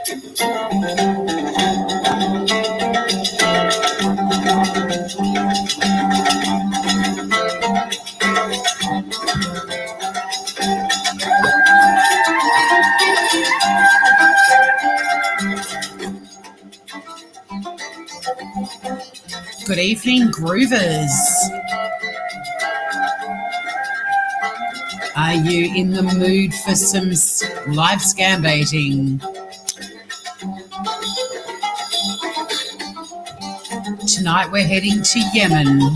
Good evening, groovers. Are you in the mood for some live scam baiting? Tonight we're heading to Yemen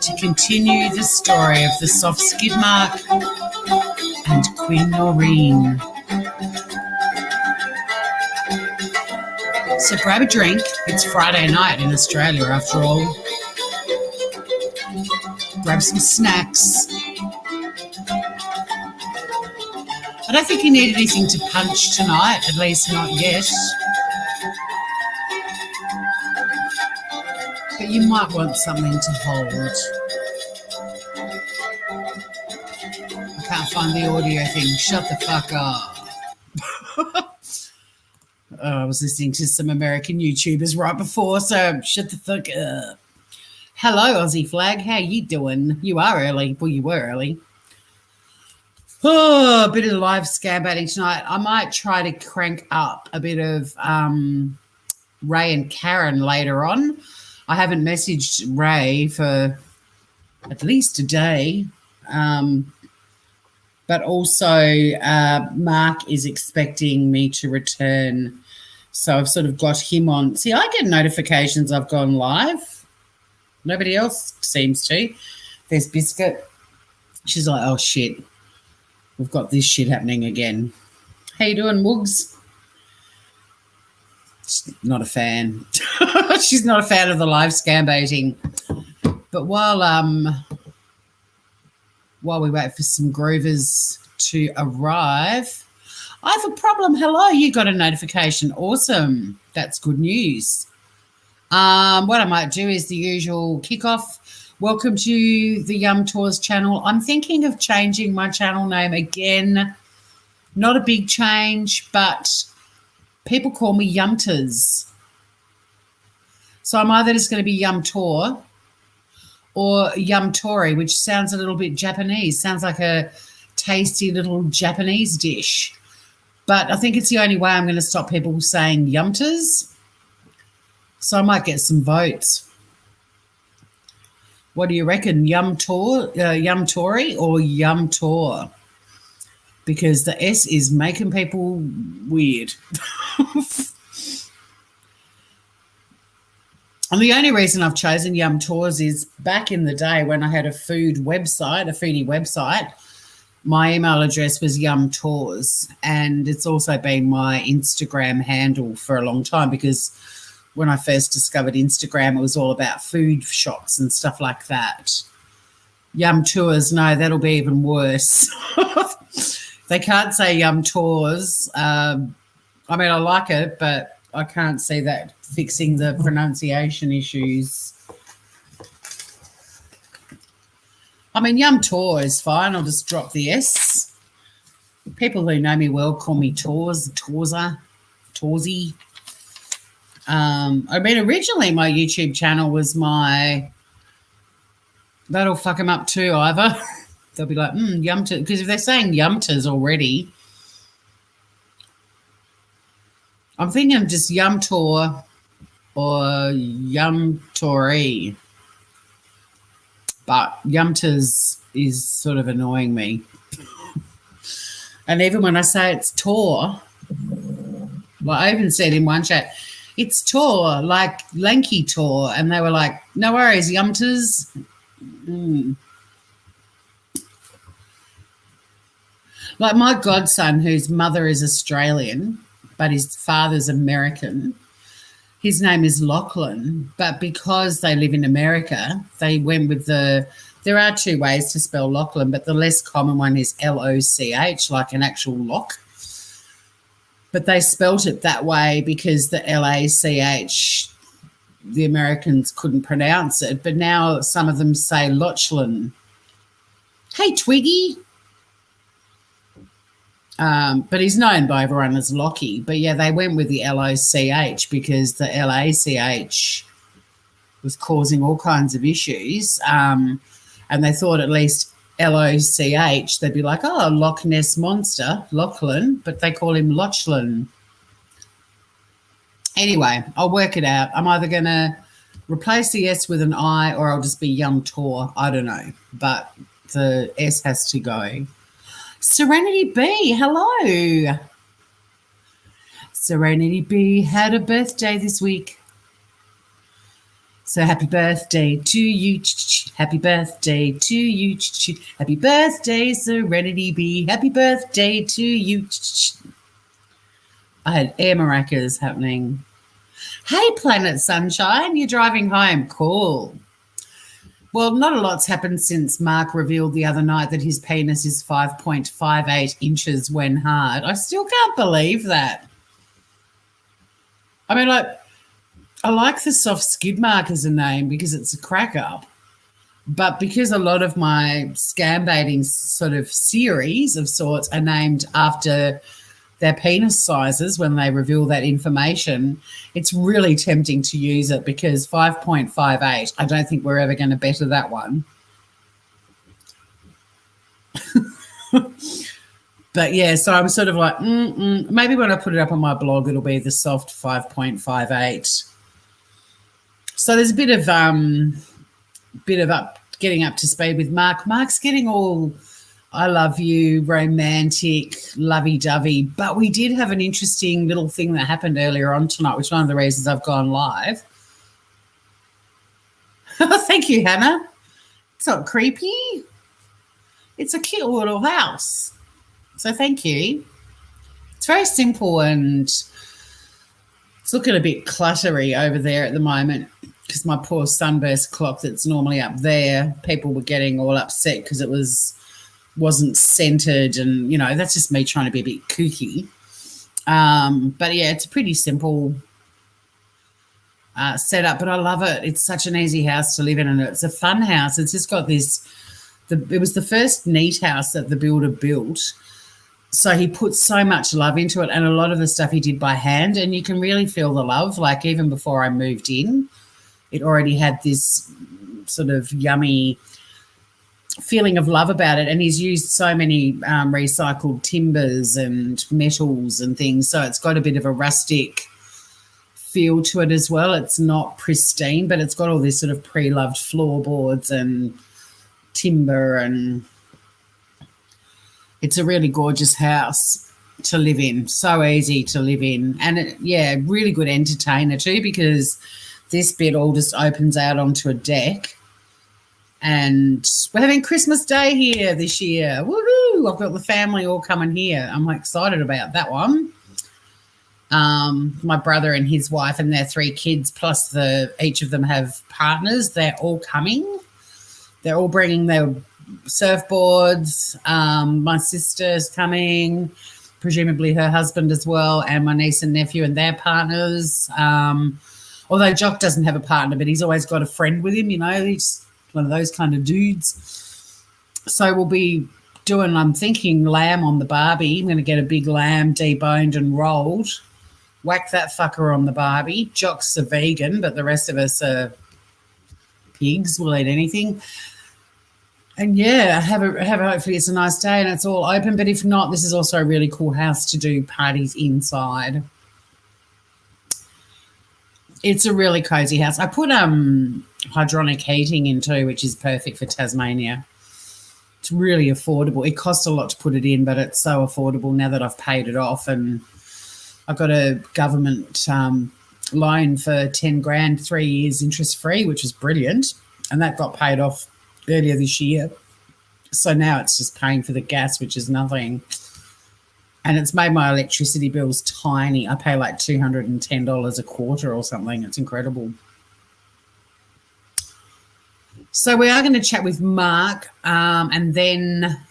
to continue the story of the soft skid mark and Queen Noreen. So grab a drink. It's Friday night in Australia after all. Grab some snacks. I don't think you need anything to punch tonight, at least not yet. But you might want something to hold. I can't find the audio thing. Shut the fuck up. I was listening to some American YouTubers right before, so shut the fuck up. Hello, Aussie Flag. How you doing? You are early. Well, you were early. Oh, a bit of live scam baiting tonight. I might try to crank up a bit of Ray and Karen later on. I haven't messaged Ray for at least a day. But also Mark is expecting me to return. So I've sort of got him on. See, I get notifications I've gone live. Nobody else seems to. There's Biscuit. She's like, oh, shit. We've got this shit happening again. How you doing, Woogs? She's not a fan. She's not a fan of the live scam baiting. But while we wait for some groovers to arrive, I have a problem. Hello, you got a notification. Awesome. That's good news. What I might do is the usual kickoff. Welcome to the Yum Tours channel. I'm thinking of changing my channel name again. Not a big change, but people call me Yumters. So I'm either just going to be Yum Tour or Yum Tori, which sounds a little bit Japanese. Sounds like a tasty little Japanese dish. But I think it's the only way I'm going to stop people saying Yumters. So I might get some votes. What do you reckon, Yum Tori or Yum Tour? Because the S is making people weird. And the only reason I've chosen Yum Tours is back in the day when I had a foodie website, my email address was Yum Tours, and it's also been my Instagram handle for a long time because when I first discovered Instagram, it was all about food shots and stuff like that. Yum Tours, no, that'll be even worse. They can't say Yum Tours. I mean, I like it, but I can't see that fixing the pronunciation issues. I mean, Yum Tour is fine. I'll just drop the S. People who know me well call me Torsy. I mean, originally my YouTube channel was that'll fuck them up too, either. They'll be like, Yumters, because if they're saying Yumters already, I'm thinking just Yum Tour or Yum Tori. But Yumters is sort of annoying me. And even when I say it's Tour, well, I even said in one chat, it's Tour, like lanky Tour. And they were like, no worries, Yumters. Like my godson, whose mother is Australian, but his father's American, his name is Lachlan. But because they live in America, they went with there are two ways to spell Lachlan, but the less common one is Loch, like an actual lock. But they spelt it that way because the LACH, the Americans couldn't pronounce it. But now some of them say Lachlan. Hey, Twiggy. But he's known by everyone as Lockie. But yeah, they went with the LOCH because the LACH was causing all kinds of issues. And they thought at least LOCH, they'd be like, oh, Loch Ness Monster, Lachlan, but they call him Lochlin. Anyway, I'll work it out. I'm either going to replace the S with an I or I'll just be Young Tor. I don't know. But the S has to go. Serenity B, hello. Serenity B had a birthday this week. So happy birthday to you. Happy birthday to you. Happy birthday, Serenity B. Happy birthday to you. I had air maracas happening. Hey, Planet Sunshine, you're driving home. Cool. Well, not a lot's happened since Mark revealed the other night that his penis is 5.58 inches when hard. I still can't believe that. I mean, I like the soft skid mark as a name because it's a crack up. But because a lot of my scam baiting sort of series of sorts are named after their penis sizes when they reveal that information, it's really tempting to use it because 5.58, I don't think we're ever going to better that one. But yeah, so I'm sort of like, maybe when I put it up on my blog, it'll be the soft 5.58. So there's a bit of getting up to speed with Mark. Mark's getting all I love you, romantic, lovey-dovey. But we did have an interesting little thing that happened earlier on tonight, which is one of the reasons I've gone live. Thank you, Hannah. It's not creepy. It's a cute little house. So thank you. It's very simple and it's looking a bit cluttery over there at the moment because my poor sunburst clock that's normally up there, people were getting all upset because it wasn't centered, and you know that's just me trying to be a bit kooky. But yeah, it's a pretty simple setup, but I love it. It's such an easy house to live in, and it's a fun house. It's just got this. It was the first neat house that the builder built, so he put so much love into it, and a lot of the stuff he did by hand, and you can really feel the love. Like even before I moved in, it already had this sort of yummy feeling of love about it, and he's used so many recycled timbers and metals and things, so it's got a bit of a rustic feel to it as well. It's not pristine, but it's got all this sort of pre-loved floorboards and timber, and it's a really gorgeous house to live in. So easy to live in, and really good entertainer too, because this bit all just opens out onto a deck. And we're having Christmas Day here this year. Woohoo! I've got the family all coming here. I'm excited about that one. My brother and his wife and their 3 kids, plus each of them have partners. They're all coming. They're all bringing their surfboards. My sister's coming, presumably her husband as well, and my niece and nephew and their partners. Although Jock doesn't have a partner, but he's always got a friend with him, you know. He's one of those kind of dudes. So we'll be doing, I'm thinking, lamb on the barbie. I'm going to get a big lamb deboned and rolled, whack that fucker on the barbie. Jock's a vegan, but the rest of us are pigs. We'll eat anything. And yeah, hopefully it's a nice day and it's all open. But if not, this is also a really cool house to do parties inside. It's a really cozy house. I put hydronic heating in too, which is perfect for Tasmania. It's really affordable. It costs a lot to put it in, but it's so affordable now that I've paid it off. And I got a government loan for 10 grand, 3 years interest free, which was brilliant. And that got paid off earlier this year. So now it's just paying for the gas, which is nothing. And it's made my electricity bills tiny. I pay like $210 a quarter or something. It's incredible. So we are going to chat with Mark, and then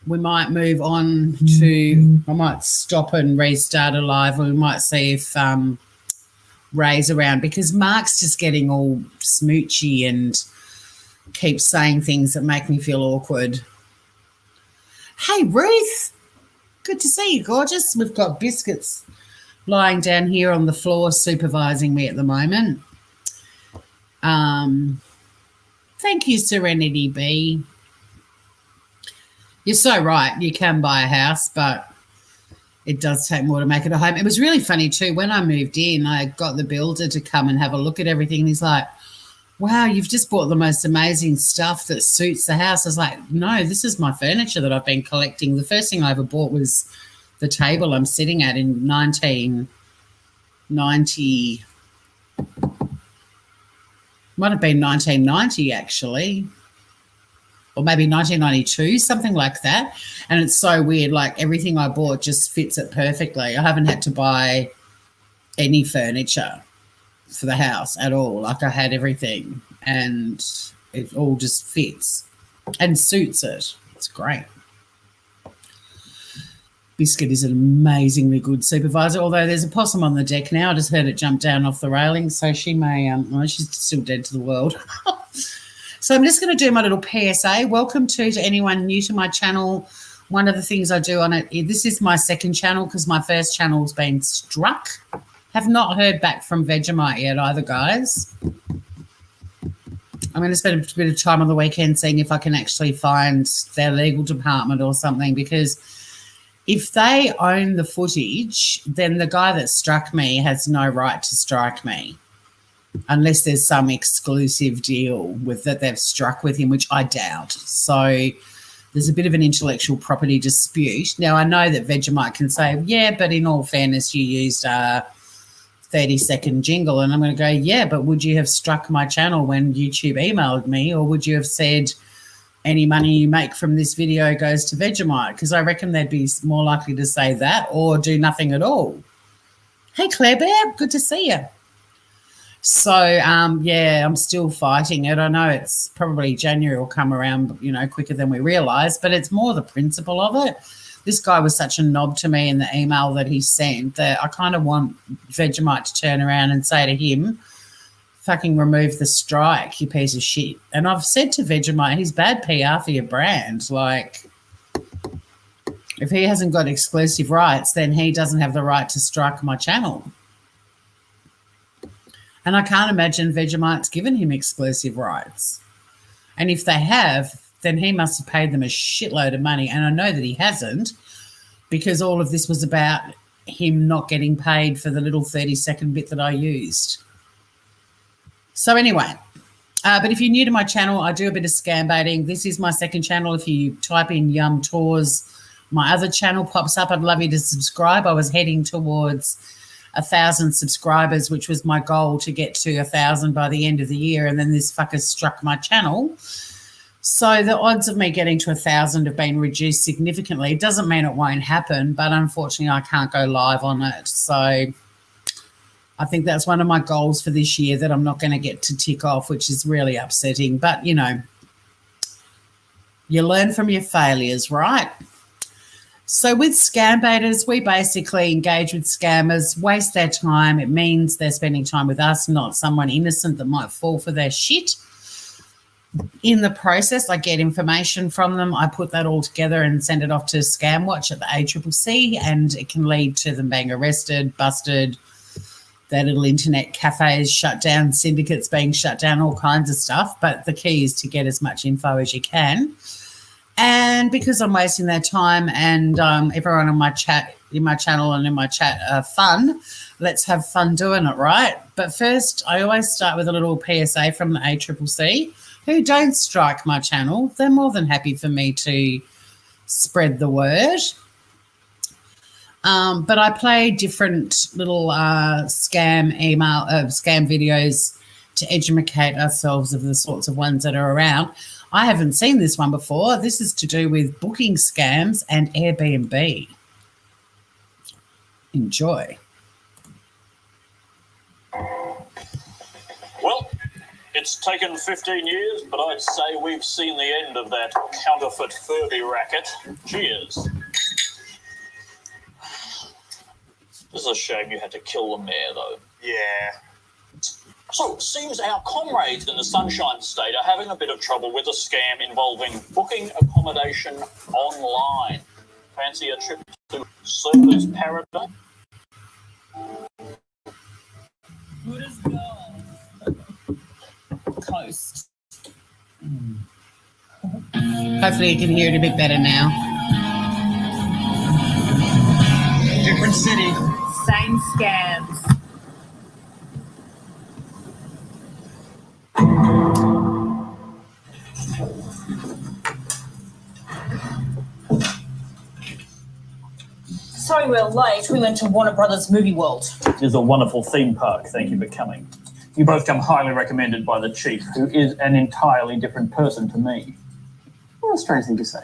we might move on to, I might stop and restart a live, and we might see if Ray's around, because Mark's just getting all smoochy and keeps saying things that make me feel awkward. Hey, Ruth. Good to see you, gorgeous. We've got Biscuits lying down here on the floor supervising me at the moment. Thank you, Serenity B. You're so right. You can buy a house, but it does take more to make it a home. It was really funny too. When I moved in, I got the builder to come and have a look at everything. And he's like, wow, you've just bought the most amazing stuff that suits the house. I was like, no, this is my furniture that I've been collecting. The first thing I ever bought was the table I'm sitting at in 1990. Might have been 1990 actually, or maybe 1992, something like that. And it's so weird, like everything I bought just fits it perfectly. I haven't had to buy any furniture for the house at all. Like I had everything and it all just fits and suits it. It's great. Biscuit is an amazingly good supervisor, although there's a possum on the deck now. I just heard it jump down off the railing, so she may, well, she's still dead to the world. So I'm just going to do my little PSA. Welcome to anyone new to my channel. One of the things I do on it, this is my second channel because my first channel's been struck. Have not heard back from Vegemite yet either, guys. I'm going to spend a bit of time on the weekend seeing if I can actually find their legal department or something, because if they own the footage, then the guy that struck me has no right to strike me unless there's some exclusive deal with that they've struck with him, which I doubt. So there's a bit of an intellectual property dispute. Now, I know that Vegemite can say, yeah, but in all fairness, you used a 30-second jingle. And I'm going to go, yeah, but would you have struck my channel when YouTube emailed me, or would you have said any money you make from this video goes to Vegemite? Because I reckon they'd be more likely to say that or do nothing at all. Hey, Claire Bear, good to see you. So, yeah, I'm still fighting it. I know it's probably January will come around, you know, quicker than we realise, but it's more the principle of it. This guy was such a knob to me in the email that he sent that I kind of want Vegemite to turn around and say to him, fucking remove the strike, you piece of shit. And I've said to Vegemite, he's bad PR for your brand. Like, if he hasn't got exclusive rights, then he doesn't have the right to strike my channel. And I can't imagine Vegemite's given him exclusive rights. And if they have, then he must have paid them a shitload of money. And I know that he hasn't, because all of this was about him not getting paid for the little 30-second bit that I used. So anyway, but if you're new to my channel, I do a bit of scam baiting. This is my second channel. If you type in Yum Tours, my other channel pops up. I'd love you to subscribe. I was heading towards 1,000 subscribers, which was my goal, to get to 1,000 by the end of the year. And then this fucker struck my channel. So the odds of me getting to 1,000 have been reduced significantly. It doesn't mean it won't happen, but unfortunately I can't go live on it. So I think that's one of my goals for this year that I'm not going to get to tick off, which is really upsetting. But, you know, you learn from your failures, right? So with scam baiters, we basically engage with scammers, waste their time. It means they're spending time with us, not someone innocent that might fall for their shit. In the process, I get information from them. I put that all together and send it off to ScamWatch at the ACCC, and it can lead to them being arrested, busted, their little internet cafes shut down, syndicates being shut down, all kinds of stuff. But the key is to get as much info as you can. And because I'm wasting their time and everyone on my chat, in my channel and in my chat are fun, let's have fun doing it, right? But first, I always start with a little PSA from the ACCC, who don't strike my channel. They're more than happy for me to spread the word. But I play different little scam videos to educate ourselves of the sorts of ones that are around. I haven't seen this one before. This is to do with booking scams and Airbnb. Enjoy. Well, it's taken 15 years, but I'd say we've seen the end of that counterfeit Furby racket. Cheers. This is a shame you had to kill the mayor, though. Yeah. So, it seems our comrades in the Sunshine State are having a bit of trouble with a scam involving booking accommodation online. Fancy a trip Surfers paradise. Good as gold. Coast. Hopefully you can hear it a bit better now. Different city. Same scams. Sorry we're late. We went to Warner Brothers Movie World. It is a wonderful theme park. Thank you for coming. You both come highly recommended by the chief, who is an entirely different person to me. What a strange thing to say.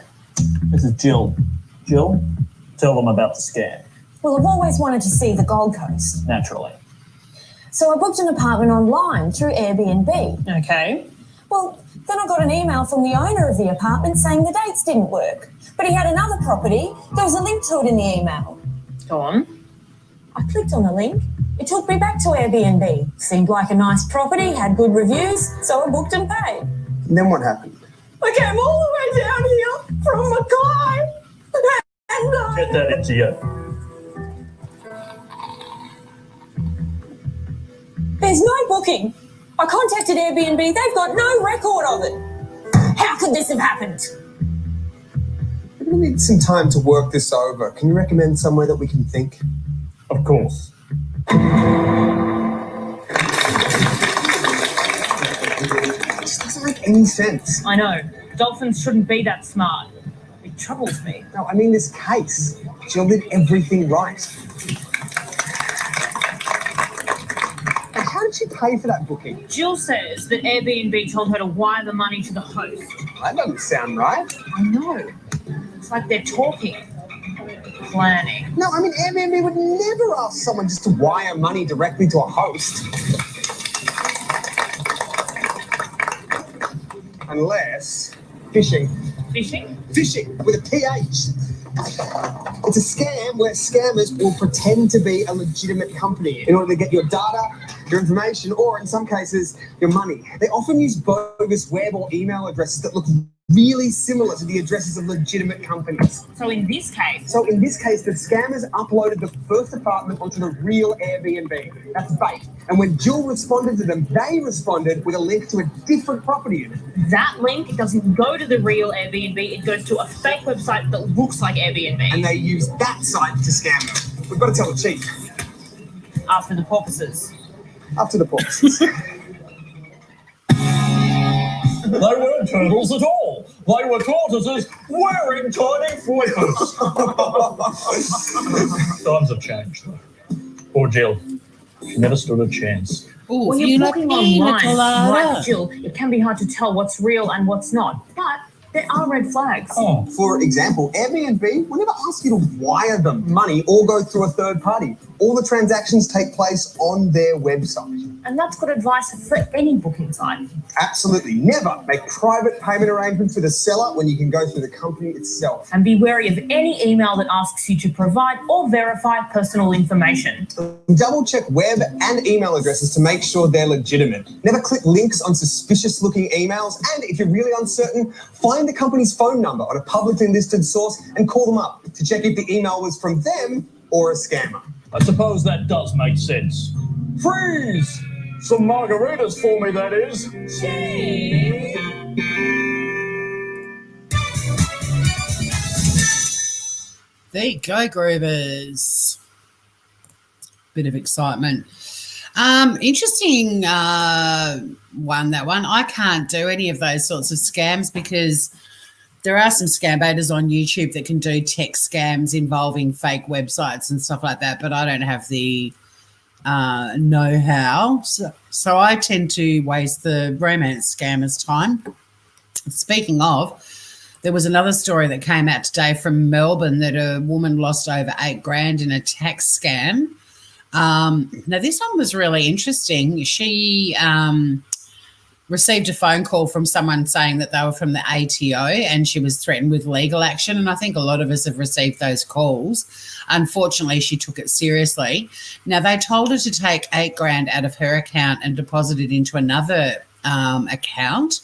This is Jill. Jill, tell them about the scam. Well, I've always wanted to see the Gold Coast. Naturally. So I booked an apartment online through Airbnb. Okay. Well, then I got an email from the owner of the apartment saying the dates didn't work. But he had another property. There was a link to it in the email. Go on. I clicked on the link. It took me back to Airbnb. Seemed like a nice property, had good reviews, so I booked and paid. And then what happened? I came all the way down here from Mackay. And Get that into you. there's no booking. I contacted Airbnb. They've got no record of it. How could this have happened? We're going to need some time to work this over. Can you recommend somewhere that we can think? Of course. It just doesn't make any sense. I know. Dolphins shouldn't be that smart. It troubles me. No, I mean this case. Jill did everything right. And how did she pay for that booking? Jill says that Airbnb told her to wire the money to the host. That doesn't sound right. I know. It's like they're talking. Planning. No, I mean Airbnb would never ask someone just to wire money directly to a host. Unless phishing. Fishing? Phishing with a PH. It's a scam where scammers will pretend to be a legitimate company in order to get your data, your information, or in some cases, your money. They often use bogus web or email addresses that look really similar to the addresses of legitimate companies. So in this case, the scammers uploaded the first apartment onto the real Airbnb. That's bait. And when Jill responded to them, they responded with a link to a different property in it. that link doesn't go to the real Airbnb. It goes to a fake website that looks like Airbnb. And they use that site to scam them. We've got to tell the chief. After the porpoises. After the porpoises. They weren't turtles at all. They were tortoises wearing tiny flippers. Times have changed, though. Poor Jill. She never stood a chance. Ooh, When you you're like booking pina online, colada. right, Jill, it can be hard to tell what's real and what's not. But there are red flags. Oh, For example, Airbnb will never ask you to wire them money or go through a third party. All the transactions take place on their website. And that's good advice for any booking site. Absolutely. Never make private payment arrangements with a seller when you can go through the company itself. And be wary of any email that asks you to provide or verify personal information. Double check web and email addresses to make sure they're legitimate. Never click links on suspicious looking emails. And if you're really uncertain, find the company's phone number on a publicly listed source and call them up to check if the email was from them or a scammer. I suppose that does make sense. Freeze! Some margaritas for me, that is. There you go, Groovers. Bit of excitement. Interesting one, that one. I can't do any of those sorts of scams because there are some scam baiters on YouTube that can do tech scams involving fake websites and stuff like that, but I don't have the know-how. So I tend to waste the romance scammers' time. Speaking of, there was another story that came out today from Melbourne that a woman lost over $8,000 in a tax scam. Now, this one was really interesting. She received a phone call from someone saying that they were from the ATO and she was threatened with legal action. And I think a lot of us have received those calls. Unfortunately, she took it seriously. Now, they told her to take $8,000 out of her account and deposit it into another account.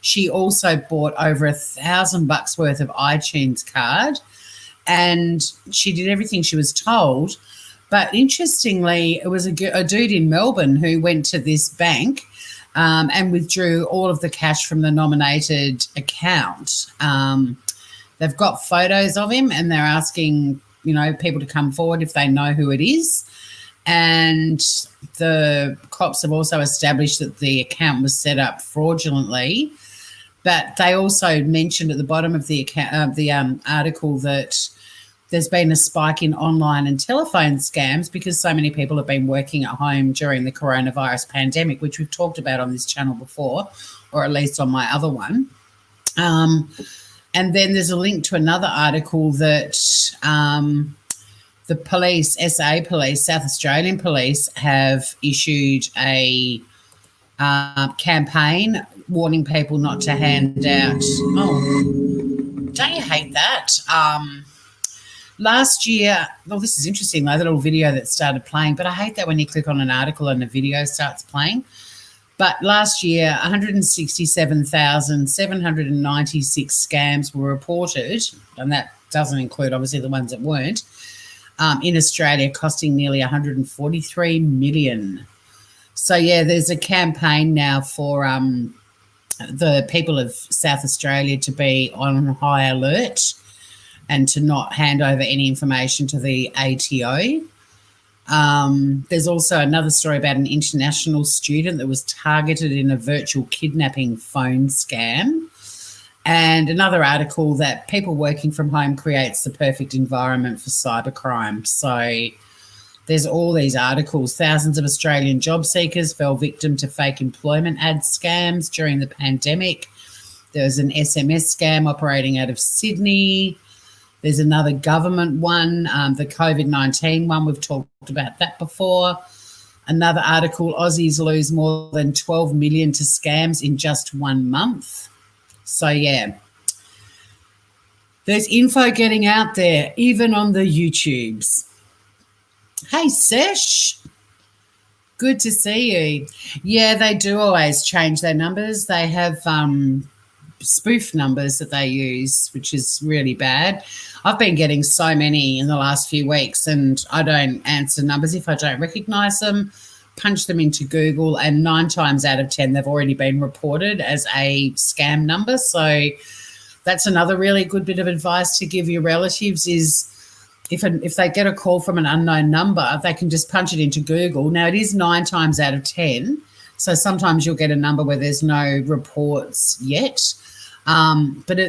She also bought over $1,000 worth of iTunes card. and she did everything she was told. But interestingly, it was a dude in Melbourne who went to this bank and withdrew all of the cash from the nominated account. They've got photos of him, and they're asking, people to come forward if they know who it is. And the cops have also established that the account was set up fraudulently. But they also mentioned at the bottom of the article that there's been a spike in online and telephone scams because so many people have been working at home during the coronavirus pandemic, which we've talked about on this channel before, or at least on my other one. And then there's a link to another article that the police, SA Police, South Australian Police, have issued a campaign warning people not to hand out. Oh, don't you hate that? Last year, this is interesting, though, the little video that started playing, but I hate that when you click on an article and the video starts playing. But last year, 167,796 scams were reported, and that doesn't include, obviously, the ones that weren't, in Australia, costing nearly 143 million. So, yeah, there's a campaign now for the people of South Australia to be on high alert and to not hand over any information to the ATO. There's also another story about an international student that was targeted in a virtual kidnapping phone scam, and another article that people working from home creates the perfect environment for cybercrime. So there's all these articles. Thousands of Australian job seekers fell victim to fake employment ad scams during the pandemic. There was an SMS scam operating out of Sydney. There's another government one, the COVID-19 one. We've talked about that before. Another article, Aussies lose more than 12 million to scams in just 1 month. So, yeah, there's info getting out there, even on the YouTubes. Hey, Sesh. Good to see you. Yeah, they do always change their numbers. They have spoof numbers that they use, which is really bad. I've been getting so many in the last few weeks, and I don't answer numbers if I don't recognise them, punch them into Google, and 9 times out of 10 they've already been reported as a scam number. So that's another really good bit of advice to give your relatives is if they get a call from an unknown number, they can just punch it into Google. Now, it is 9 times out of 10, so sometimes you'll get a number where there's no reports yet. But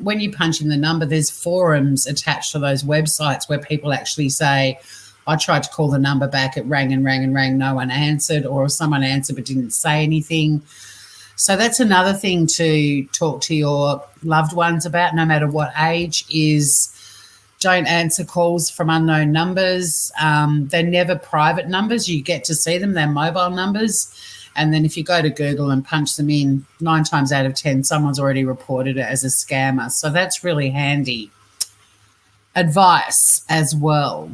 when you punch in the number, there's forums attached to those websites where people actually say, I tried to call the number back, it rang and rang and rang, no one answered, or someone answered but didn't say anything. So that's another thing to talk to your loved ones about, no matter what age, is don't answer calls from unknown numbers. They're never private numbers. You get to see them. They're mobile numbers. And then if you go to Google and punch them in, 9 times out of 10, someone's already reported it as a scammer. So that's really handy advice as well.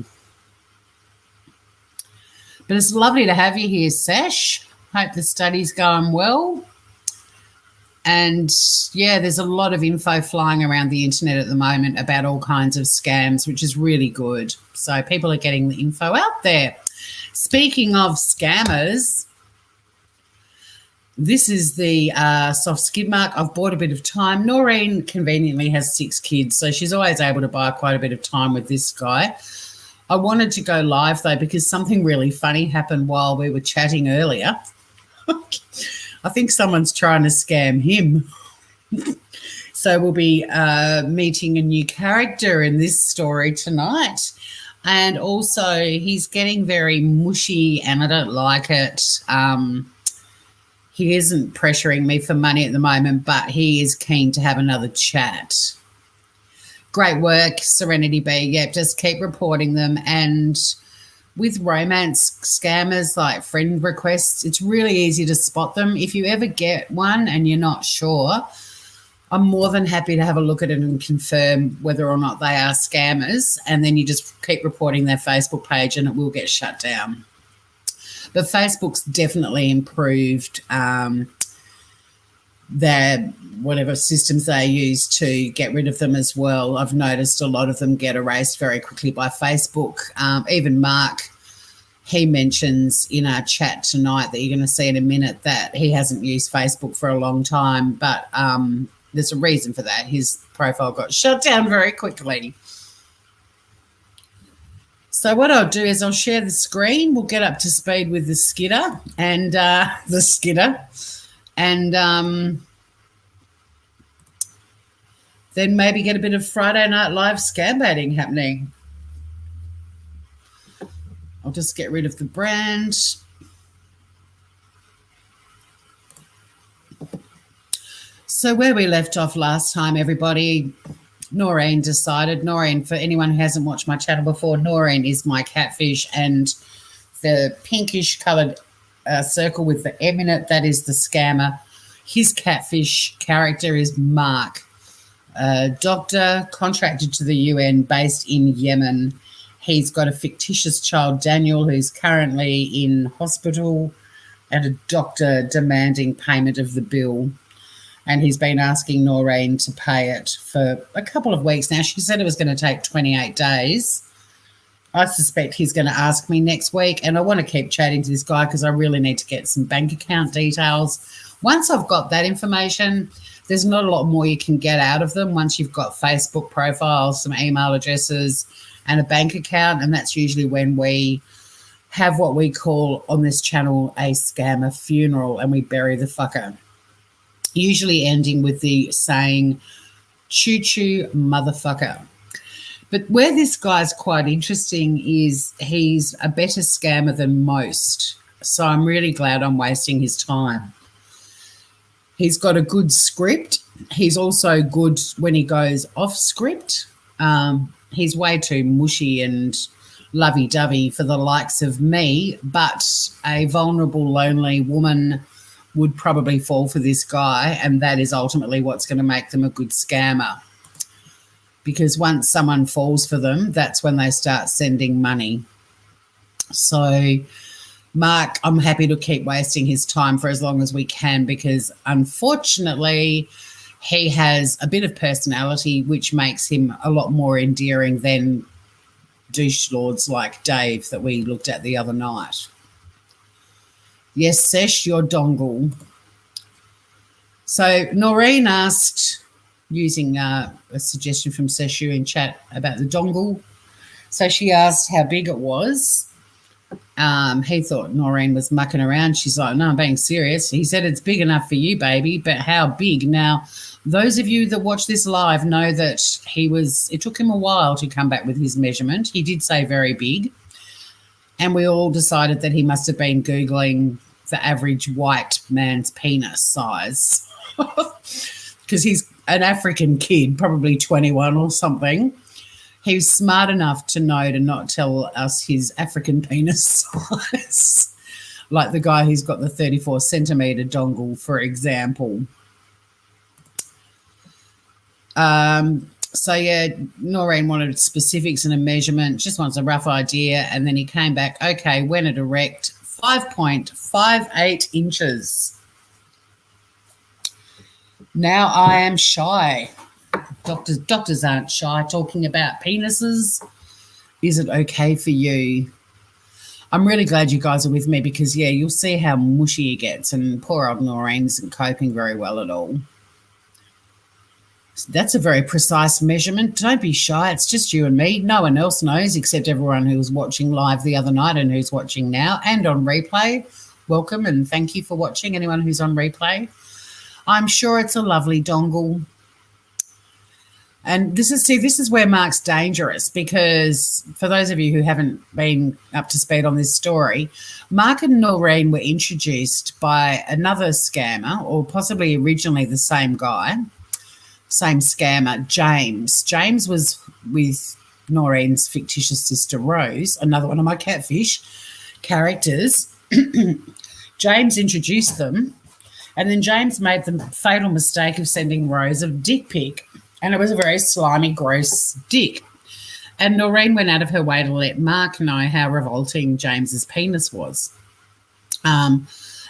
But it's lovely to have you here, Sash. Hope the study's going well. And, yeah, there's a lot of info flying around the internet at the moment about all kinds of scams, which is really good. So people are getting the info out there. Speaking of scammers, this is the soft skid mark. I've bought a bit of time. Noreen conveniently has 6 kids, so she's always able to buy quite a bit of time with this guy. I wanted to go live, though, because something really funny happened while we were chatting earlier. I think someone's trying to scam him. So we'll be meeting a new character in this story tonight. And also he's getting very mushy and I don't like it. He isn't pressuring me for money at the moment, but he is keen to have another chat. Great work, Serenity B. Yep, just keep reporting them. And with romance scammers like friend requests, it's really easy to spot them. If you ever get one and you're not sure, I'm more than happy to have a look at it and confirm whether or not they are scammers, and then you just keep reporting their Facebook page and it will get shut down. But Facebook's definitely improved their whatever systems they use to get rid of them as well. I've noticed a lot of them get erased very quickly by Facebook. Even Mark, he mentions in our chat tonight that you're going to see in a minute that he hasn't used Facebook for a long time, but there's a reason for that. His profile got shut down very quickly. So what I'll do is I'll share the screen. We'll get up to speed with the skidder and then maybe get a bit of Friday Night Live scam baiting happening. I'll just get rid of the brand. So where we left off last time, everybody, Noreen decided. Noreen, for anyone who hasn't watched my channel before, Noreen is my catfish, and the pinkish coloured circle with the M in it, that is the scammer. His catfish character is Mark, a doctor contracted to the UN based in Yemen. He's got a fictitious child, Daniel, who's currently in hospital, and a doctor demanding payment of the bill. And he's been asking Noreen to pay it for a couple of weeks now. She said it was going to take 28 days. I suspect he's going to ask me next week, and I want to keep chatting to this guy because I really need to get some bank account details. Once I've got that information, there's not a lot more you can get out of them once you've got Facebook profiles, some email addresses, and a bank account, and that's usually when we have what we call on this channel a scammer funeral, and we bury the fucker, usually ending with the saying, choo-choo motherfucker. But where this guy's quite interesting is he's a better scammer than most, so I'm really glad I'm wasting his time. He's got a good script. He's also good when he goes off script. He's way too mushy and lovey-dovey for the likes of me, but a vulnerable, lonely woman would probably fall for this guy, and that is ultimately what's going to make them a good scammer. Because once someone falls for them, that's when they start sending money. So, Mark, I'm happy to keep wasting his time for as long as we can because, unfortunately, he has a bit of personality which makes him a lot more endearing than douche lords like Dave that we looked at the other night. Yes, Sesh, your dongle. So Noreen asked, using a suggestion from Seshu in chat about the dongle. So she asked how big it was. He thought Noreen was mucking around. She's like, no, I'm being serious. He said it's big enough for you, baby, but how big? Now, those of you that watch this live know that it took him a while to come back with his measurement. He did say very big. And we all decided that he must have been Googling the average white man's penis size because he's an African kid, probably 21 or something. He was smart enough to know to not tell us his African penis size, like the guy who's got the 34 centimetre dongle, for example. So, yeah, Noreen wanted specifics and a measurement, just wants a rough idea, and then he came back, okay, when it erect, 5.58 inches. Now I am shy. Doctors aren't shy talking about penises. Is it okay for you? I'm really glad you guys are with me because, yeah, you'll see how mushy he gets, and poor old Noreen isn't coping very well at all. That's a very precise measurement. Don't be shy. It's just you and me. No one else knows except everyone who was watching live the other night and who's watching now and on replay. Welcome and thank you for watching, anyone who's on replay. I'm sure it's a lovely dongle. And this is where Mark's dangerous because for those of you who haven't been up to speed on this story, Mark and Noreen were introduced by another scammer, or possibly originally the same guy, same scammer, James. James was with Noreen's fictitious sister Rose, another one of my catfish characters. James introduced them, and then James made the fatal mistake of sending Rose a dick pic. And it was a very slimy, gross dick. And Noreen went out of her way to let Mark know how revolting James's penis was.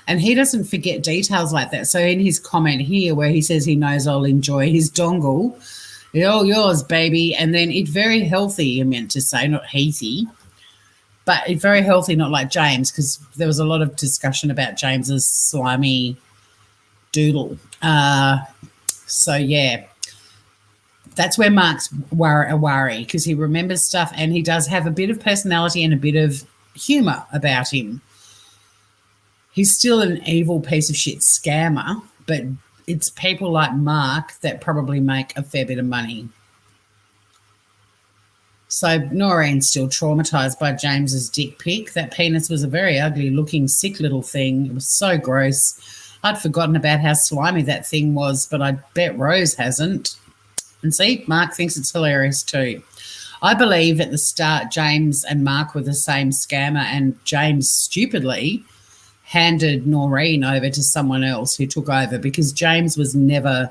And he doesn't forget details like that. So in his comment here where he says he knows I'll enjoy his dongle, it's all yours, baby. And then it's very healthy, I meant to say, not heathy, but it's very healthy, not like James, because there was a lot of discussion about James's slimy doodle. So, yeah, that's where Mark's a worry, because he remembers stuff and he does have a bit of personality and a bit of humour about him. He's still an evil piece of shit scammer, but it's people like Mark that probably make a fair bit of money. So Noreen's still traumatised by James's dick pic. That penis was a very ugly-looking, sick little thing. It was so gross. I'd forgotten about how slimy that thing was, but I bet Rose hasn't. And see, Mark thinks it's hilarious too. I believe at the start James and Mark were the same scammer, and James stupidly handed Noreen over to someone else who took over, because James was never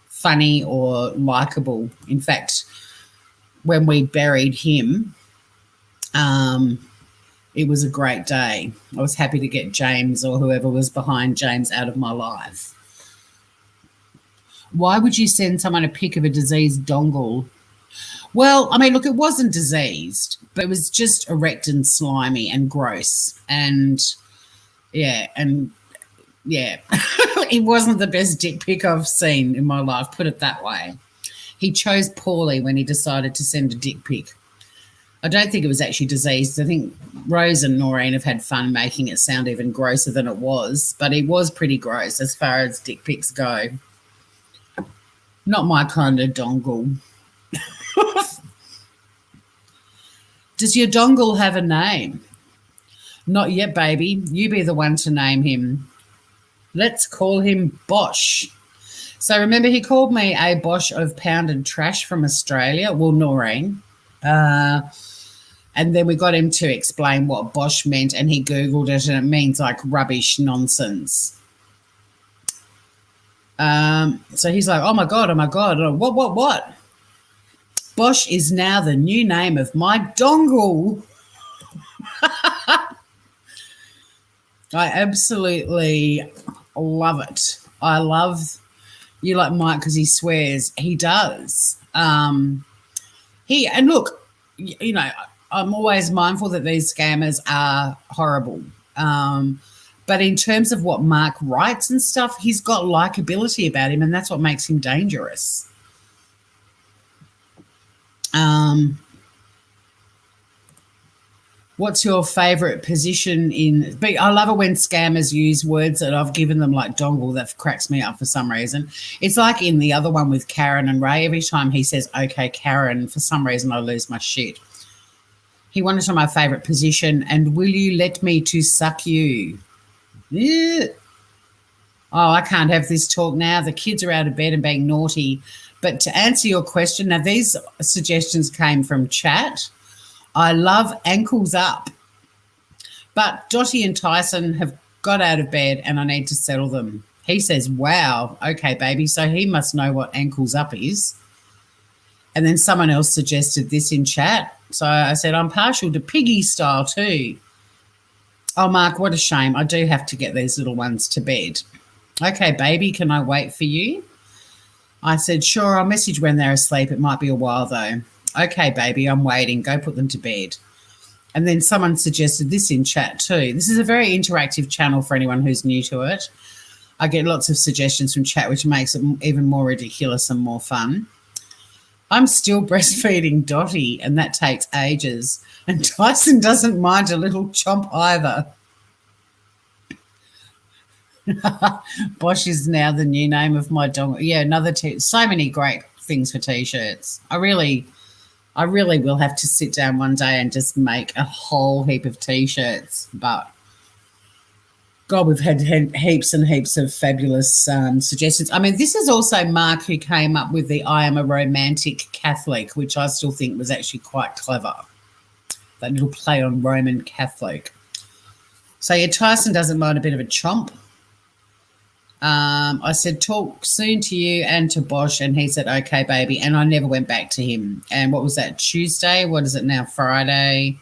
funny or likeable. In fact, when we buried him, it was a great day. I was happy to get James or whoever was behind James out of my life. Why would you send someone a pic of a diseased dongle? Well, I mean, look, it wasn't diseased, but it was just erect and slimy and gross. And, yeah, it wasn't the best dick pic I've seen in my life, put it that way. He chose poorly when he decided to send a dick pic. I don't think it was actually diseased. I think Rose and Noreen have had fun making it sound even grosser than it was, but it was pretty gross as far as dick pics go. Not my kind of dongle. Does your dongle have a name? Not yet, baby. You be the one to name him. Let's call him Bosch. So remember, he called me a Bosch of pounded trash from Australia. Well, Noreen. And then we got him to explain what Bosch meant, and he Googled it, and it means like rubbish nonsense. So he's like, oh my God. What? Bosch is now the new name of my dongle. I absolutely love it. I love you like Mike because he swears. He does. And look, you know, I'm always mindful that these scammers are horrible. But in terms of what Mark writes and stuff, he's got likability about him, and that's what makes him dangerous. What's your favourite position in? But I love it when scammers use words that I've given them, like dongle. That cracks me up for some reason. It's like in the other one with Karen and Ray. Every time he says, okay, Karen, for some reason I lose my shit. He wanted to know my favourite position, and will you let me to suck you? Yeah. Oh, I can't have this talk now. The kids are out of bed and being naughty. But to answer your question, now these suggestions came from chat. I love ankles up. But Dottie and Tyson have got out of bed and I need to settle them. He says, wow, okay, baby. So he must know what ankles up is. And then someone else suggested this in chat. So I said, I'm partial to piggy style too. Oh, Mark, what a shame. I do have to get these little ones to bed. Okay, baby, can I wait for you? I said, sure, I'll message when they're asleep. It might be a while though. Okay, baby, I'm waiting. Go put them to bed. And then someone suggested this in chat too. This is a very interactive channel for anyone who's new to it. I get lots of suggestions from chat, which makes it even more ridiculous and more fun. I'm still breastfeeding Dottie, and that takes ages. And Tyson doesn't mind a little chomp either. Bosch is now the new name of my dog. Yeah, another so many great things for T-shirts. I really will have to sit down one day and just make a whole heap of T-shirts. But God, we've had heaps and heaps of fabulous suggestions. I mean, this is also Mark who came up with the I am a romantic Catholic, which I still think was actually quite clever. That little play on Roman Catholic. So, yeah, Tyson doesn't mind a bit of a chomp. I said, talk soon to you and to Bosch, and he said, okay, baby, and I never went back to him. And what was that, Tuesday? What is it now, Friday?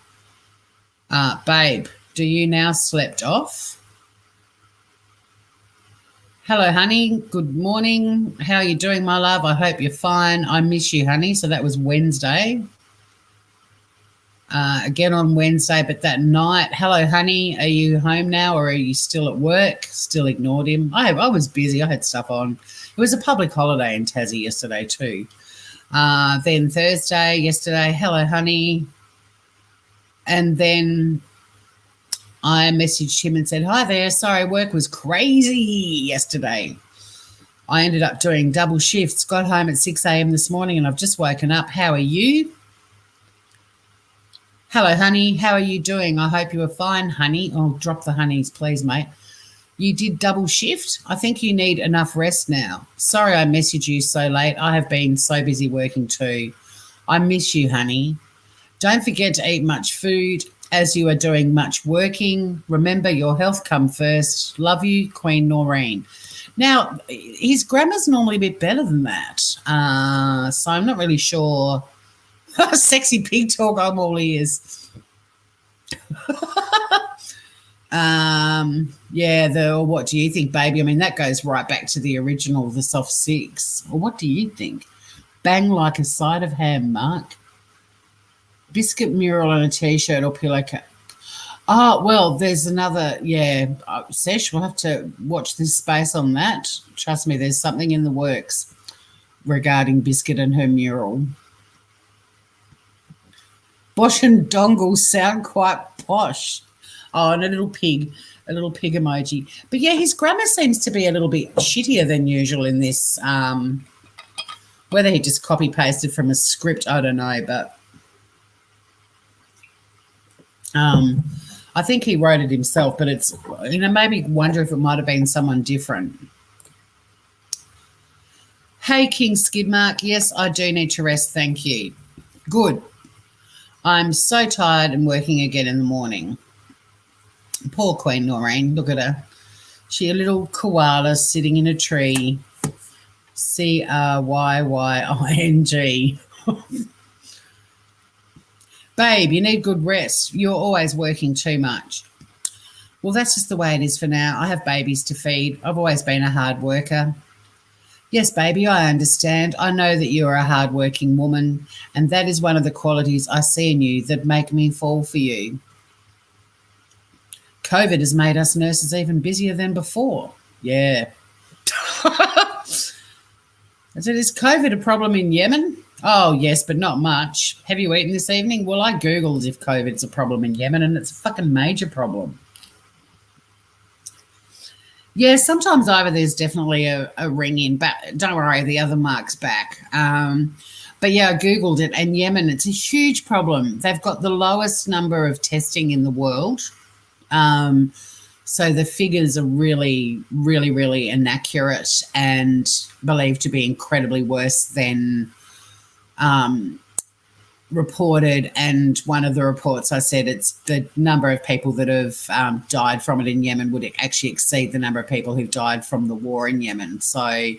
Babe, do you now slept off? Hello, honey. Good morning. How are you doing, my love? I hope you're fine. I miss you, honey. So that was Wednesday. Again on Wednesday, but that night. Hello, honey. Are you home now or are you still at work? Still ignored him. I was busy. I had stuff on. It was a public holiday in Tassie yesterday too. Then Thursday, yesterday. Hello, honey. And then I messaged him and said, hi there. Sorry, work was crazy yesterday. I ended up doing double shifts, got home at 6 a.m. this morning and I've just woken up. How are you? Hello, honey. How are you doing? I hope you are fine, honey. Oh, drop the honeys, please, mate. You did double shift? I think you need enough rest now. Sorry I messaged you so late. I have been so busy working too. I miss you, honey. Don't forget to eat much food as you are doing much working. Remember, your health come first. Love you, Queen Noreen. Now, his grammar's normally a bit better than that. So I'm not really sure. Sexy pig talk, I'm all ears. What do you think, baby? I mean, that goes right back to the original, the soft six. Or what do you think? Bang like a side of ham, Mark. Biscuit mural on a T-shirt or pillowcase. Oh, well, there's another, Sesh, we'll have to watch this space on that. Trust me, there's something in the works regarding Biscuit and her mural. Bosh and dongles sound quite posh. Oh, and a little pig emoji. But yeah, his grammar seems to be a little bit shittier than usual in this. Whether he just copy pasted from a script, I don't know, but I think he wrote it himself, but it's, made me wonder if it might have been someone different. Hey, King Skidmark. Yes, I do need to rest. Thank you. Good. I'm so tired and working again in the morning. Poor Queen Noreen. Look at her. She a little koala sitting in a tree. CRYYING. Babe, you need good rest. You're always working too much. Well, that's just the way it is for now. I have babies to feed. I've always been a hard worker. Yes, baby, I understand. I know that you're a hardworking woman, and that is one of the qualities I see in you that make me fall for you. COVID has made us nurses even busier than before. Yeah. So is COVID a problem in Yemen? Oh, yes, but not much. Have you eaten this evening? Well, I Googled if COVID's a problem in Yemen, and it's a fucking major problem. Yeah, sometimes either there's definitely a ring in, but don't worry, the other Mark's back. But yeah, I Googled it, and Yemen, it's a huge problem. They've got the lowest number of testing in the world. So the figures are really, really, really inaccurate and believed to be incredibly worse than reported. And one of the reports, I said it's the number of people that have died from it in Yemen would actually exceed the number of people who've died from the war in Yemen. So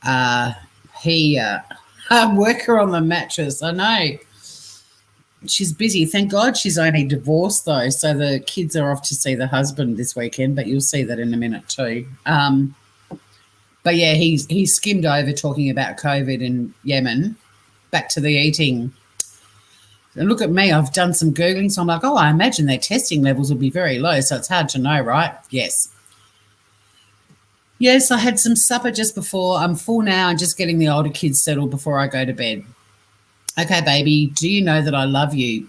hard worker on the mattress. I know. She's busy. Thank God she's only divorced, though, so the kids are off to see the husband this weekend, but you'll see that in a minute too. But, yeah, he skimmed over talking about COVID in Yemen. Back to the eating. And look at me. I've done some Googling, so I'm like, I imagine their testing levels will be very low, so it's hard to know, right? Yes. Yes, I had some supper just before. I'm full now and just getting the older kids settled before I go to bed. Okay, baby, do you know that I love you?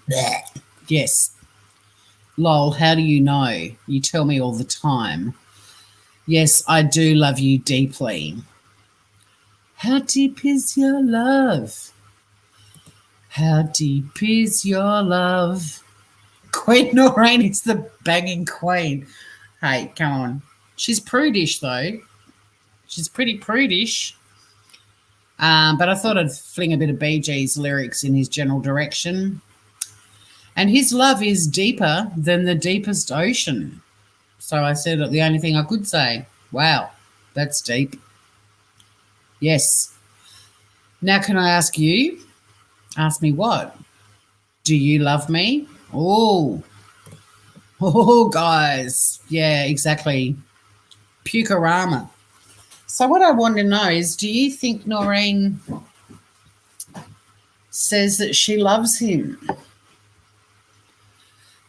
Yes. Lol, how do you know? You tell me all the time. Yes, I do love you deeply. How deep is your love? How deep is your love? Queen Noreen is the banging queen. Hey, come on. She's prudish, though. She's pretty prudish. But I thought I'd fling a bit of Bee Gees lyrics in his general direction. And his love is deeper than the deepest ocean. So I said the only thing I could say. Wow, that's deep. Yes. Now can I ask you? Ask me what? Do you love me? Oh, guys. Yeah, exactly. Pukarama. So what I want to know is, do you think Noreen says that she loves him?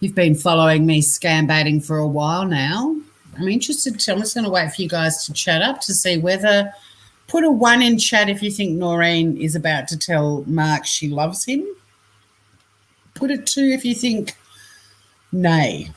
You've been following me scam baiting for a while now. I'm interested to, I'm just going to wait for you guys to chat up to see whether, put a 1 in chat if you think Noreen is about to tell Mark she loves him. Put a 2 if you think nay.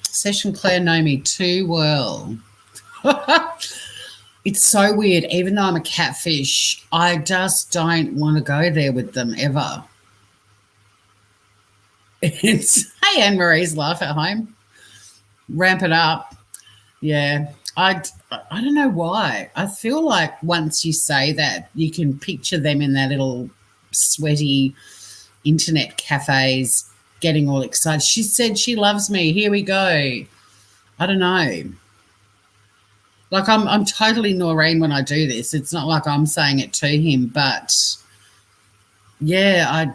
Session Claire know me too well. It's so weird. Even though I'm a catfish, I just don't want to go there with them ever. It's, hey, Anne-Marie's laugh at home. Ramp it up. Yeah. I don't know why. I feel like once you say that, you can picture them in their little sweaty internet cafes getting all excited. She said she loves me. Here we go. I don't know. Like I'm totally Noreen when I do this. It's not like I'm saying it to him, but yeah, I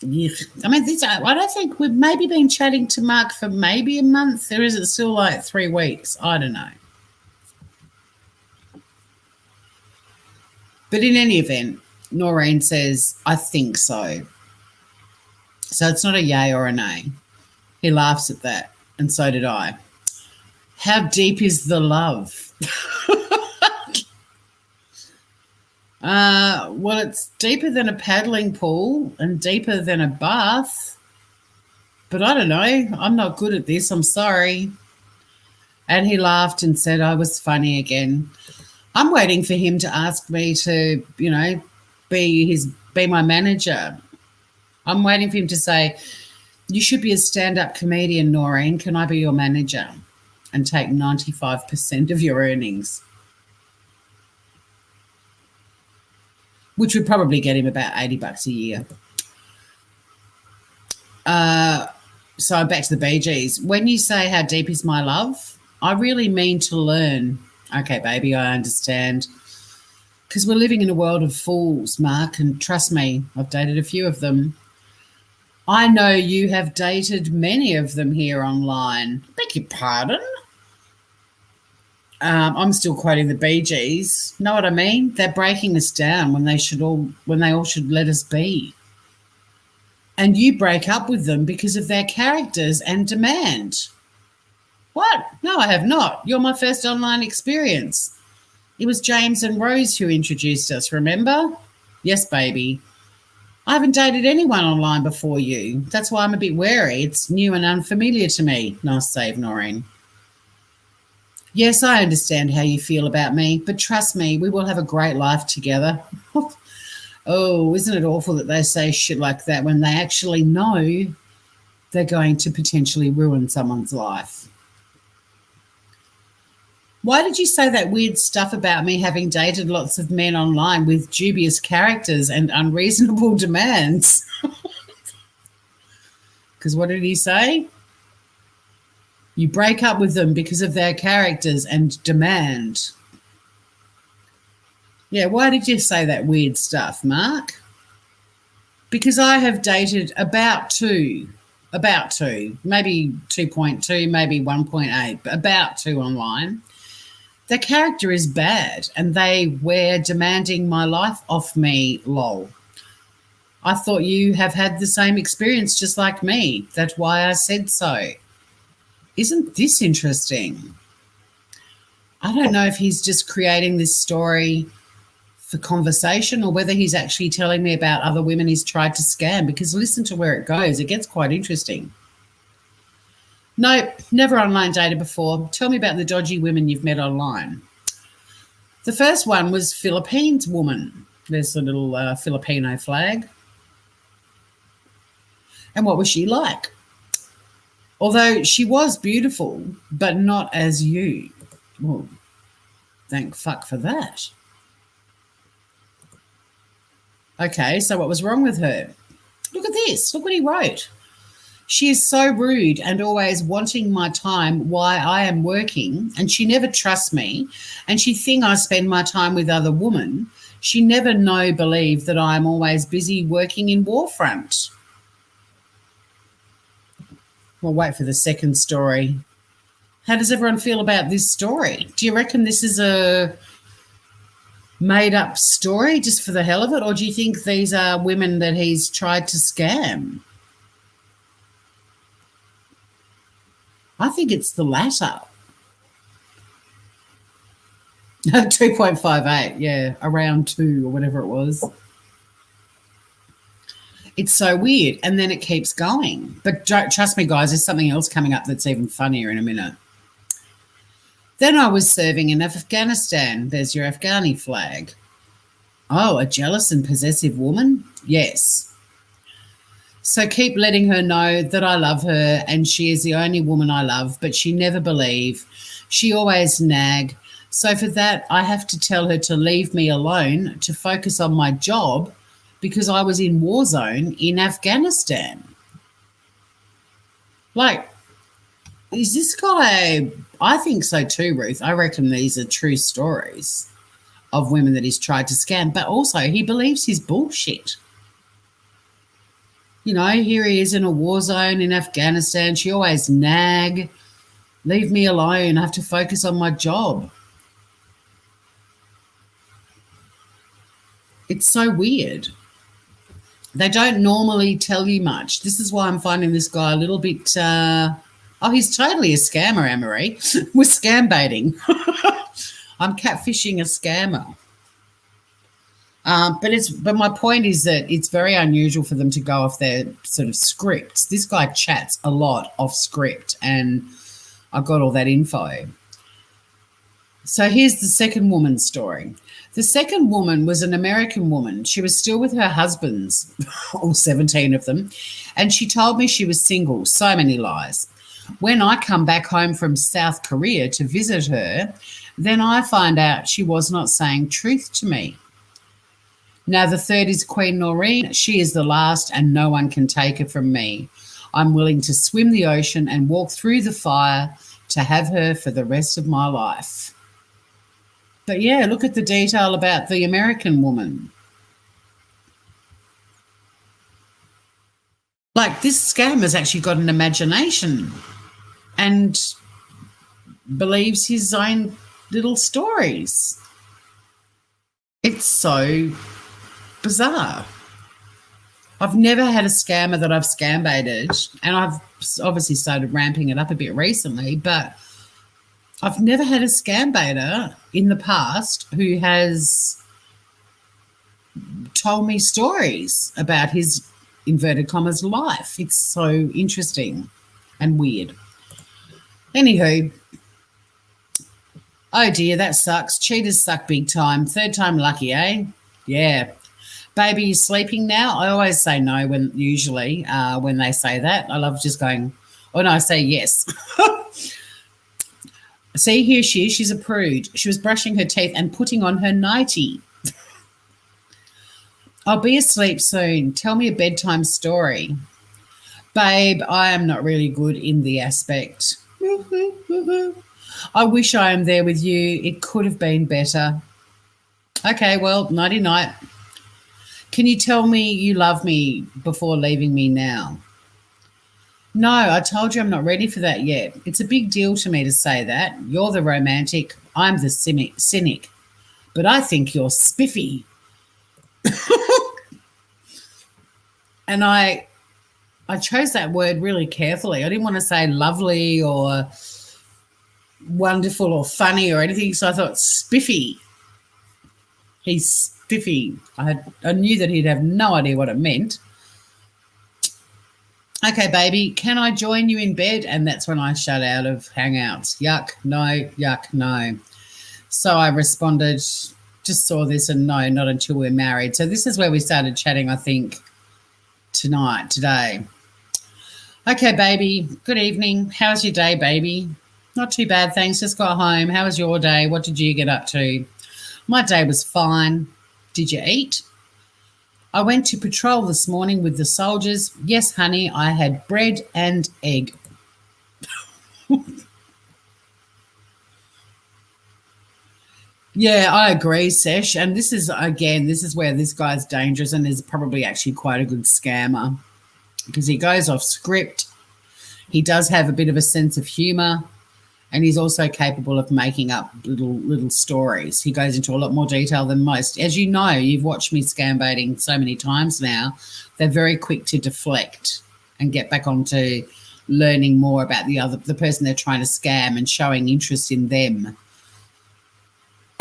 mean, I don't think we've maybe been chatting to Mark for maybe a month, or is it still like 3 weeks? I don't know. But in any event, Noreen says, I think so. So it's not a yay or a nay. He laughs at that, and so did I. How deep is the love? Well, it's deeper than a paddling pool and deeper than a bath. But I don't know. I'm not good at this. I'm sorry. And he laughed and said I was funny again. I'm waiting for him to ask me to, be my manager. I'm waiting for him to say, you should be a stand-up comedian, Noreen. Can I be your manager? And take 95% of your earnings. Which would probably get him about $80 a year. So I'm back to the Bee Gees. When you say how deep is my love, I really mean to learn. Okay, baby, I understand. Because we're living in a world of fools, Mark, and trust me, I've dated a few of them. I know you have dated many of them here online. Beg your pardon? I'm still quoting the Bee Gees. Know what I mean? They're breaking us down when they all should let us be. And you break up with them because of their characters and demand. What? No, I have not. You're my first online experience. It was James and Rose who introduced us, remember? Yes, baby. I haven't dated anyone online before you. That's why I'm a bit wary. It's new and unfamiliar to me. Nice save, Noreen. Yes, I understand how you feel about me, but trust me, we will have a great life together. Oh, isn't it awful that they say shit like that when they actually know they're going to potentially ruin someone's life? Why did you say that weird stuff about me having dated lots of men online with dubious characters and unreasonable demands? Because what did he say? You break up with them because of their characters and demand. Yeah, why did you say that weird stuff, Mark? Because I have dated about two, maybe 2.2, maybe 1.8, but about 2 online. Their character is bad and they were demanding my life off me, lol. I thought you have had the same experience just like me. That's why I said so. Isn't this interesting? I don't know if he's just creating this story for conversation or whether he's actually telling me about other women he's tried to scam, because listen to where it goes. It gets quite interesting. Nope, never online dated before. Tell me about the dodgy women you've met online. The first one was Philippines woman. There's a little Filipino flag. And what was she like? Although she was beautiful, but not as you. Well, thank fuck for that. Okay, so what was wrong with her? Look at this. Look what he wrote. She is so rude and always wanting my time while I am working, and she never trusts me, and she think I spend my time with other women. She never believe that I am always busy working in Warfront. We'll wait for the second story. How does everyone feel about this story? Do you reckon this is a made-up story just for the hell of it, or do you think these are women that he's tried to scam? I think it's the latter. 2.58, yeah, around 2 or whatever it was. It's so weird, and then it keeps going. But trust me, guys, there's something else coming up that's even funnier in a minute. Then I was serving in Afghanistan. There's your Afghani flag. Oh, a jealous and possessive woman? Yes. So keep letting her know that I love her and she is the only woman I love, but she never believe. She always nag. So for that, I have to tell her to leave me alone to focus on my job because I was in war zone in Afghanistan. Like, is this guy... I think so too, Ruth. I reckon these are true stories of women that he's tried to scam, but also he believes his bullshit. You know, here he is in a war zone in Afghanistan. She always nag. Leave me alone. I have to focus on my job. It's so weird. They don't normally tell you much. This is why I'm finding this guy a little bit... he's totally a scammer, Anne-Marie. We're scam baiting. I'm catfishing a scammer. But my point is that it's very unusual for them to go off their sort of scripts. This guy chats a lot off script, and I got all that info. So here's the second woman's story. The second woman was an American woman. She was still with her husbands, all 17 of them, and she told me she was single. So many lies. When I come back home from South Korea to visit her, then I find out she was not saying truth to me. Now, the third is Queen Noreen. She is the last and no one can take her from me. I'm willing to swim the ocean and walk through the fire to have her for the rest of my life. But yeah, look at the detail about the American woman. Like, this scammer's actually got an imagination and believes his own little stories. It's so bizarre. I've never had a scammer that I've scam baited, and I've obviously started ramping it up a bit recently, but I've never had a scam baiter in the past who has told me stories about his inverted commas life. It's so interesting and weird. Anywho, oh dear, that sucks. Cheaters suck big time. Third time lucky, eh? Yeah. Baby, you sleeping now? I always say no when they say that. I love just going, oh no, I say yes. See, here she is. She's a prude. She was brushing her teeth and putting on her nightie. I'll be asleep soon. Tell me a bedtime story. Babe, I am not really good in the aspect. I wish I am there with you. It could have been better. Okay, well, nighty-night. Can you tell me you love me before leaving me now? No, I told you I'm not ready for that yet. It's a big deal to me to say that. You're the romantic. I'm the cynic. But I think you're spiffy. And I chose that word really carefully. I didn't want to say lovely or wonderful or funny or anything, so I thought spiffy. He's spiffy. I knew that he'd have no idea what it meant. Okay, baby, can I join you in bed? And that's when I shut out of Hangouts. Yuck, no. So I responded, just saw this and no, not until we're married. So this is where we started chatting, I think, today. Okay, baby, good evening. How's your day, baby? Not too bad, thanks. Just got home. How was your day? What did you get up to? My day was fine. Did you eat? I went to patrol this morning with the soldiers. Yes, honey, I had bread and egg. Yeah, I agree, Sesh. And this is, again, this is where this guy's dangerous and is probably actually quite a good scammer because he goes off script. He does have a bit of a sense of humour, and he's also capable of making up little stories. He goes into a lot more detail than most. As you know, you've watched me scam baiting so many times now. They're very quick to deflect and get back onto learning more about the person they're trying to scam and showing interest in them.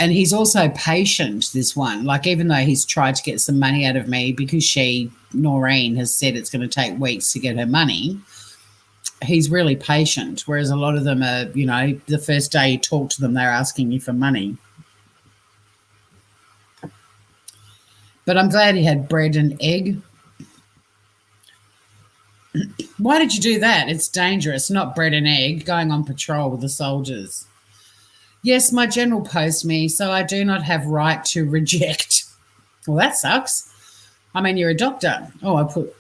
And he's also patient, this one. Like, even though he's tried to get some money out of me because Noreen, has said it's going to take weeks to get her money, he's really patient, whereas a lot of them are, the first day you talk to them, they're asking you for money. But I'm glad he had bread and egg. Why did you do that? It's dangerous, not bread and egg, going on patrol with the soldiers. Yes, my general post me, so I do not have right to reject. Well, that sucks. I mean, you're a doctor. Oh, I put...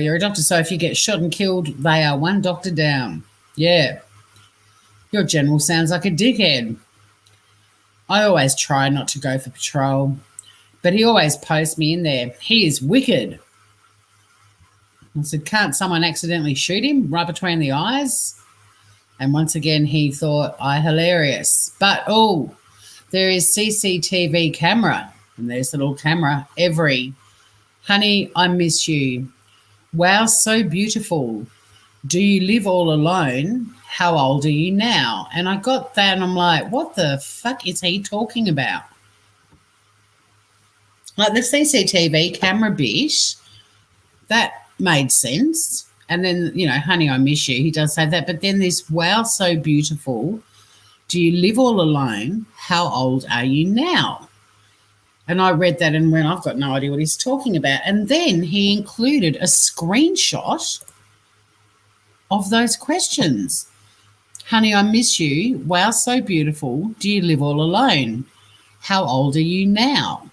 you're a doctor, so if you get shot and killed, they are one doctor down. Yeah. Your general sounds like a dickhead. I always try not to go for patrol, but he always posts me in there. He is wicked. I said, can't someone accidentally shoot him right between the eyes? And once again, he thought I hilarious. But, there is CCTV camera, and there's the little camera. Honey, I miss you. Wow, so beautiful. Do you live all alone? How old are you now? And I got that and I'm like, what the fuck is he talking about? Like the CCTV camera bit, that made sense. And then, honey, I miss you. He does say that. But then this, wow, so beautiful. Do you live all alone? How old are you now? And I read that and went, I've got no idea what he's talking about. And then he included a screenshot of those questions. Honey, I miss you. Wow, so beautiful. Do you live all alone? How old are you now?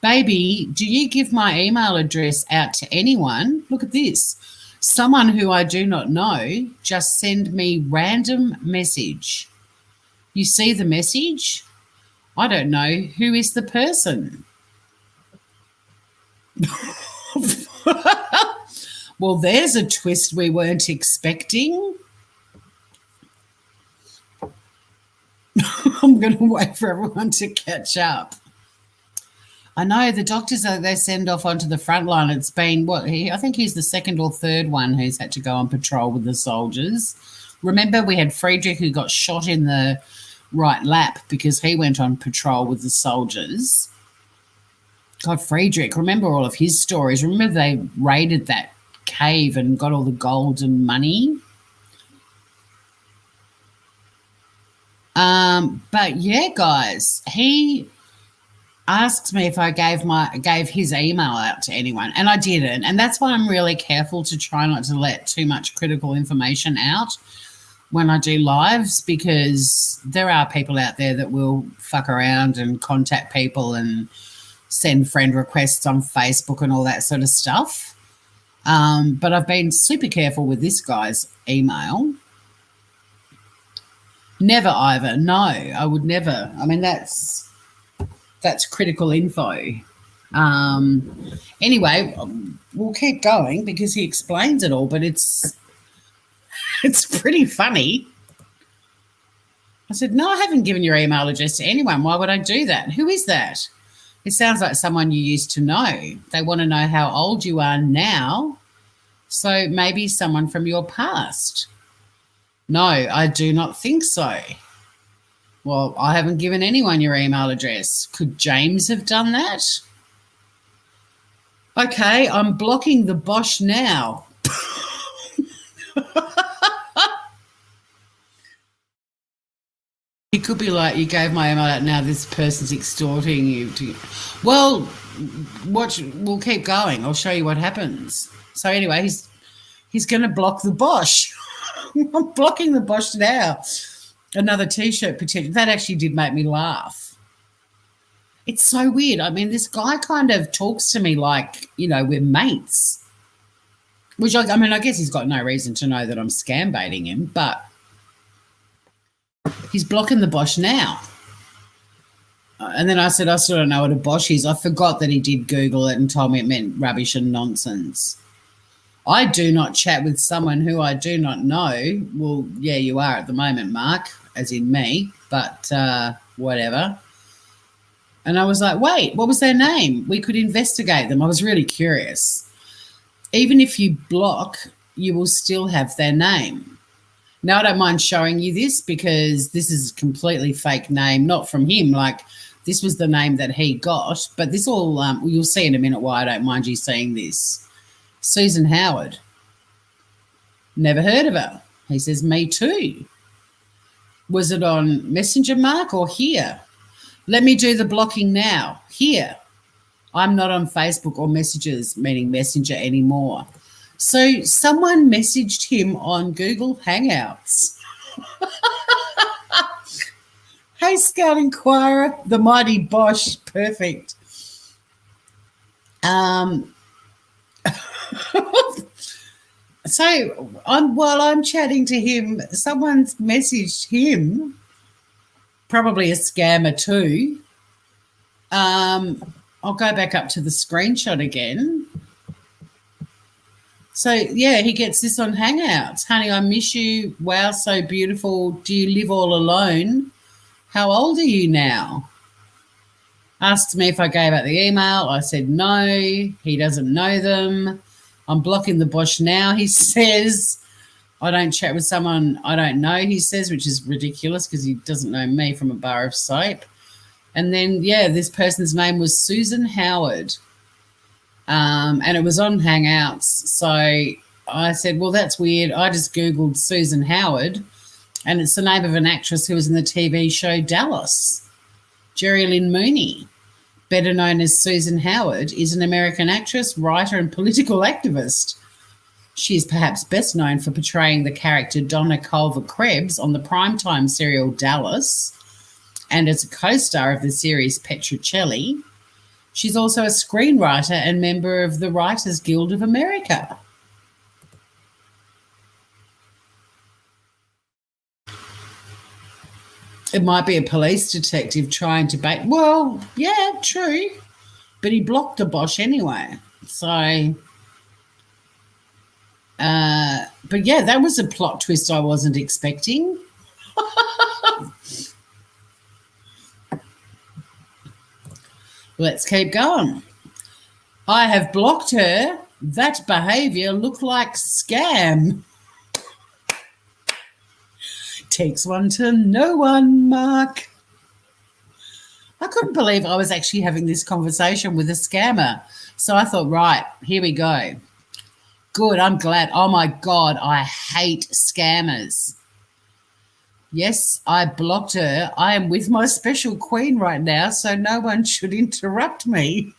Baby, do you give my email address out to anyone? Look at this. Someone who I do not know just send me random message. You see the message? I don't know. Who is the person? Well, there's a twist we weren't expecting. I'm going to wait for everyone to catch up. I know the doctors that they send off onto the front line, it's been, I think he's the second or third one who's had to go on patrol with the soldiers. Remember, we had Friedrich who got shot in the right lap because he went on patrol with the soldiers. God, Friedrich, remember all of his stories. Remember they raided that cave and got all the gold and money? But yeah, guys, he asked me if I gave his email out to anyone, and I didn't. And that's why I'm really careful to try not to let too much critical information out when I do lives, because there are people out there that will fuck around and contact people and send friend requests on Facebook and all that sort of stuff. But I've been super careful with this guy's email. Never, Ivor. No, I would never. I mean, that's critical info. Anyway, we'll keep going because he explains it all, but it's pretty funny. I said, no, I haven't given your email address to anyone. Why would I do that? Who is that? It sounds like someone you used to know. They want to know how old you are now. So maybe someone from your past. No, I do not think so. Well, I haven't given anyone your email address. Could James have done that? Okay, I'm blocking the Bosch now. He could be like, you gave my email out, now this person's extorting you. Well, we'll keep going. I'll show you what happens. So anyway, he's going to block the Bosch. I'm blocking the Bosch now. Another T-shirt potential. That actually did make me laugh. It's so weird. I mean, this guy kind of talks to me like, we're mates. Which, I guess he's got no reason to know that I'm scam baiting him, but he's blocking the Bosch now. And then I said, I still don't know what a Bosch is. I forgot that he did Google it and told me it meant rubbish and nonsense. I do not chat with someone who I do not know. Well, yeah, you are at the moment, Mark, as in me, but whatever. And I was like, wait, what was their name? We could investigate them. I was really curious. Even if you block, you will still have their name. Now, I don't mind showing you this because this is a completely fake name, not from him. Like, this was the name that he got. But this all, you'll see in a minute why I don't mind you seeing this. Susan Howard. Never heard of her. He says, me too. Was it on Messenger, Mark, or here? Let me do the blocking now. Here. I'm not on Facebook or Messages, meaning Messenger, anymore. So someone messaged him on Google Hangouts. Hey, Scout Inquirer, the mighty Bosch. Perfect. So while I'm chatting to him, someone's messaged him, probably a scammer too. I'll go back up to the screenshot again. So, yeah, he gets this on Hangouts. Honey, I miss you. Wow, so beautiful. Do you live all alone? How old are you now? Asked me if I gave out the email. I said no. He doesn't know them. I'm blocking the Bosch now, he says. I don't chat with someone I don't know, he says, which is ridiculous because he doesn't know me from a bar of soap. And then, yeah, this person's name was Susan Howard. And it was on Hangouts. So I said, well, that's weird. I just Googled Susan Howard, and it's the name of an actress who was in the TV show Dallas. Jerry Lynn Mooney, better known as Susan Howard, is an American actress, writer, and political activist. She is perhaps best known for portraying the character Donna Culver Krebs on the primetime serial Dallas, and as a co-star of the series Petrocelli. She's also a screenwriter and member of the Writers Guild of America. It might be a police detective trying to bait. Well, yeah, true. But he blocked the Bosch anyway. So, but yeah, that was a plot twist I wasn't expecting. Let's keep going. I have blocked her. That behaviour looked like scam. Takes one to know one, Mark. I couldn't believe I was actually having this conversation with a scammer. So I thought, right, here we go. Good, I'm glad. Oh, my God, I hate scammers. Yes, I blocked her. I am with my special queen right now, so no one should interrupt me.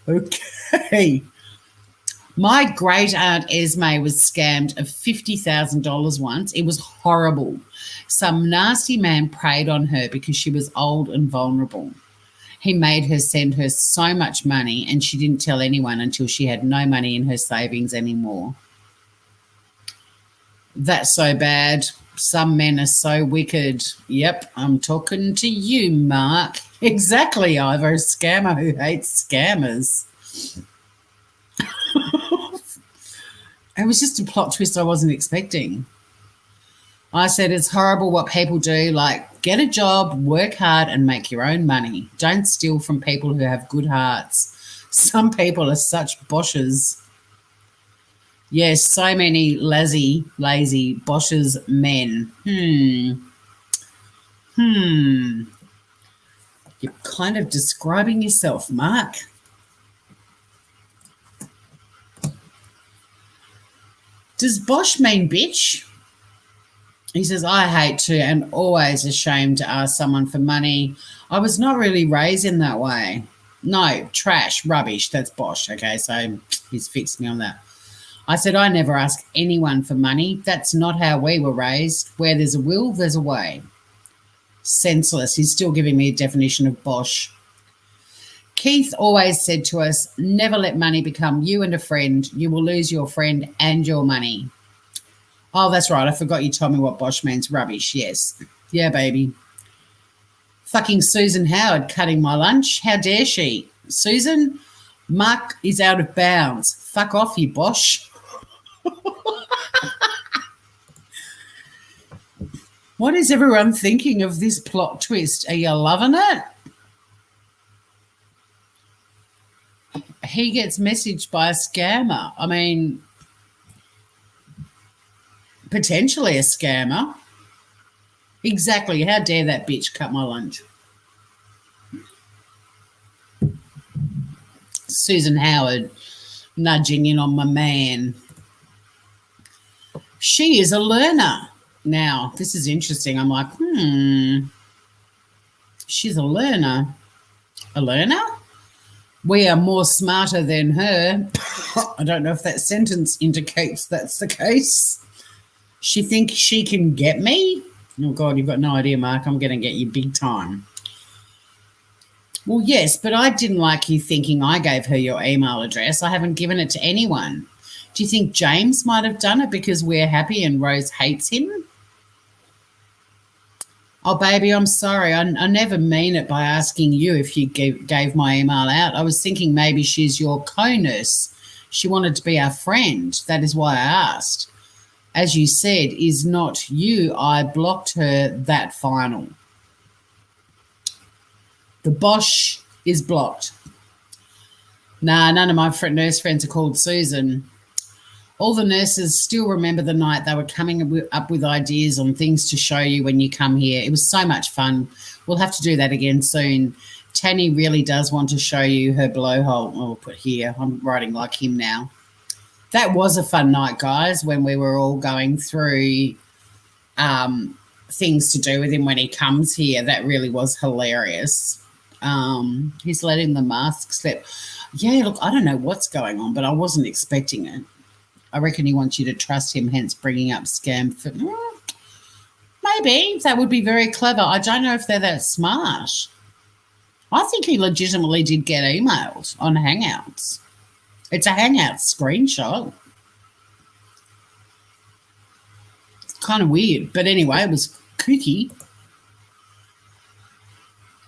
Okay. My great aunt Esme was scammed of $50,000 once. It was horrible. Some nasty man preyed on her because she was old and vulnerable. He made her send her so much money, and she didn't tell anyone until she had no money in her savings anymore. That's so bad. Some men are so wicked. Yep, I'm talking to you, Mark. Exactly, Ivor, a scammer who hates scammers. It was just a plot twist I wasn't expecting. I said it's horrible what people do, like get a job, work hard and make your own money. Don't steal from people who have good hearts. Some people are such boshes. Yes, so many lazy boshes men. You're kind of describing yourself, Mark. Does Bosch mean bitch? He says, I hate to and always ashamed to ask someone for money. I was not really raised in that way. No, trash, rubbish, that's Bosch. Okay, so he's fixed me on that. I said, I never ask anyone for money. That's not how we were raised. Where there's a will, there's a way. Senseless. He's still giving me a definition of bosh. Keith always said to us, never let money become you and a friend. You will lose your friend and your money. Oh, that's right. I forgot you told me what bosh means. Rubbish. Yes. Yeah, baby. Fucking Susan Howard cutting my lunch. How dare she? Susan, Mark is out of bounds. Fuck off, you bosh. What is everyone thinking of this plot twist? Are you loving it? He gets messaged by a scammer. I mean, potentially a scammer. Exactly. How dare that bitch cut my lunch? Susan Howard nudging in on my man. She is a learner. Now, this is interesting. I'm like, she's a learner. A learner? We are more smarter than her. I don't know if that sentence indicates that's the case. She thinks she can get me? Oh, God, you've got no idea, Mark. I'm going to get you big time. Well, yes, but I didn't like you thinking I gave her your email address. I haven't given it to anyone. Do you think James might have done it because we're happy and Rose hates him? Oh, baby, I'm sorry. I never mean it by asking you if you gave my email out. I was thinking maybe she's your co-nurse. She wanted to be our friend. That is why I asked. As you said, is not you. I blocked her that final. The bosh is blocked. Nah, none of my nurse friends are called Susan. All the nurses still remember the night they were coming up with ideas on things to show you when you come here. It was so much fun. We'll have to do that again soon. Tanny really does want to show you her blowhole. I'll put here. I'm writing like him now. That was a fun night, guys, when we were all going through things to do with him when he comes here. That really was hilarious. He's letting the mask slip. Yeah, look, I don't know what's going on, but I wasn't expecting it. I reckon he wants you to trust him, hence bringing up scam. Maybe. That would be very clever. I don't know if they're that smart. I think he legitimately did get emailed on Hangouts. It's a Hangouts screenshot. It's kind of weird. But anyway, it was kooky.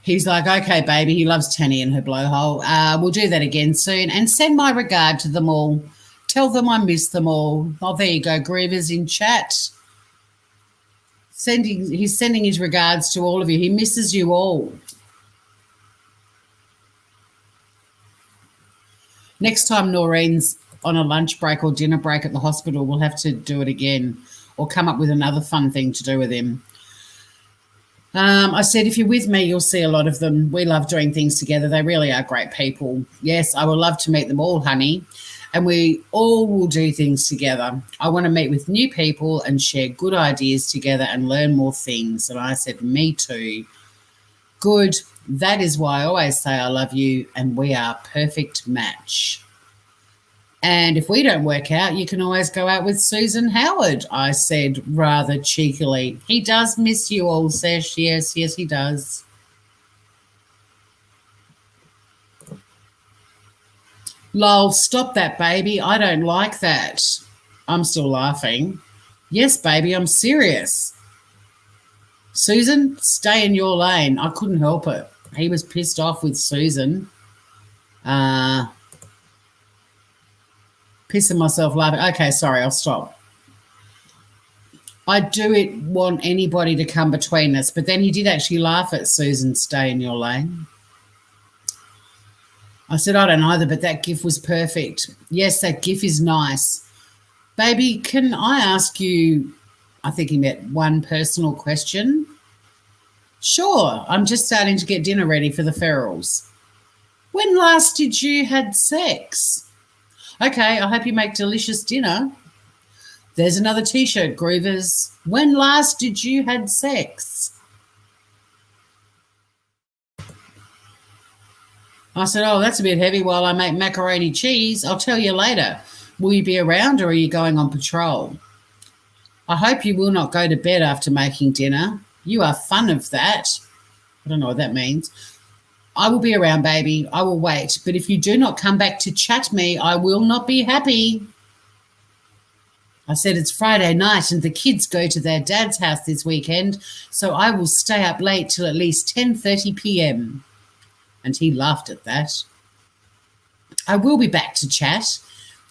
He's like, okay, baby. He loves Tanny and her blowhole. We'll do that again soon. And send my regard to them all. Tell them I miss them all. Oh, there you go. Griever's in chat. He's sending his regards to all of you. He misses you all. Next time Noreen's on a lunch break or dinner break at the hospital, we'll have to do it again or come up with another fun thing to do with him. I said, if you're with me, you'll see a lot of them. We love doing things together. They really are great people. Yes, I would love to meet them all, honey. And we all will do things together. I want to meet with new people and share good ideas together and learn more things. And I said, me too. Good. That is why I always say I love you and we are a perfect match. And if we don't work out, you can always go out with Susan Howard, I said rather cheekily. He does miss you all, Sash. Yes, he does. Lol, stop that, baby. I don't like that. I'm still laughing. Yes, baby, I'm serious. Susan, stay in your lane. I couldn't help it. He was pissed off with Susan. Pissing myself laughing. Okay, sorry, I'll stop. I do want anybody to come between us, but then he did actually laugh at Susan, stay in your lane. I said, I don't either, but that GIF was perfect. Yes, that GIF is nice. Baby, can I ask you, I think he meant one personal question? Sure, I'm just starting to get dinner ready for the ferals. When last did you had sex? Okay, I hope you make delicious dinner. There's another T-shirt, Groovers. When last did you had sex? I said, oh, that's a bit heavy while I make macaroni cheese. I'll tell you later. Will you be around or are you going on patrol? I hope you will not go to bed after making dinner. You are fun of that. I don't know what that means. I will be around, baby. I will wait. But if you do not come back to chat me, I will not be happy. I said it's Friday night and the kids go to their dad's house this weekend, so I will stay up late till at least 10:30 p.m. And he laughed at that. I will be back to chat.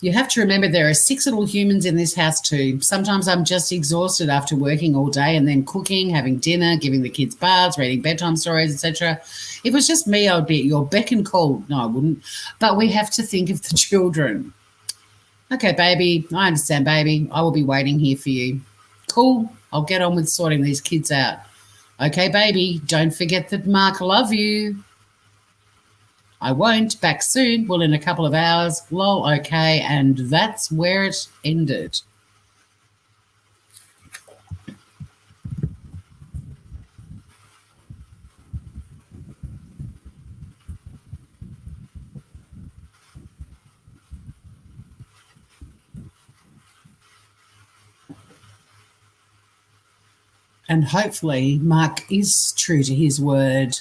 You have to remember there are 6 little humans in this house too. Sometimes I'm just exhausted after working all day and then cooking, having dinner, giving the kids baths, reading bedtime stories, etc. If it was just me, I would be at your beck and call. No, I wouldn't. But we have to think of the children. Okay, baby. I understand, baby. I will be waiting here for you. Cool. I'll get on with sorting these kids out. Okay, baby. Don't forget that Mark love you. I won't. Back soon. Well, in a couple of hours. Lol, okay. And that's where it ended. And hopefully Mark is true to his word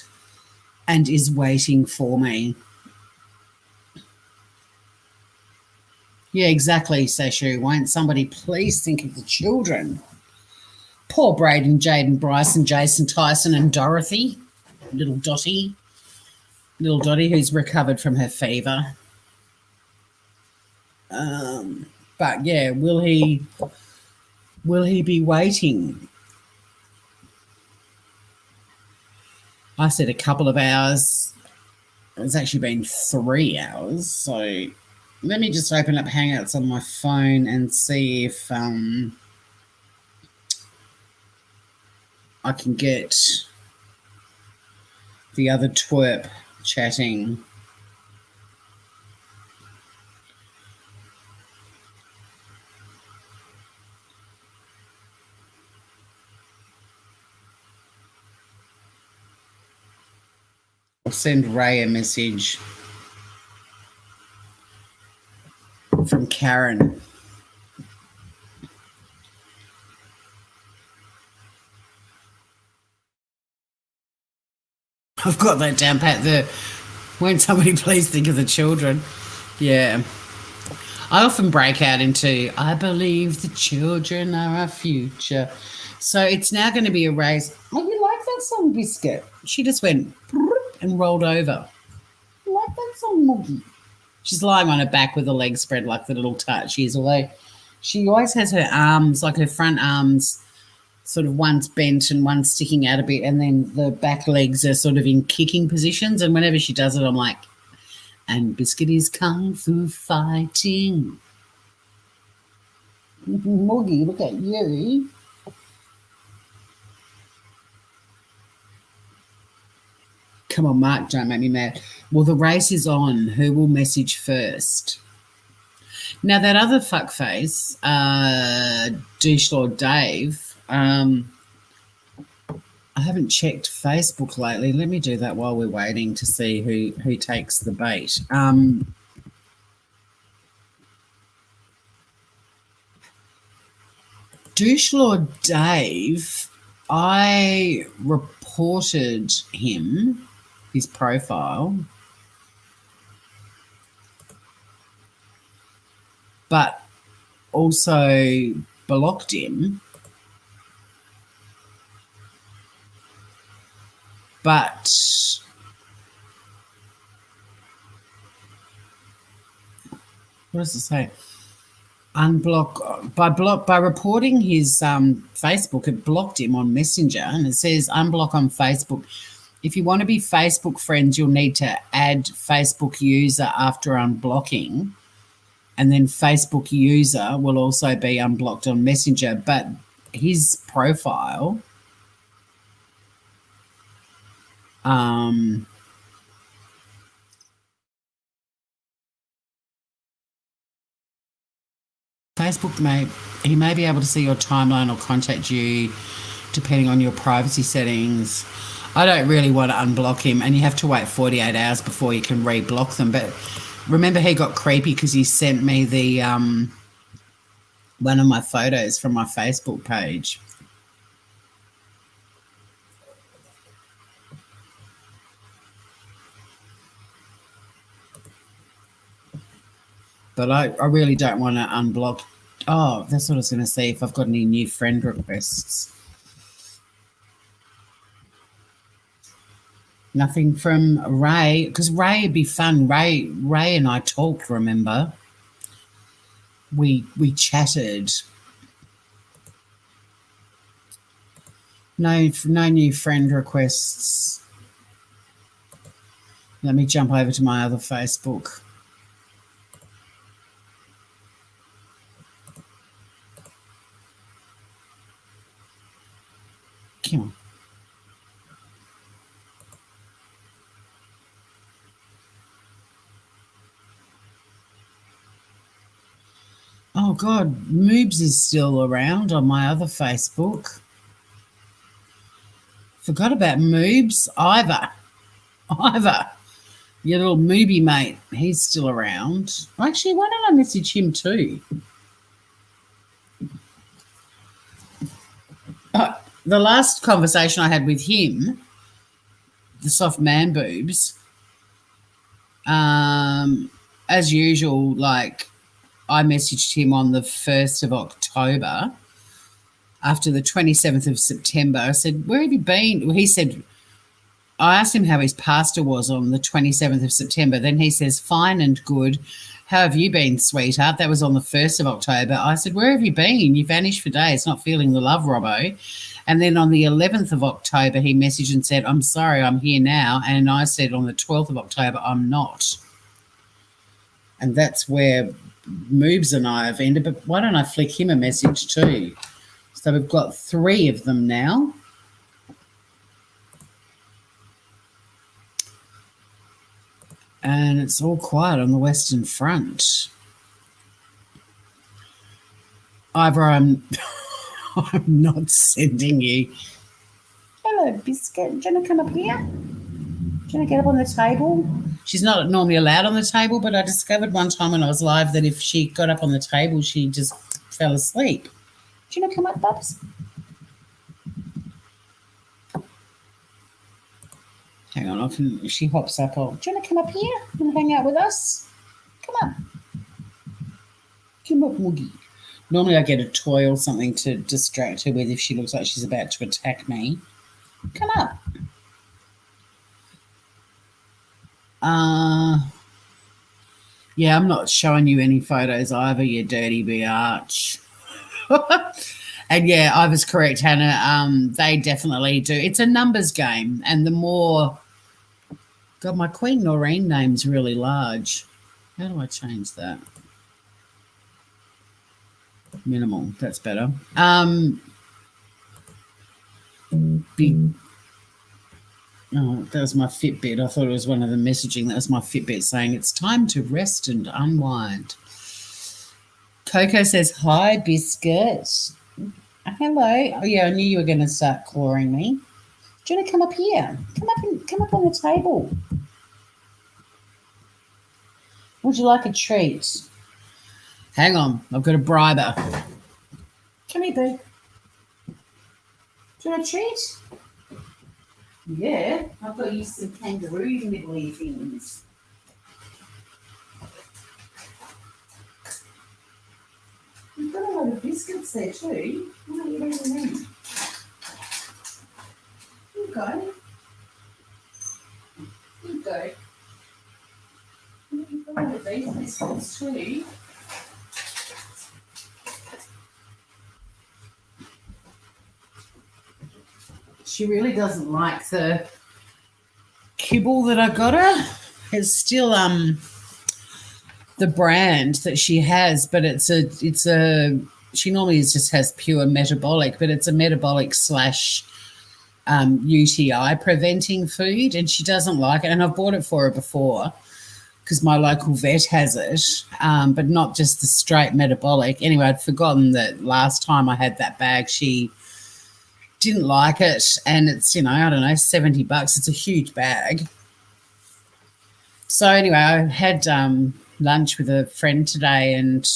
and is waiting for me. Yeah, exactly, Seshu. Won't somebody please think of the children? Poor Braden, Jaden, Bryson, Jason, Tyson and Dorothy. Little Dottie, who's recovered from her fever. But yeah, will he be waiting? I said a couple of hours. It's actually been 3 hours. So let me just open up Hangouts on my phone and see if I can get the other twerp chatting. I'll send Ray a message from Karen. I've got that down pat. Won't somebody please think of the children? Yeah. I often break out into, I believe the children are our future. So it's now going to be a race. Oh, you like that song, Biscuit? She just went and rolled over. You like that song, Moggy? She's lying on her back with her legs spread like the little tart she is, although she always has her arms, like her front arms, sort of one's bent and one's sticking out a bit, and then the back legs are sort of in kicking positions. And whenever she does it, I'm like, and Biscuit is kung fu fighting. Moggy, look at you. Come on, Mark, don't make me mad. Well, the race is on. Who will message first? Now, that other fuckface, douche-lord Dave, I haven't checked Facebook lately. Let me do that while we're waiting to see who takes the bait. Douche-lord Dave, I reported him, his profile, but also blocked him. But what does it say? By reporting his Facebook, it blocked him on Messenger, and it says unblock on Facebook. If you want to be Facebook friends, you'll need to add Facebook user after unblocking, and then Facebook user will also be unblocked on Messenger. But his profile, Facebook he may be able to see your timeline or contact you depending on your privacy settings. I don't really want to unblock him, and you have to wait 48 hours before you can re-block them. But remember, he got creepy because he sent me the one of my photos from my Facebook page. But I really don't want to unblock. Oh, that's what I was going to see, if I've got any new friend requests. Nothing from Ray, because Ray would be fun. Ray and I talked, remember? We chatted. No new friend requests. Let me jump over to my other Facebook. Come on. Oh God, Moobs is still around on my other Facebook. Forgot about Moobs. Ivor, your little Moobie mate, he's still around. Actually, why don't I message him too? The last conversation I had with him, the soft man boobs, as usual, like I messaged him on the 1st of October. After the 27th of September, I said, where have you been? Well, he said, I asked him how his pastor was on the 27th of September. Then he says, fine and good. How have you been, sweetheart? That was on the 1st of October. I said, where have you been? You vanished for days, not feeling the love, Robbo. And then on the 11th of October, he messaged and said, I'm sorry, I'm here now. And I said on the 12th of October, I'm not. And that's where Moobs and I have ended. But why don't I flick him a message too? So we've got 3 of them now. And it's all quiet on the Western Front. Ivor, I'm not sending you. Hello, Biscuit. Do you want to come up here? Do you want to get up on the table? She's not normally allowed on the table, but I discovered one time when I was live that if she got up on the table, she just fell asleep. Do you want to come up, Bubs? Hang on, if she hops up, do you want to come up here and hang out with us? Come up. Come up, Woogie. Normally I get a toy or something to distract her with if she looks like she's about to attack me. Come up. Yeah, I'm not showing you any photos either, you dirty biatch. And yeah, I was correct, Hannah. They definitely do. It's a numbers game, and the more... God, my Queen Noreen name's really large. How do I change that? Minimal. That's better. Big... Oh, that was my Fitbit. I thought it was one of the messaging. That was my Fitbit saying it's time to rest and unwind. Coco says, hi, Biscuit. Hello. Oh, yeah, I knew you were going to start clawing me. Do you want to come up here? Come up on the table. Would you like a treat? Hang on. I've got to bribe her. Come here, boo. Do you want a treat? Yeah, I've got you some kangaroo nibbly things. You've got a lot of biscuits there too. Why don't you eat them? Here you go. Here you go. You've got a lot of these biscuits too. She really doesn't like the kibble that I got her. It's still the brand that she has, but it's a she normally just has pure metabolic, but it's a metabolic / UTI preventing food, and she doesn't like it. And I've bought it for her before because my local vet has it, but not just the straight metabolic. Anyway, I'd forgotten that last time I had that bag, she didn't like it, and it's, I don't know, $70. It's a huge bag. So anyway, I had lunch with a friend today and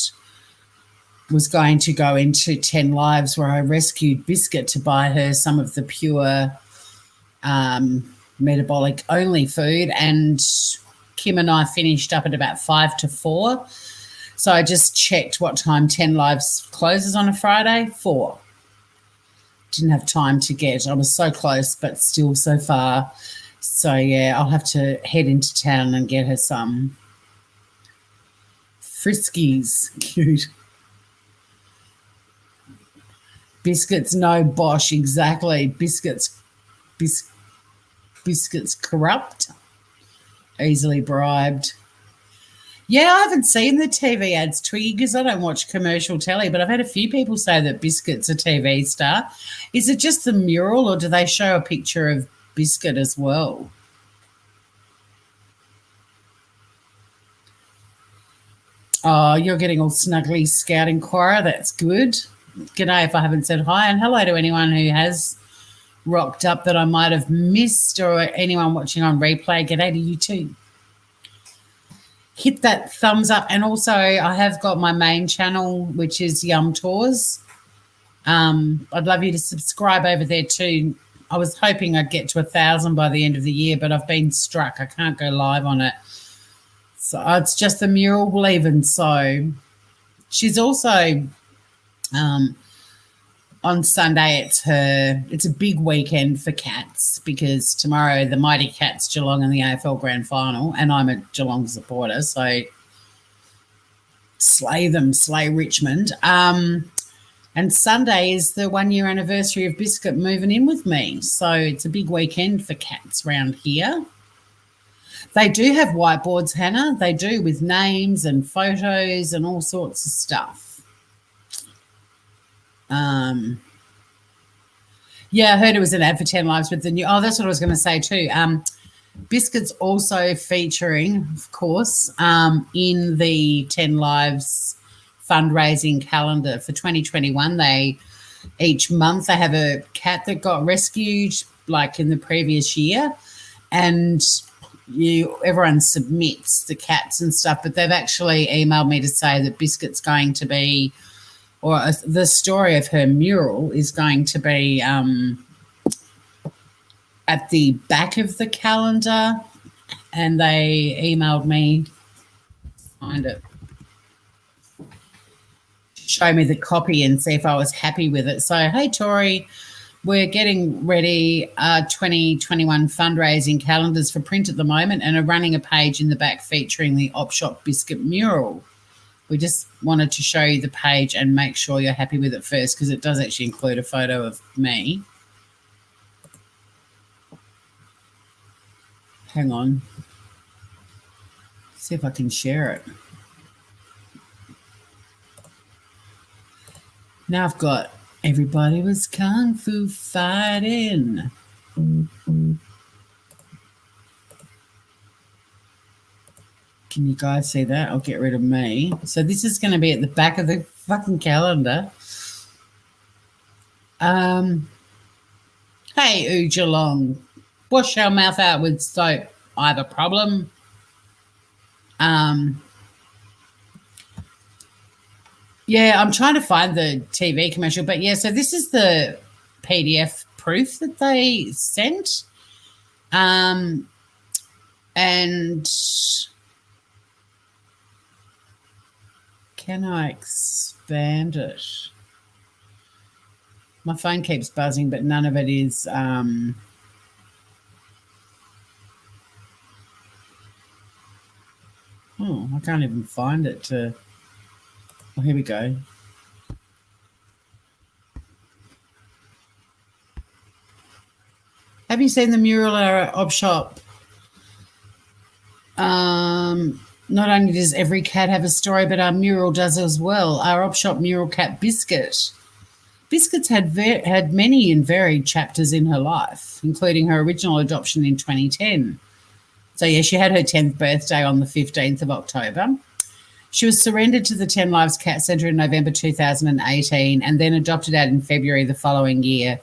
was going to go into 10 Lives where I rescued Biscuit to buy her some of the pure metabolic only food, and Kim and I finished up at about 5 to 4. So I just checked what time 10 Lives closes on a Friday. 4. Didn't have time to get. I was so close, but still so far. So, yeah, I'll have to head into town and get her some Friskies. Cute. Biscuits, no bosh, exactly. Biscuits corrupt, easily bribed. Yeah, I haven't seen the TV ads, Twiggy, because I don't watch commercial telly, but I've had a few people say that Biscuit's a TV star. Is it just the mural, or do they show a picture of Biscuit as well? Oh, you're getting all snuggly scouting, Cora. That's good. G'day if I haven't said hi, and hello to anyone who has rocked up that I might have missed, or anyone watching on replay. G'day to you too. Hit that thumbs up, and also I have got my main channel, which is Yum Tours. I'd love you to subscribe over there too. I was hoping I'd get to 1,000 by the end of the year, but I've been struck. I can't go live on it. So it's just the mural leaving. So she's also on Sunday. It's a big weekend for Cats, because tomorrow the Mighty Cats Geelong in the AFL Grand Final, and I'm a Geelong supporter, so slay them, slay Richmond. And Sunday is the 1-year anniversary of Biscuit moving in with me, so it's a big weekend for Cats round here. They do have whiteboards, Hannah. They do, with names and photos and all sorts of stuff. Yeah, I heard it was an ad for 10 Lives with the new. Oh, that's what I was going to say too. Biscuit's also featuring, of course, in the 10 Lives fundraising calendar for 2021. Each month they have a cat that got rescued, like in the previous year, and everyone submits the cats and stuff. But they've actually emailed me to say that Biscuit's going to be, or the story of her mural is going to be at the back of the calendar, and they emailed me, find it, show me the copy and see if I was happy with it. So, hey, Tori, we're getting ready 2021 fundraising calendars for print at the moment, and are running a page in the back featuring the Op Shop Biscuit mural. We just wanted to show you the page and make sure you're happy with it first, because it does actually include a photo of me. Hang on. See if I can share it. Now I've got everybody was kung fu fighting. Can you guys see that? I'll get rid of me. So this is going to be at the back of the fucking calendar. Hey, Ooh Geelong, wash our mouth out with soap. I have a problem. Yeah, I'm trying to find the TV commercial, but yeah, so this is the PDF proof that they sent. And can I expand it? My phone keeps buzzing, but none of it is oh, I can't even find it to. Oh, here we go. Have you seen the mural at our op shop? Not only does every cat have a story, but our mural does as well. Our op shop mural cat Biscuit. Biscuit's had many and varied chapters in her life, including her original adoption in 2010. So, yeah, she had her 10th birthday on the 15th of October. She was surrendered to the 10 Lives Cat Centre in November 2018 and then adopted out in February the following year.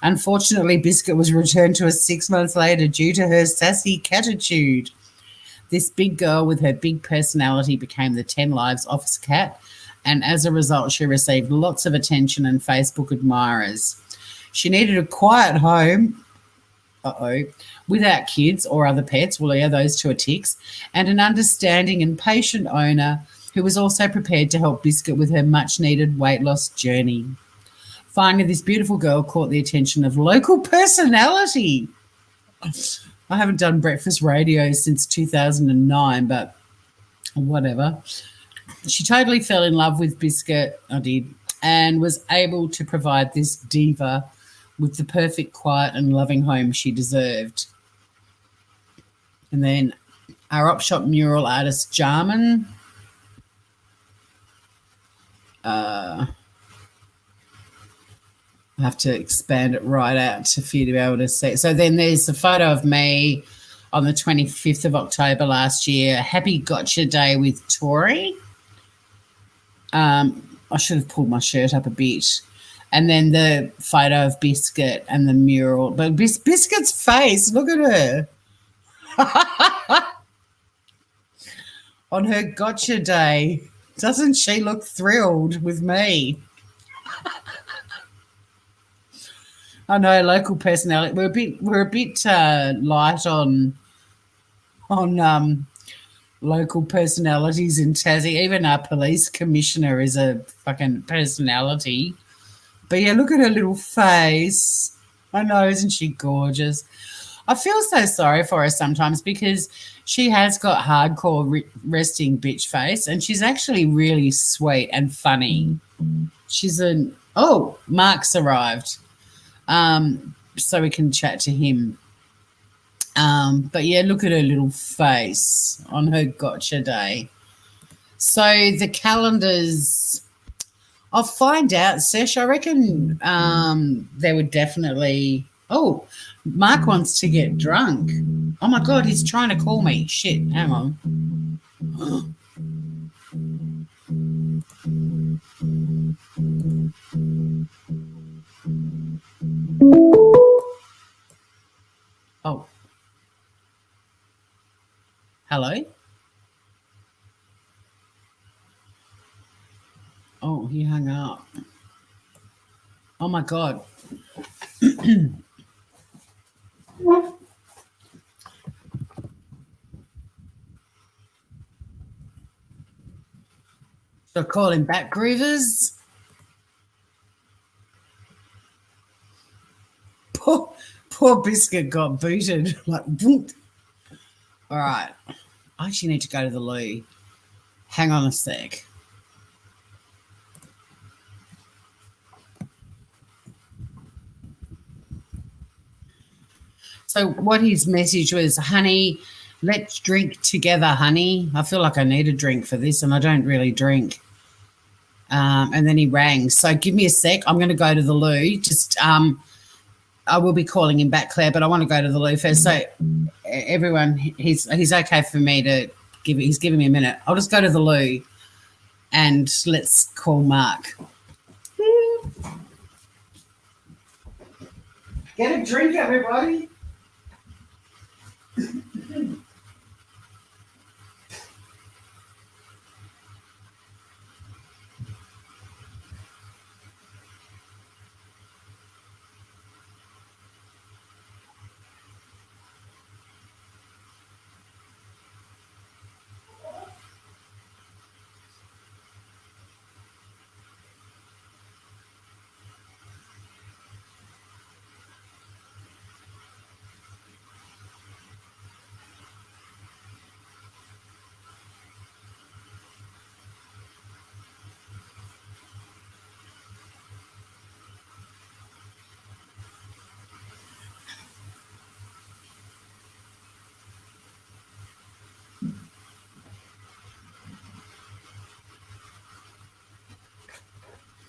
Unfortunately, Biscuit was returned to us 6 months later due to her sassy catitude. This big girl with her big personality became the 10 Lives office cat, and as a result, she received lots of attention and Facebook admirers. She needed a quiet home, without kids or other pets, well, yeah, those two are ticks, and an understanding and patient owner who was also prepared to help Biscuit with her much-needed weight loss journey. Finally, this beautiful girl caught the attention of local personality. I haven't done breakfast radio since 2009, but whatever. She totally fell in love with Biscuit, I did, and was able to provide this diva with the perfect, quiet and loving home she deserved. And then our op shop mural artist, Jarman. I have to expand it right out for you to be able to see. So then there's a photo of me on the 25th of October last year. Happy Gotcha Day with Tori. I should have pulled my shirt up a bit. And then the photo of Biscuit and the mural. But Biscuit's face, look at her. On her Gotcha Day. Doesn't she look thrilled with me? I know, local personality. We're a bit light on local personalities in Tassie. Even our police commissioner is a fucking personality. But yeah, look at her little face. I know, isn't she gorgeous? I feel so sorry for her sometimes because she has got hardcore resting bitch face, and she's actually really sweet and funny. She's Mark's arrived. So we can chat to him. But yeah, look at her little face on her Gotcha Day. So the calendars, I'll find out, Sesh. I reckon there would definitely. Oh, Mark wants to get drunk. Oh my God, he's trying to call me. Shit, hang on. Oh. Hello? Oh, he hung up. Oh my God. So call him back, Groovers. Poor Biscuit got booted. Like, whoop. All right. I actually need to go to the loo. Hang on a sec. So what his message was, honey, let's drink together, honey. I feel like I need a drink for this, and I don't really drink. And then he rang. So give me a sec. I'm going to go to the loo. Just I will be calling him back, Claire, but I want to go to the loo first. So everyone, he's okay for me to give. He's giving me a minute. I'll just go to the loo, and let's call Mark. Get a drink, everybody.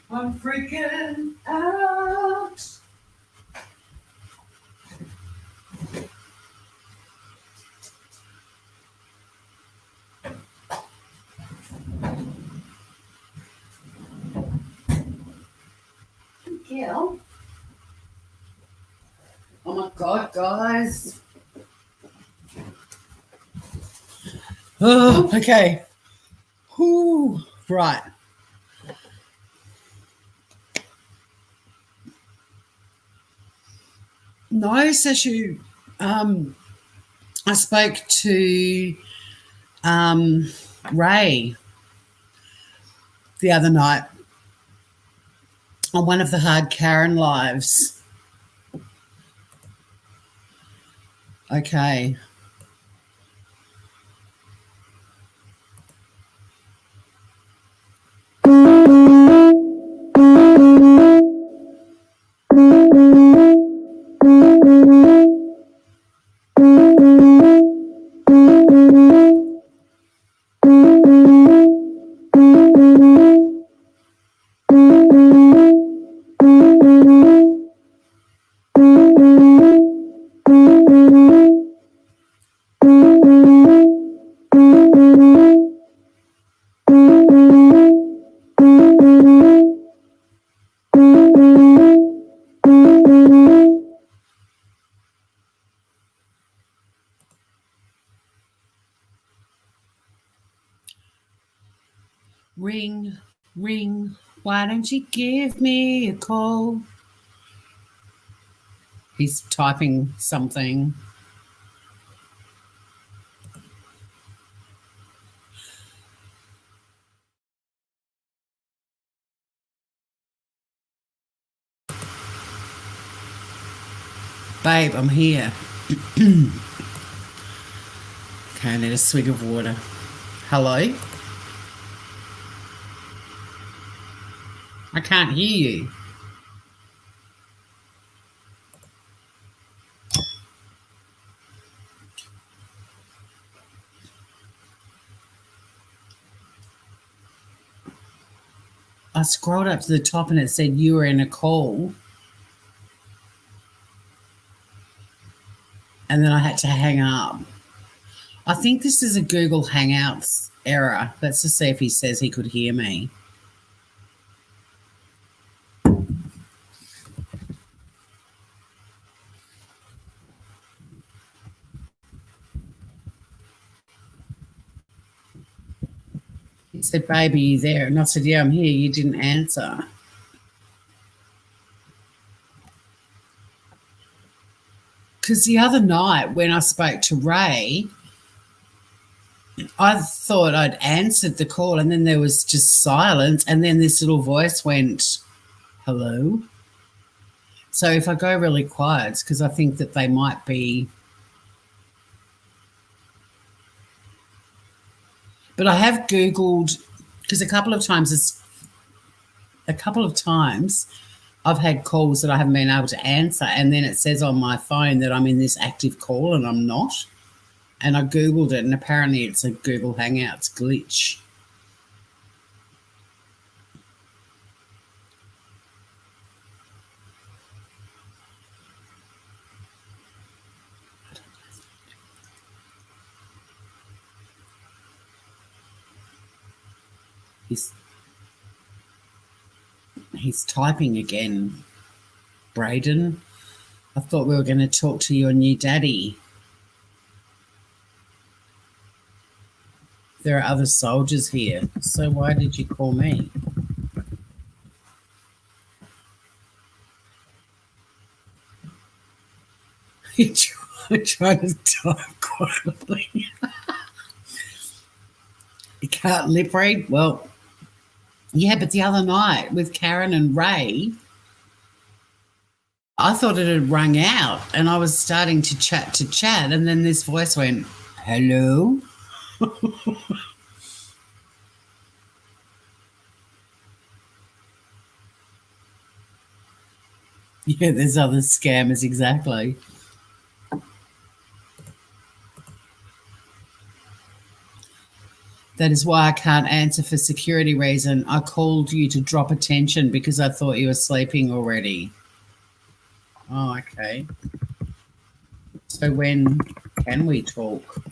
I'm freaking out. Gil. Oh my God, guys. Oh, okay. Whew. Right. No, Seshu. I spoke to Ray. the other night on one of the Hard Karen lives. Okay. Ring, ring, why don't you give me a call? He's typing something. Babe, I'm here. Okay, I need a swig of water. Hello? I can't hear you. I scrolled up to the top and it said you were in a call. And then I had to hang up. I think this is a Google Hangouts error. Let's just see if he says he could hear me. He said, baby, you there? And I said, yeah, I'm here. You didn't answer. Because the other night when I spoke to Ray, I thought I'd answered the call and then there was just silence and then this little voice went, hello? So if I go really quiet, it's because I think that they might be. But I have Googled, because a couple of times I've had calls that I haven't been able to answer and then it says on my phone that I'm in this active call and I'm not. And I Googled it and apparently it's a Google Hangouts glitch. He's typing again. Braden, I thought we were going to talk to your new daddy. There are other soldiers here, so why did you call me? You're trying to type quietly. You can't lip read? Well, yeah, but the other night with Karen and Ray, I thought it had rung out and I was starting to chat and then this voice went, hello? Yeah, there's other scammers, exactly. That is why I can't answer for security reason. I called you to drop attention because I thought you were sleeping already. Oh, okay. So when can we talk?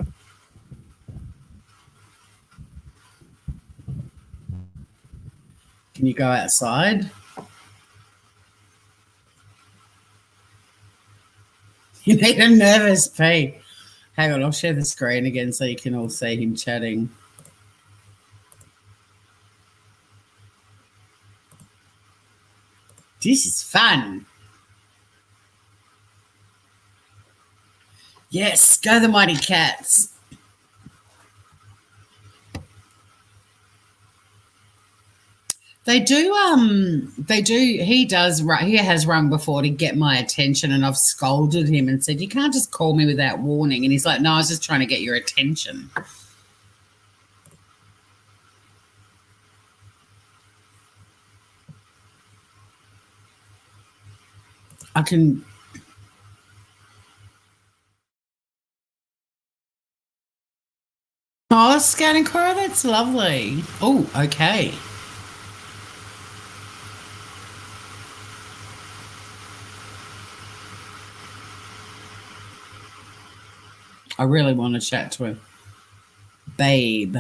Can you go outside? You need a nervous pee. Hang on, I'll share the screen again so you can all see him chatting. This is fun. Yes, go the Mighty Cats. They do. He has rung before to get my attention, and I've scolded him and said, "You can't just call me without warning." And he's like, "No, I was just trying to get your attention." I can. Oh, Scouting Cora, that's lovely. Oh, okay. I really want to chat to her. Babe.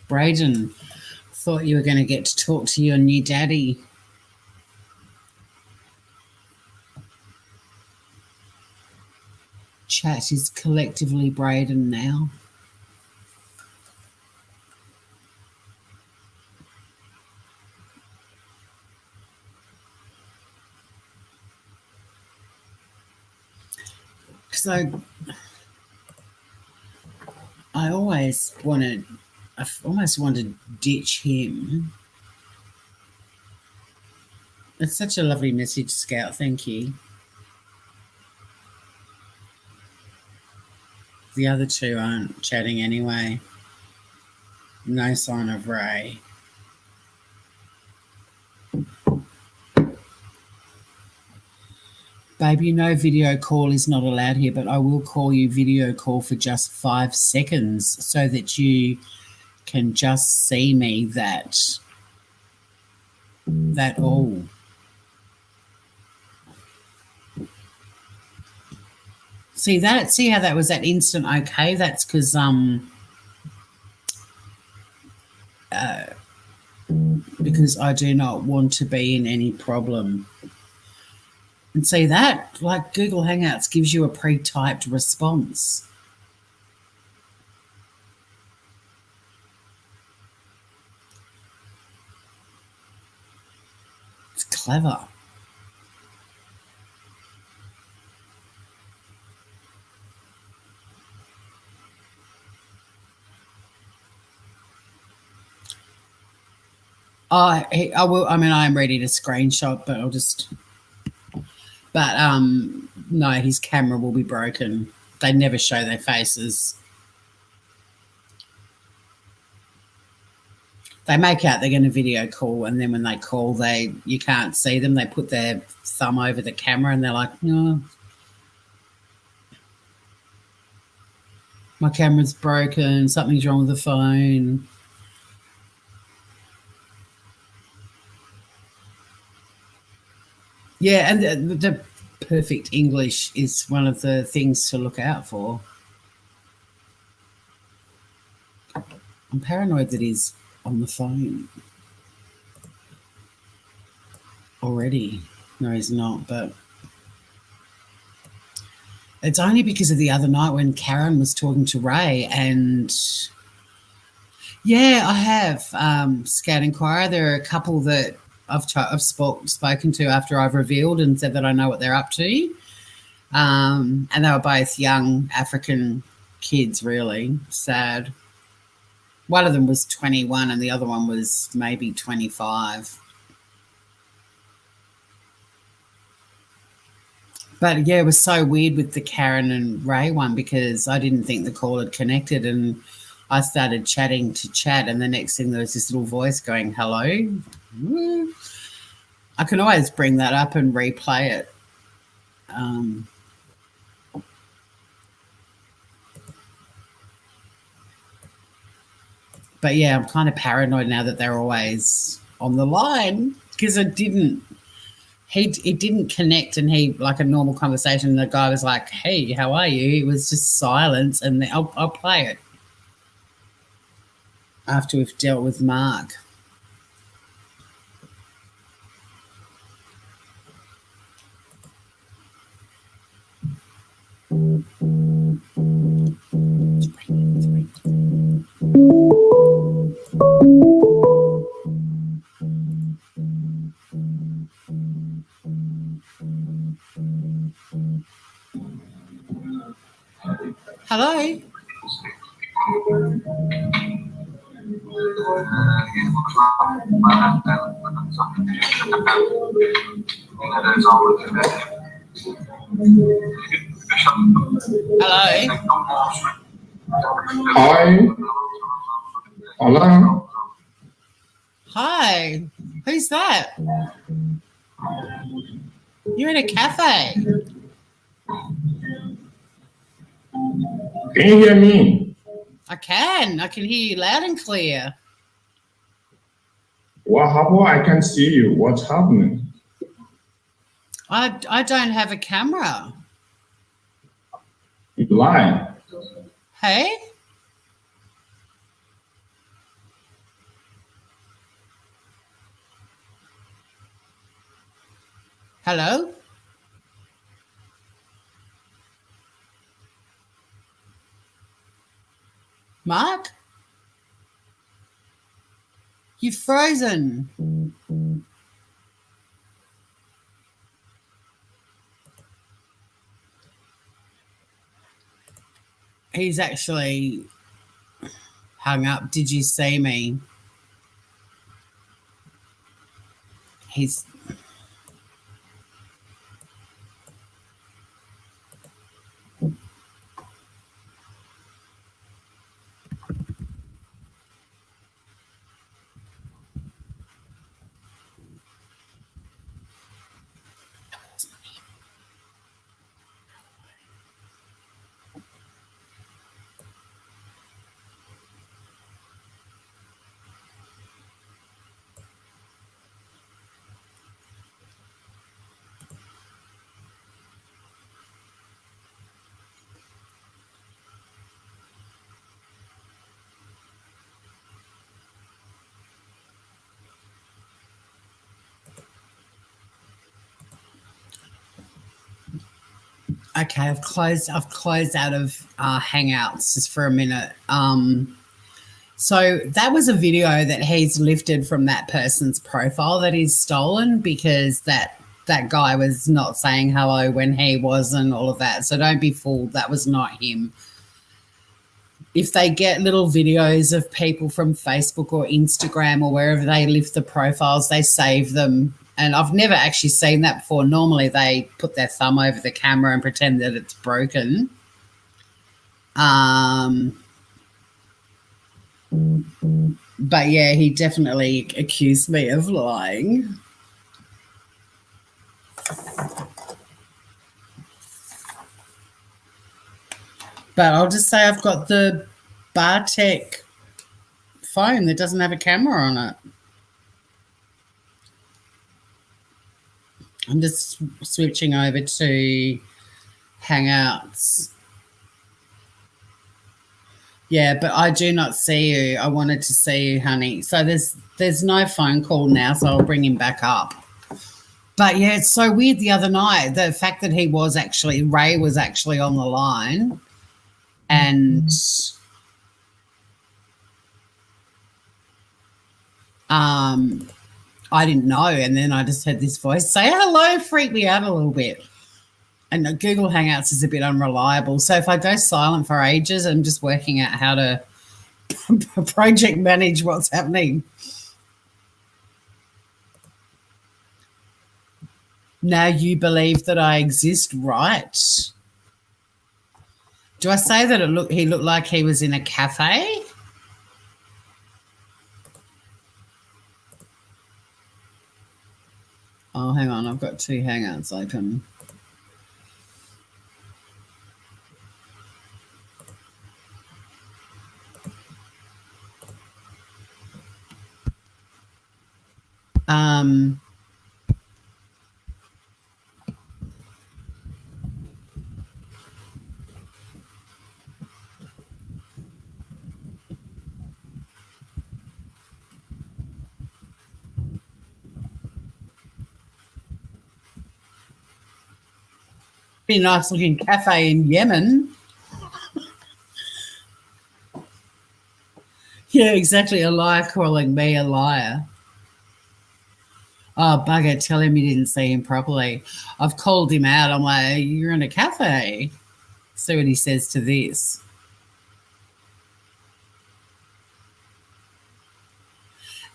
Braden, thought you were going to get to talk to your new daddy. Chat is collectively Braden now. Because I almost want to ditch him. It's such a lovely message, Scout. Thank you. The other two aren't chatting anyway. No sign of Ray. Babe, you know video call is not allowed here, but I will call you video call for just 5 seconds so that you can just see me that all. See how that was that instant okay? That's because I do not want to be in any problem. And see that, like Google Hangouts gives you a pre-typed response. It's clever. I will. I mean, I am ready to screenshot, but I'll just. But no, his camera will be broken. They never show their faces. They make out they're going to video call, and then when they call, you can't see them. They put their thumb over the camera, and they're like, "No, my camera's broken. Something's wrong with the phone." Yeah, and the perfect English is one of the things to look out for. I'm paranoid that he's on the phone already. No, he's not, but it's only because of the other night when Karen was talking to Ray, and yeah, I have Scout Inquirer. There are a couple that I've spoken to after I've revealed and said that I know what they're up to. And they were both young African kids, really sad. One of them was 21 and the other one was maybe 25. But yeah, it was so weird with the Karen and Ray one because I didn't think the call had connected, and I started chatting to chat, and the next thing there was this little voice going, "Hello." I can always bring that up and replay it. But yeah, I'm kind of paranoid now that they're always on the line because it didn't connect, and he, like a normal conversation, the guy was like, "Hey, how are you?" It was just silence, and I'll play it after we've dealt with Mark. Hello? Hello? Hi. Hello. Hi. Who's that? You're in a cafe. Can you hear me? I can. I can hear you loud and clear. What happened? I can't see you. What's happening? I don't have a camera. You lying. Hey? Hello? Mark? You've frozen. He's actually hung up. Did you see me? He's... Okay, I've closed out of Hangouts just for a minute. So that was a video that he's lifted from that person's profile that he's stolen because that guy was not saying hello when he was and all of that. So don't be fooled. That was not him. If they get little videos of people from Facebook or Instagram or wherever they lift the profiles, they save them. And I've never actually seen that before. Normally they put their thumb over the camera and pretend that it's broken. But yeah, he definitely accused me of lying. But I'll just say I've got the Bartek phone that doesn't have a camera on it. I'm just switching over to Hangouts. Yeah, but I do not see you. I wanted to see you, honey. So there's no phone call now, so I'll bring him back up. But yeah, it's so weird the other night, the fact that Ray was actually on the line and I didn't know. And then I just heard this voice say hello, freaked me out a little bit. And Google Hangouts is a bit unreliable. So if I go silent for ages, I'm just working out how to project manage what's happening. Now you believe that I exist, right? Do I say that he looked like he was in a cafe? Oh, hang on. I've got two Hangouts open. Be a nice looking cafe in Yemen. Yeah, exactly. A liar calling me a liar. Oh, bugger, tell him you didn't see him properly. I've called him out. I'm like, you're in a cafe. See what he says to this.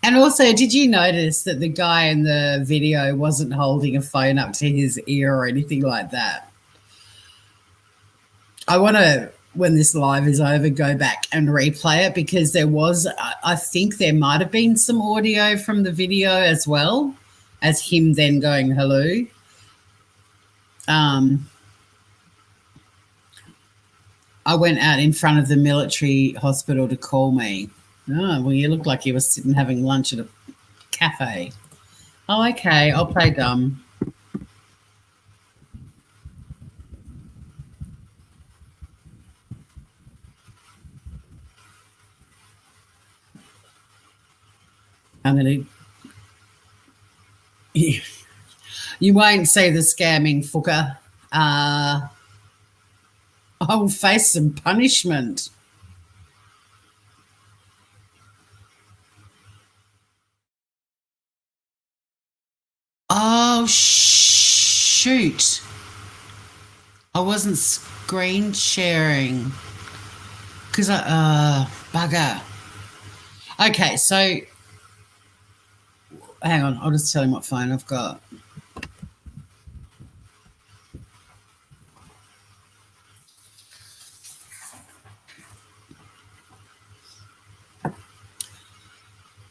And also, did you notice that the guy in the video wasn't holding a phone up to his ear or anything like that? I want to, when this live is over, go back and replay it because there was, I think there might have been some audio from the video as well as him then going, hello. I went out in front of the military hospital to call me. Oh, well, you look like you were sitting having lunch at a cafe. Oh, okay, I'll play dumb. I'm going to... You won't see the scamming fucker. I will face some punishment. Oh, shoot. I wasn't screen sharing because bugger. Okay, so hang on. I'll just tell him what phone I've got.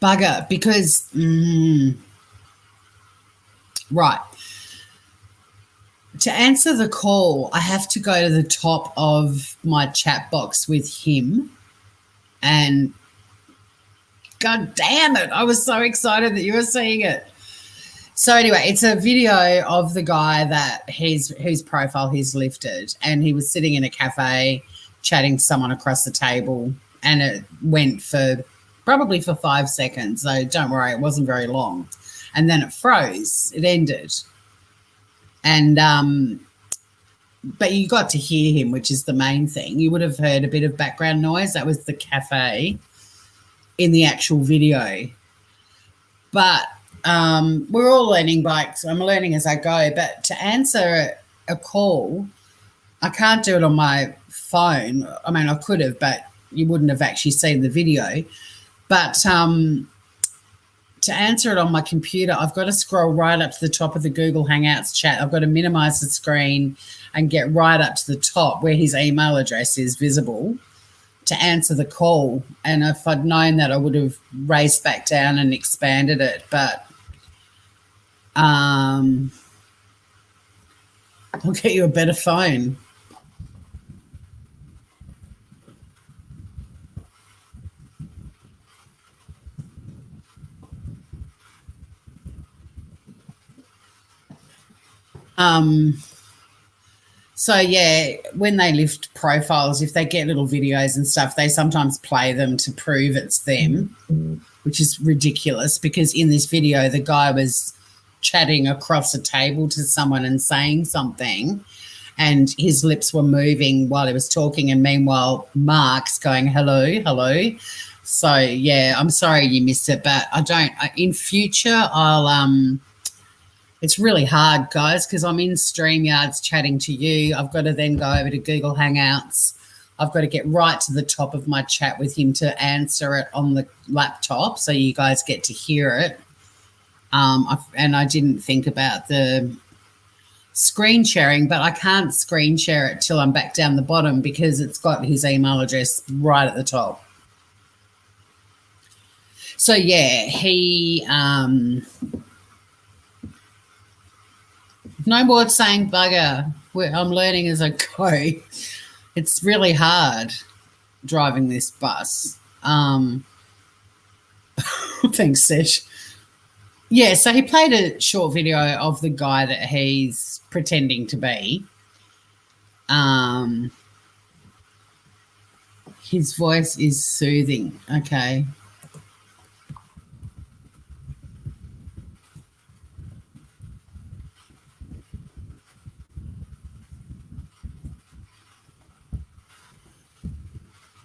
Bugger, because right. To answer the call, I have to go to the top of my chat box with him. And God damn it, I was so excited that you were seeing it. So anyway, it's a video of the guy that whose profile he's lifted, and he was sitting in a cafe chatting to someone across the table, and it went for probably for 5 seconds. So don't worry, it wasn't very long. And then it froze. It ended. And but you got to hear him, which is the main thing. You would have heard a bit of background noise. That was the cafe in the actual video. But we're all learning bikes. I'm learning as I go. But to answer a call, I can't do it on my phone. I mean, I could have, but you wouldn't have actually seen the video. But to answer it on my computer, I've got to scroll right up to the top of the Google Hangouts chat. I've got to minimize the screen and get right up to the top where his email address is visible to answer the call. And if I'd known that, I would have raced back down and expanded it. But I'll get you a better phone. So yeah, when they lift profiles, if they get little videos and stuff, they sometimes play them to prove it's them, which is ridiculous because in this video, the guy was chatting across a table to someone and saying something, and his lips were moving while he was talking, and meanwhile, Mark's going, hello, hello. So yeah, I'm sorry you missed it, but in future, it's really hard, guys, because I'm in StreamYards chatting to you. I've got to then go over to Google Hangouts. I've got to get right to the top of my chat with him to answer it on the laptop so you guys get to hear it. And I didn't think about the screen sharing, but I can't screen share it till I'm back down the bottom because it's got his email address right at the top. So, yeah, he... no more saying bugger. I'm learning as I go. It's really hard driving this bus. Thanks, Sesh. Yeah, so he played a short video of the guy that he's pretending to be. His voice is soothing. Okay.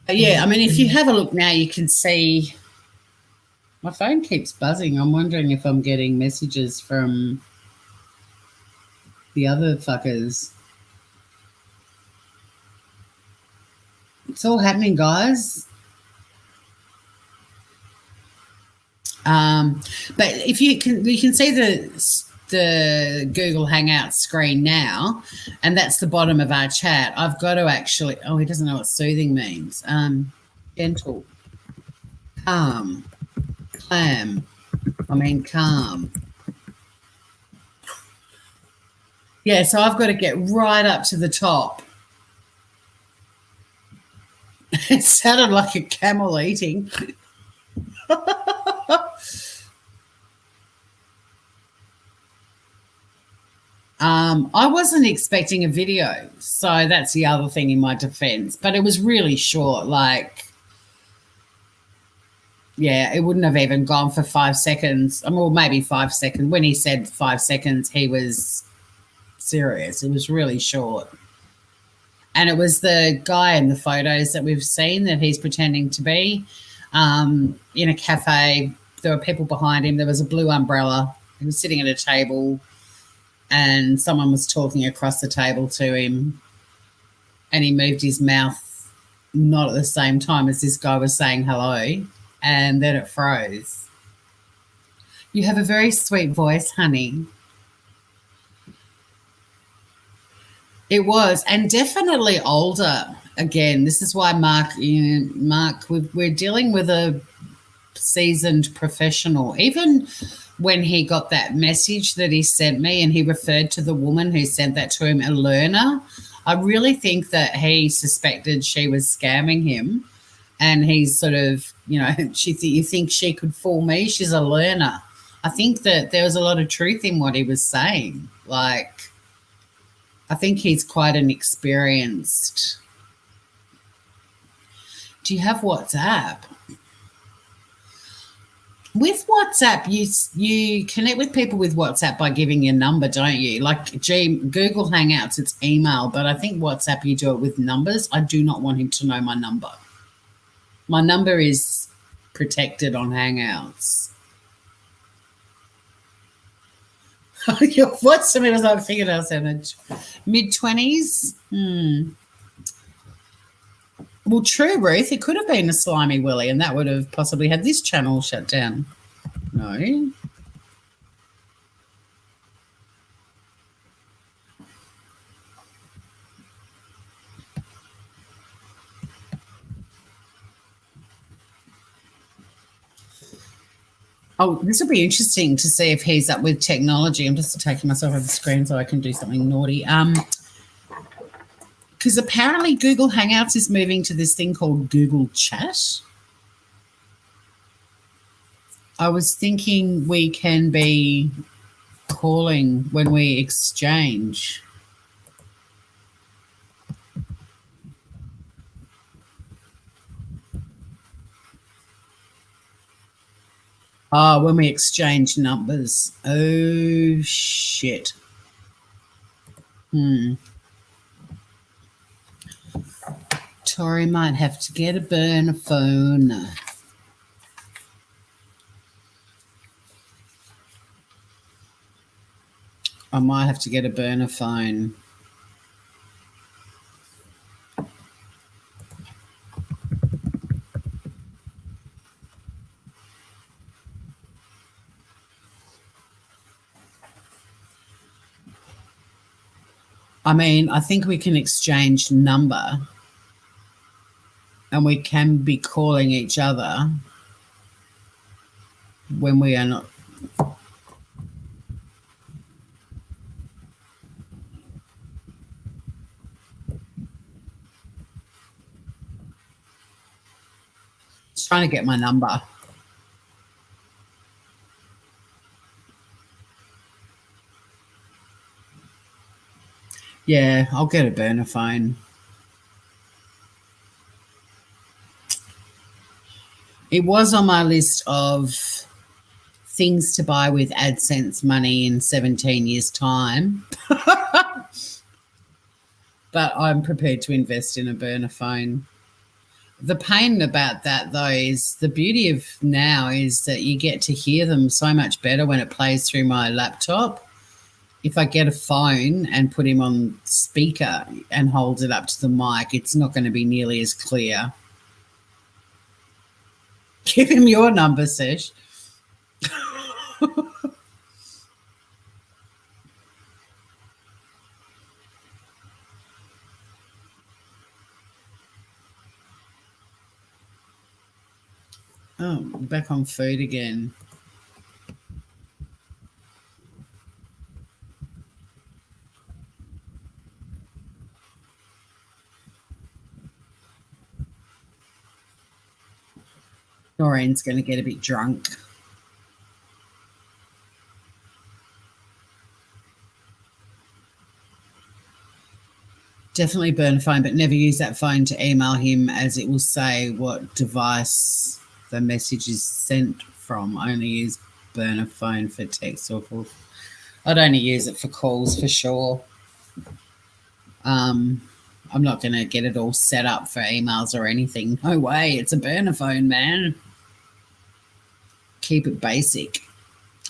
Yeah, I mean, if you have a look now, you can see my phone keeps buzzing. I'm wondering if I'm getting messages from the other fuckers. It's all happening, guys. But if you can see the Google Hangout screen now, and that's the bottom of our chat. I've got to actually. Oh, he doesn't know what soothing means. Gentle, calm, calm. Yeah, so I've got to get right up to the top. It sounded like a camel eating. I wasn't expecting a video, so that's the other thing in my defense. But it was really short, like, yeah, it wouldn't have even gone for 5 seconds. Or maybe 5 seconds. When he said 5 seconds, he was serious. It was really short. And it was the guy in the photos that we've seen that he's pretending to be in a cafe. There were people behind him. There was a blue umbrella. He was sitting at a table and someone was talking across the table to him, and he moved his mouth not at the same time as this guy was saying hello, and then it froze. You have a very sweet voice, honey. It was, and definitely older. Again, this is why Mark, we're dealing with a seasoned professional. Even when he got that message that he sent me and he referred to the woman who sent that to him, a learner, I really think that he suspected she was scamming him, and he's sort of, you think she could fool me? She's a learner. I think that there was a lot of truth in what he was saying. Like, I think he's quite an experienced. Do you have WhatsApp? With WhatsApp, you connect with people with WhatsApp by giving your number, don't you? Like Google Hangouts, it's email, but I think WhatsApp, you do it with numbers. I do not want him to know my number. My number is protected on Hangouts. What's the middle? I figured out mid-20s. Well, true, Ruth. It could have been a slimy willy, and that would have possibly had this channel shut down. No. Oh, this will be interesting to see if he's up with technology. I'm just taking myself off the screen so I can do something naughty. Because apparently Google Hangouts is moving to this thing called Google Chat. I was thinking we can be calling when we exchange. Oh, when we exchange numbers. Oh, shit. Tori might have to get a burner phone. I might have to get a burner phone. I mean, I think we can exchange number and we can be calling each other when we are not. Just trying to get my number. Yeah, I'll get a burner phone. It was on my list of things to buy with AdSense money in 17 years' time. But I'm prepared to invest in a burner phone. The pain about that, though, is the beauty of now is that you get to hear them so much better when it plays through my laptop. If I get a phone and put him on speaker and hold it up to the mic, it's not going to be nearly as clear. Give him your number, Sesh. Oh, back on food again. Noreen's going to get a bit drunk. Definitely burn a phone, but never use that phone to email him, as it will say what device the message is sent from. Only use burn a phone for text or for. I'd only use it for calls for sure. I'm not going to get it all set up for emails or anything. No way. It's a burner phone, man. Keep it basic.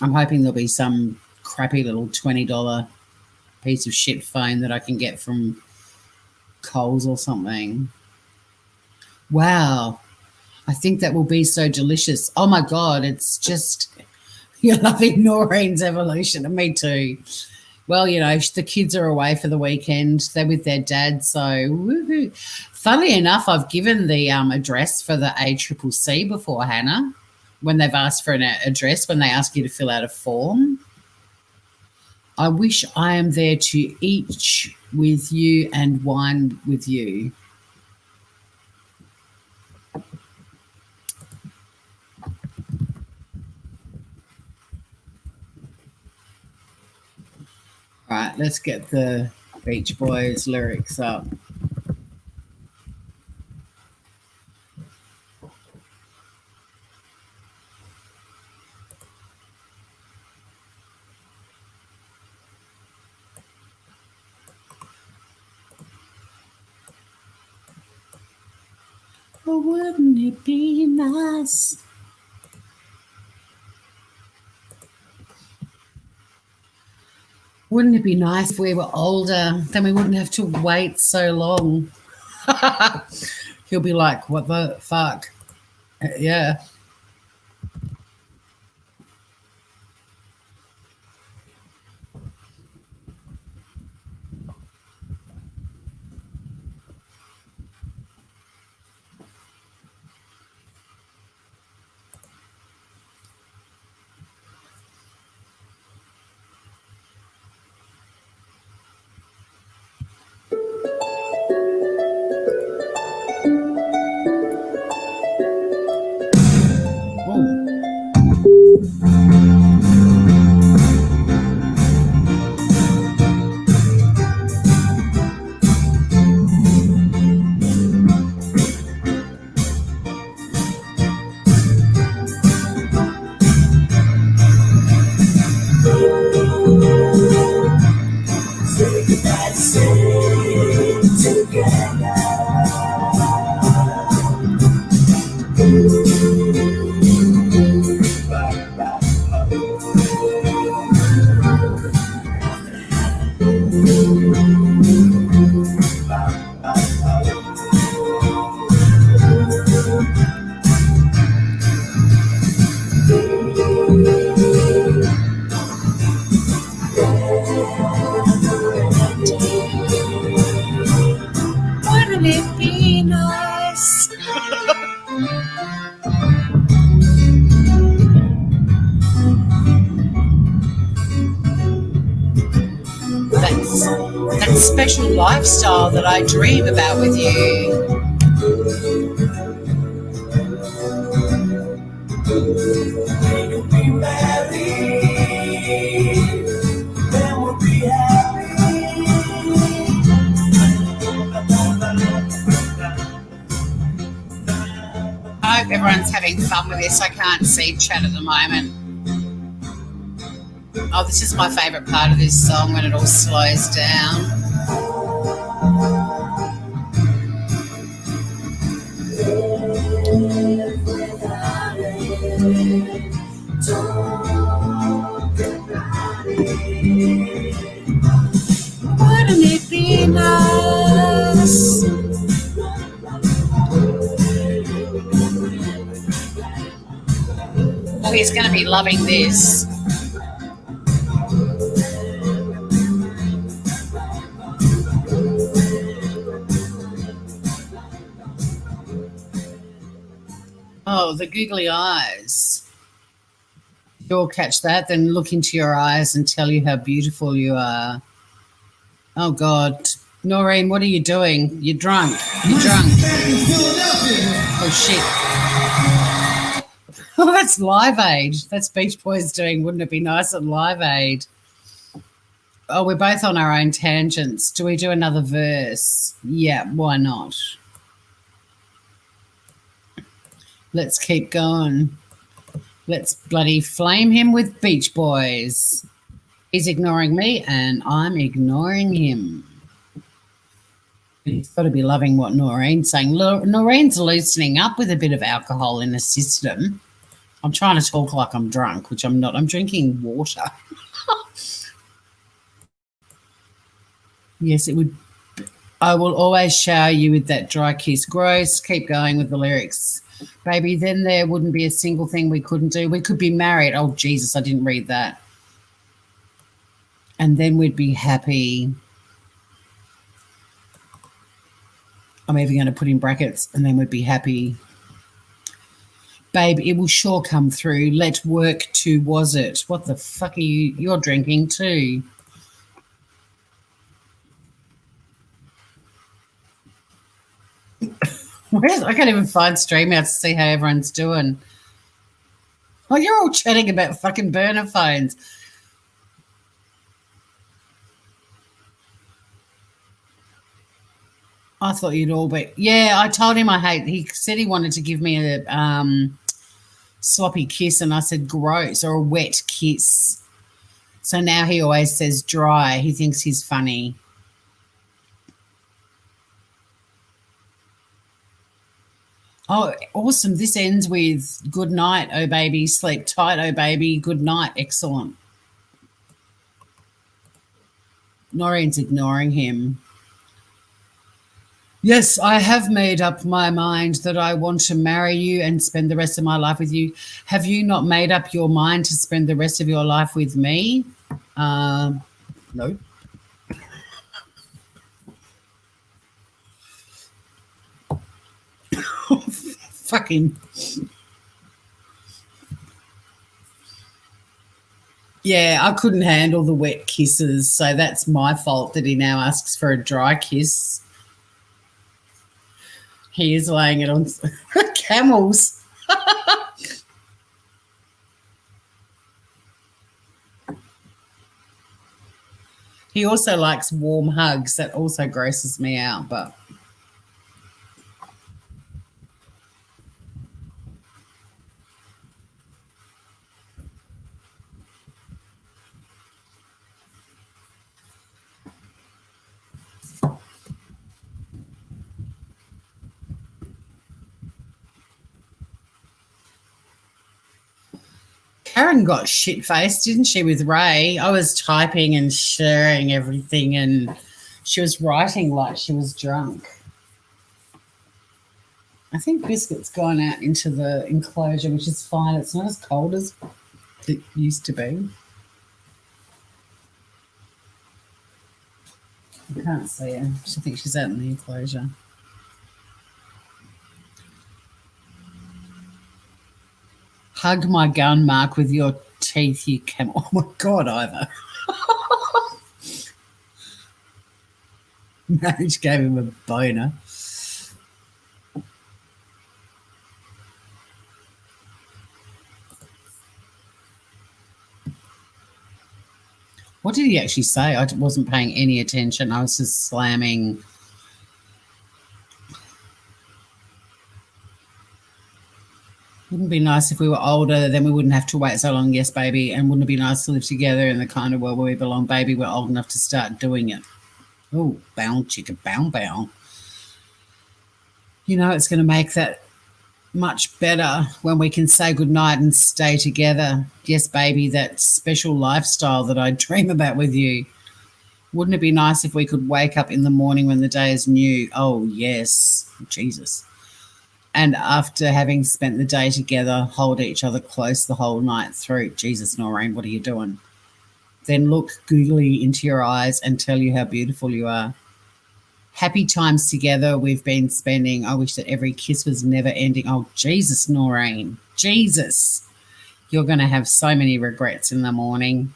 I'm hoping there'll be some crappy little $20 piece of shit phone that I can get from Coles or something. Wow. I think that will be so delicious. Oh my God. It's just, you're loving Noreen's evolution. And me too. Well, you know, the kids are away for the weekend. They're with their dad. So, woohoo. Funnily enough, I've given the address for the ACCC before, Hannah, when they've asked for an address, when they ask you to fill out a form. I wish I am there to eat with you and wine with you. All right, let's get the Beach Boys lyrics up. Oh, wouldn't it be nice? Wouldn't it be nice if we were older? Then we wouldn't have to wait so long. He'll be like, what the fuck? Yeah. Wouldn't it be nice? That special lifestyle that I dream about with you. I hope everyone's having fun with this. I can't see chat at the moment. Oh, this is my favourite part of this song, when it all slows down. Wouldn't it be nice? is going to be loving this. Oh, the googly eyes. You'll catch that, then look into your eyes and tell you how beautiful you are. Oh, God. Noreen, what are you doing? You're drunk. You're drunk. Oh, shit. Oh, that's Live Aid. That's Beach Boys doing Wouldn't It Be Nice at Live Aid. Oh, we're both on our own tangents. Do we do another verse? Yeah, why not? Let's keep going. Let's bloody flame him with Beach Boys. He's ignoring me and I'm ignoring him. He's got to be loving what Noreen's saying. Noreen's loosening up with a bit of alcohol in the system. I'm trying to talk like I'm drunk, which I'm not. I'm drinking water. Yes, it would. I will always shower you with that dry kiss. Gross. Keep going with the lyrics. Baby, then there wouldn't be a single thing we couldn't do. We could be married. Oh, Jesus, I didn't read that. And then we'd be happy. I'm even going to put in brackets, and then we'd be happy. Babe, it will sure come through. Let work to was it. What the fuck are you? You're drinking too. I can't even find stream out to see how everyone's doing. Oh, you're all chatting about fucking burner phones. I thought you'd all be. Yeah, I told him I hate. He said he wanted to give me a sloppy kiss, and I said gross, or a wet kiss. So now he always says dry. He thinks he's funny. Oh, awesome. This ends with good night, oh baby. Sleep tight, oh baby. Good night. Excellent. Noreen's ignoring him. Yes, I have made up my mind that I want to marry you and spend the rest of my life with you. Have you not made up your mind to spend the rest of your life with me? No. Fucking. Yeah, I couldn't handle the wet kisses, so that's my fault that he now asks for a dry kiss. He is laying it on camels. He also likes warm hugs. That also grosses me out, but Karen got shit-faced, didn't she, with Ray? I was typing and sharing everything, and she was writing like she was drunk. I think Biscuit's gone out into the enclosure, which is fine. It's not as cold as it used to be. I can't see her. I think she's out in the enclosure. Hug my gun, Mark, with your teeth, you camel. Oh, my God, Ivor. Marriage gave him a boner. What did he actually say? I wasn't paying any attention. I was just slamming. Wouldn't it be nice if we were older, then we wouldn't have to wait so long, yes, baby, and wouldn't it be nice to live together in the kind of world where we belong, baby, we're old enough to start doing it. Oh, bow, chicka, bow, bow. You know, it's going to make that much better when we can say goodnight and stay together. Yes, baby, that special lifestyle that I dream about with you. Wouldn't it be nice if we could wake up in the morning when the day is new? Oh, yes. Jesus. and after having spent the day together, hold each other close the whole night through. Jesus, Noreen, what are you doing? Then look googly into your eyes and tell you how beautiful you are. Happy times together we've been spending. I wish that every kiss was never ending. Oh, Jesus, Noreen. Jesus. You're going to have so many regrets in the morning.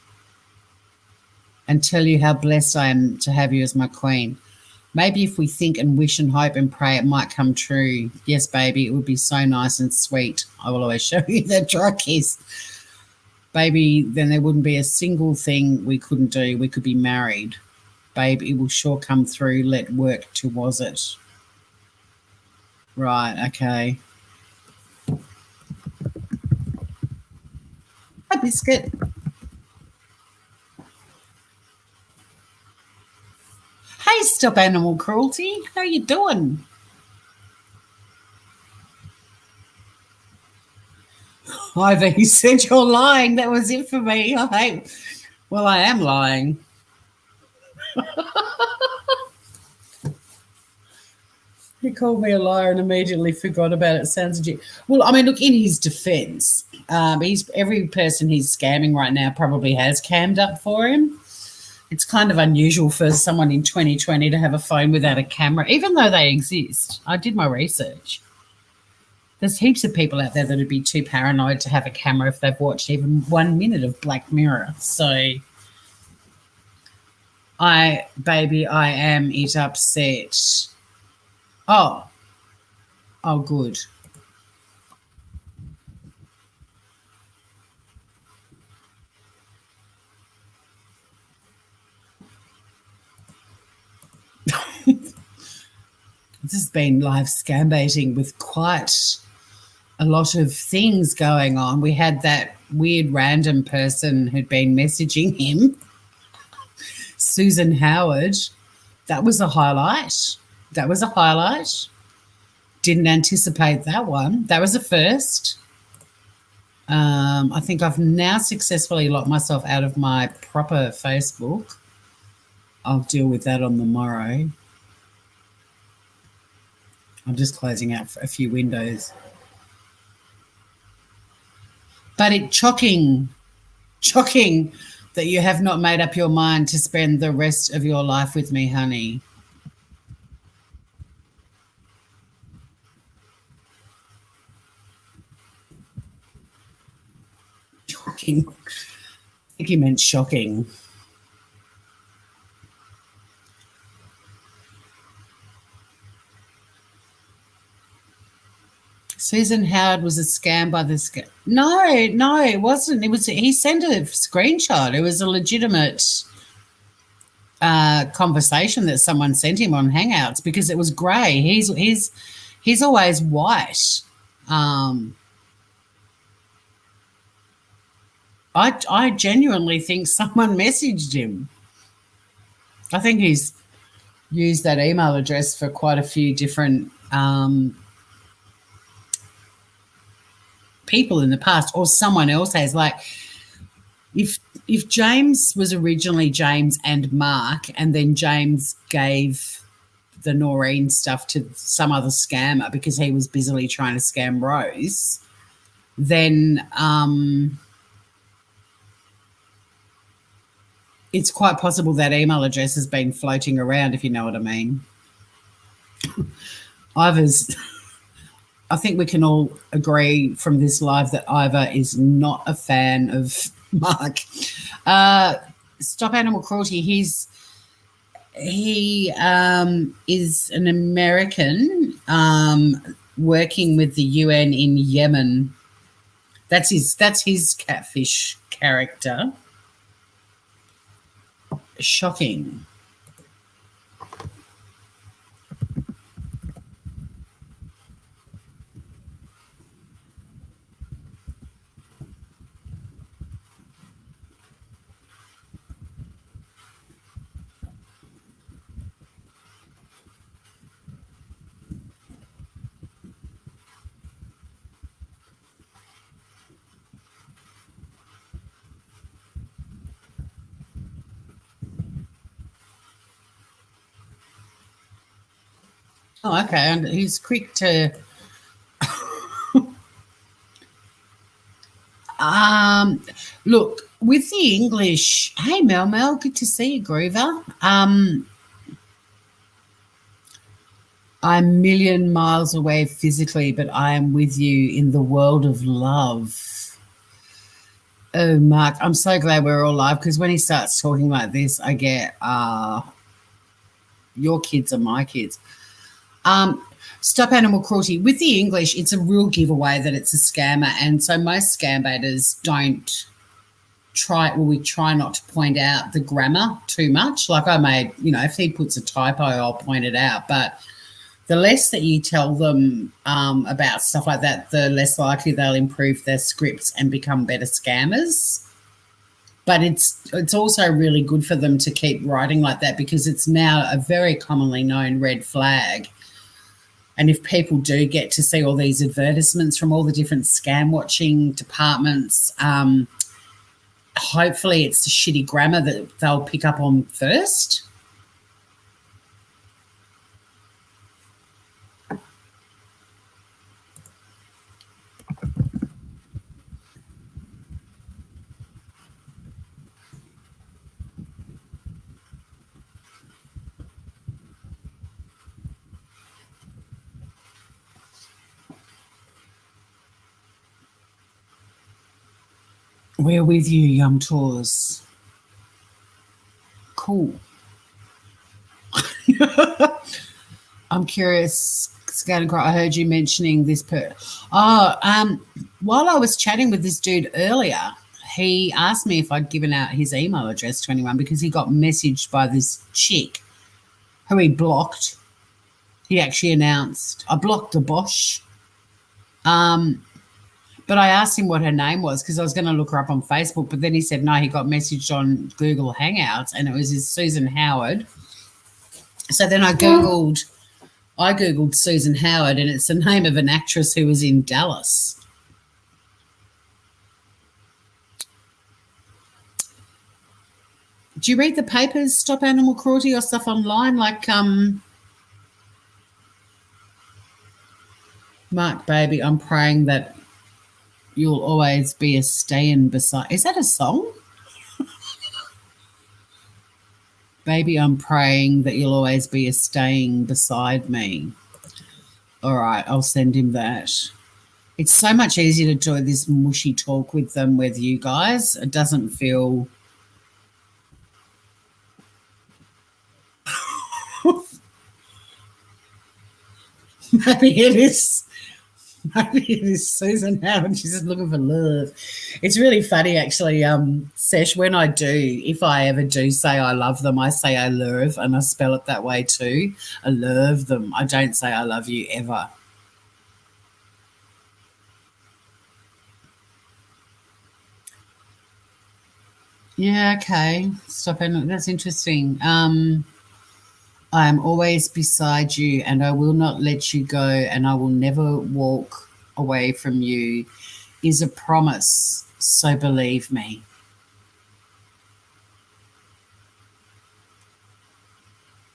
And tell you how blessed I am to have you as my queen. Maybe if we think and wish and hope and pray, it might come true. Yes, baby, it would be so nice and sweet. I will always show you that dry kiss. Baby, then there wouldn't be a single thing we couldn't do. We could be married. Babe, it will sure come through. Let work towards it. Right, okay. Hi, Biscuit. Hey, Stop Animal Cruelty. How you doing? Ivy, you said you're lying. That was it for me. Well, I am lying. He called me a liar and immediately forgot about it. Sounds legit. Well, I mean, look, in his defence, every person he's scamming right now probably has cammed up for him. It's kind of unusual for someone in 2020 to have a phone without a camera, even though they exist. I did my research. There's heaps of people out there that would be too paranoid to have a camera if they've watched even 1 minute of Black Mirror. So, baby, I am it upset. Oh, good. This has been live scam baiting with quite a lot of things going on. We had that weird random person who'd been messaging him, Susan Howard. That was a highlight. Didn't anticipate that one. That was a first. I think I've now successfully locked myself out of my proper Facebook. I'll deal with that on the morrow. I'm just closing out a few windows. But it's shocking that you have not made up your mind to spend the rest of your life with me, honey. Shocking. I think he meant shocking. Susan Howard was a scam by the scam. No, it wasn't. He sent a screenshot. It was a legitimate conversation that someone sent him on Hangouts because it was grey. He's always white. I genuinely think someone messaged him. I think he's used that email address for quite a few different people in the past, or someone else has. Like, if James was originally James and Mark, and then James gave the Noreen stuff to some other scammer because he was busily trying to scam Rose, then it's quite possible that email address has been floating around, if you know what I mean. I think we can all agree from this live that Ivor is not a fan of Mark. Stop Animal Cruelty. He is an American working with the UN in Yemen. That's his catfish character. Shocking. Oh, okay. And he's quick to Look, with the English, hey Mel, good to see you, Groover. I'm a million miles away physically, but I am with you in the world of love. Oh, Mark, I'm so glad we're all live because when he starts talking like this, I get, your kids are my kids. Stop animal cruelty. With the English, it's a real giveaway that it's a scammer. And so most scam baiters don't we try not to point out the grammar too much. Like I made, if he puts a typo, I'll point it out. But the less that you tell them about stuff like that, the less likely they'll improve their scripts and become better scammers. But it's also really good for them to keep writing like that because it's now a very commonly known red flag. And if people do get to see all these advertisements from all the different scam watching departments, hopefully it's the shitty grammar that they'll pick up on first. We're with you, Yum Tours. Cool. I'm curious, Scarecrow, I heard you mentioning this while I was chatting with this dude earlier, he asked me if I'd given out his email address to anyone because he got messaged by this chick who he blocked. He actually announced, I blocked the Bosch. But I asked him what her name was because I was going to look her up on Facebook, but then he said no, he got messaged on Google Hangouts and it was his Susan Howard. So then I Googled Susan Howard and it's the name of an actress who was in Dallas. Do you read the papers, Stop Animal Cruelty or stuff online? Like, Mark, baby, I'm praying that you'll always be a staying beside. Is that a song? Baby, I'm praying that you'll always be a staying beside me. All right, I'll send him that. It's so much easier to do this mushy talk with them with you guys. It doesn't feel... Maybe it is Susan Howard. She's just looking for love. It's really funny, actually, Sesh, when if I ever do say I love them, I say I love, and I spell it that way too. I love them. I don't say I love you ever. Yeah, okay. Stop it. That's interesting. I am always beside you and I will not let you go and I will never walk away from you is a promise, so believe me.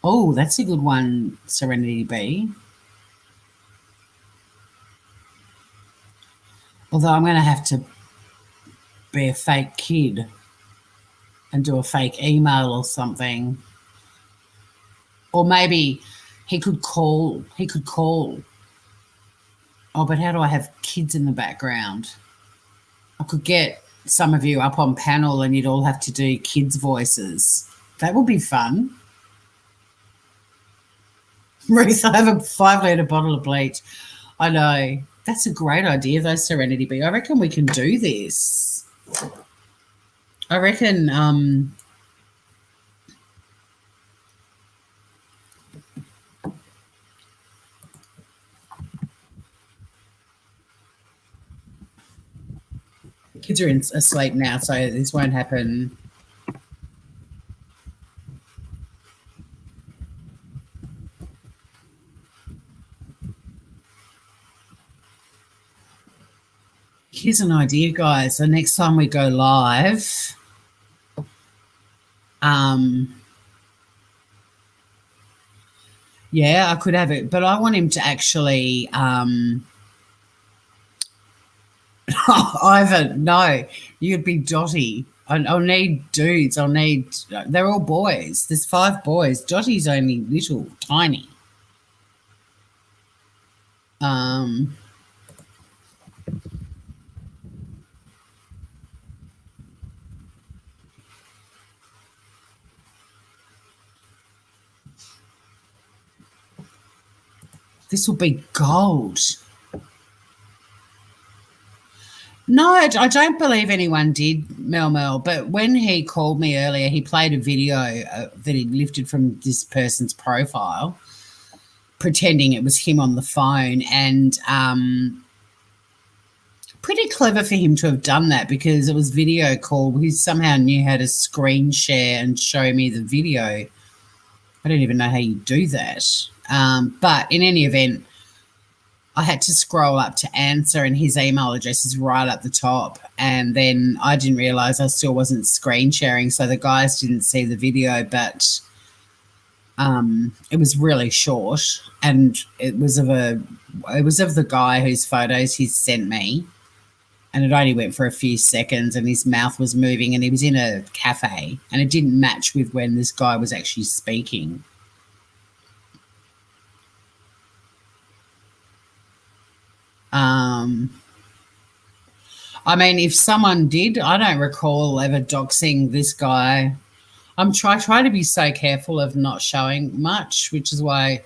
Oh, that's a good one, Serenity B. Although I'm going to have to be a fake kid and do a fake email or something. Or maybe he could call. Oh, but how do I have kids in the background? I could get some of you up on panel and you'd all have to do kids' voices. That would be fun. Ruth, I have a 5-litre bottle of bleach. I know. That's a great idea, though, Serenity B. I reckon we can do this. I reckon... kids are asleep now, so this won't happen. Here's an idea, guys. The next time we go live, yeah, I could have it, but I want him to actually Ivan, no, you'd be Dotty. I'll need dudes. They're all boys. There's 5 boys. Dotty's only little, tiny. This will be gold. No, I don't believe anyone did, Mel, but when he called me earlier, he played a video that he lifted from this person's profile, pretending it was him on the phone, and pretty clever for him to have done that because it was video call. He somehow knew how to screen share and show me the video. I don't even know how you do that. But in any event, I had to scroll up to answer and his email address is right at the top. And then I didn't realise I still wasn't screen sharing, so the guys didn't see the video, but it was really short and it was of the guy whose photos he's sent me. And it only went for a few seconds and his mouth was moving and he was in a cafe and it didn't match with when this guy was actually speaking. I mean, if someone did, I don't recall ever doxing this guy. I'm try to be so careful of not showing much, which is why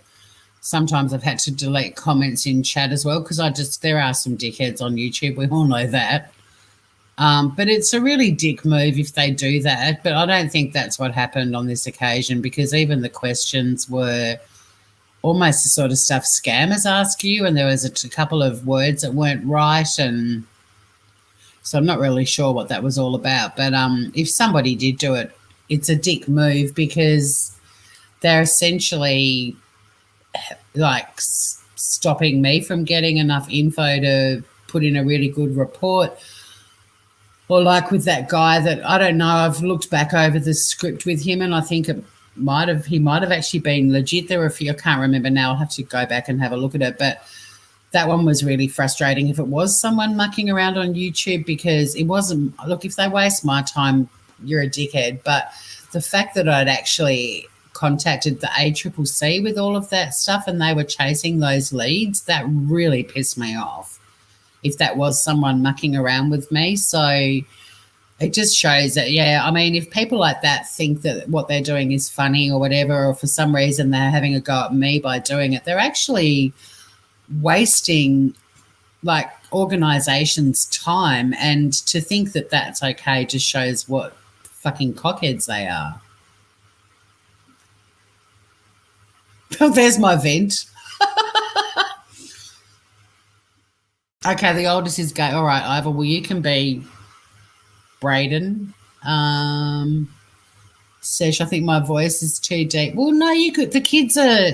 sometimes I've had to delete comments in chat as well, because there are some dickheads on YouTube. We all know that. But it's a really dick move if they do that. But I don't think that's what happened on this occasion, because even the questions were almost the sort of stuff scammers ask you, and there was a couple of words that weren't right, and so I'm not really sure what that was all about. But if somebody did do it, it's a dick move because they're essentially like stopping me from getting enough info to put in a really good report. Or like with that guy that, I don't know, I've looked back over the script with him and I think he might have actually been legit. There were a few, I can't remember now, I'll have to go back and have a look at it, but that one was really frustrating if it was someone mucking around on YouTube, because it wasn't, look, if they waste my time, you're a dickhead. But the fact that I'd actually contacted the ACCC with all of that stuff and they were chasing those leads, that really pissed me off if that was someone mucking around with me. So it just shows that, yeah, I mean, if people like that think that what they're doing is funny or whatever, or for some reason they're having a go at me by doing it, they're actually wasting like organisations' time, and to think that that's okay just shows what fucking cockheads they are. Oh, there's my vent. Okay, the oldest is gay. All right, Ivor, well, you can be Braden. Sesh, I think my voice is too deep. Well, no, you could. The kids are.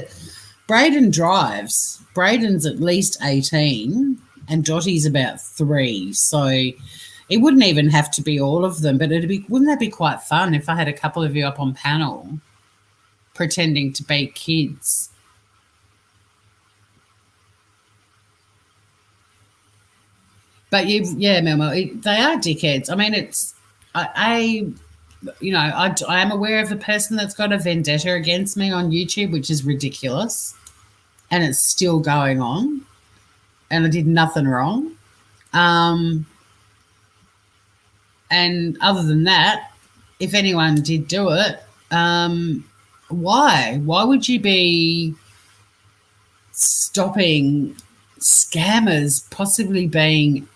Braden drives. Braden's at least 18 and Dotty's about 3. So it wouldn't even have to be all of them, but wouldn't that be quite fun if I had a couple of you up on panel pretending to be kids? But yeah, Mel, they are dickheads. I mean, I am aware of a person that's got a vendetta against me on YouTube, which is ridiculous, and it's still going on, and I did nothing wrong. And other than that, if anyone did do it, why? Why would you be stopping scammers possibly being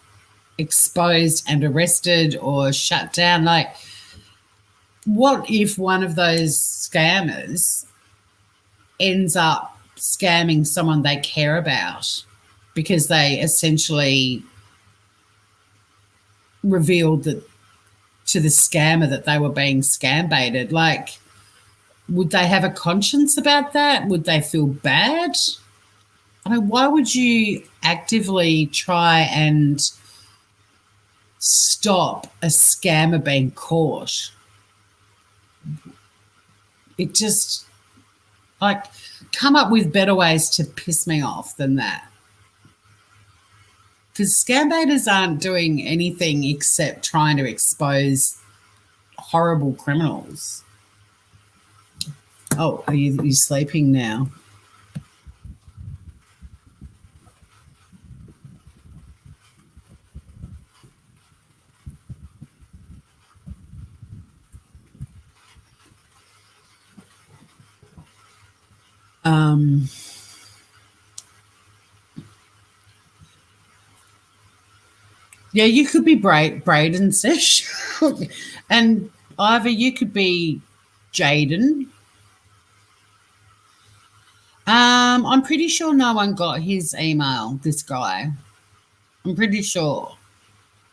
exposed and arrested or shut down? Like, what if one of those scammers ends up scamming someone they care about because they essentially revealed that to the scammer that they were being scam baited? Like, would they have a conscience about that? Would they feel bad? I mean, why would you actively try and stop a scammer being caught? It just, like, come up with better ways to piss me off than that. Because scam baiters aren't doing anything except trying to expose horrible criminals. Oh, are you sleeping now? Yeah, you could be Braden Sesh, and either you could be Jaden. I'm pretty sure no one got his email, this guy. I'm pretty sure.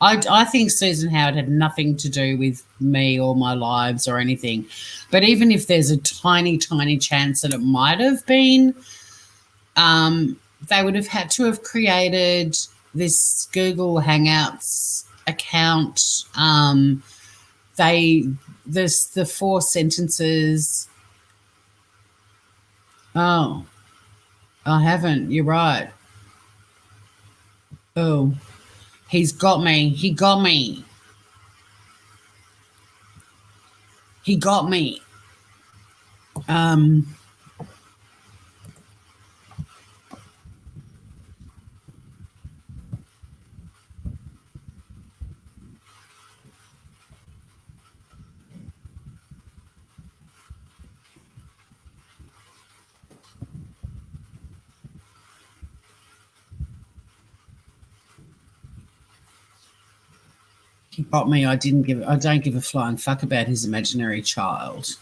I think Susan Howard had nothing to do with me or my lives or anything. But even if there's a tiny, tiny chance that it might have been, they would have had to have created this Google Hangouts account. There's the 4 sentences. Oh, I haven't. You're right. Oh, he's got me. He got me. He got me. He got me. I don't give a flying fuck about his imaginary child.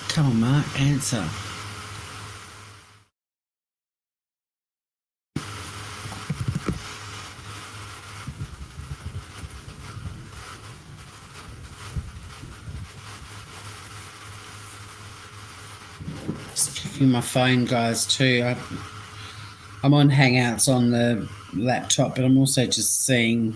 Come on, Mark, answer. Just checking my phone, guys, too. I'm on Hangouts on the laptop, but I'm also just seeing.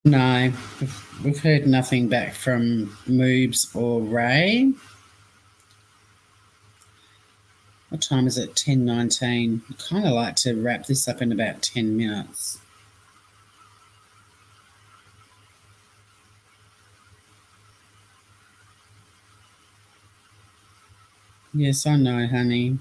No, we've heard nothing back from Moobs or Ray. What time is it? 10:19. I kind of like to wrap this up in about 10 minutes. Yes, I know, honey.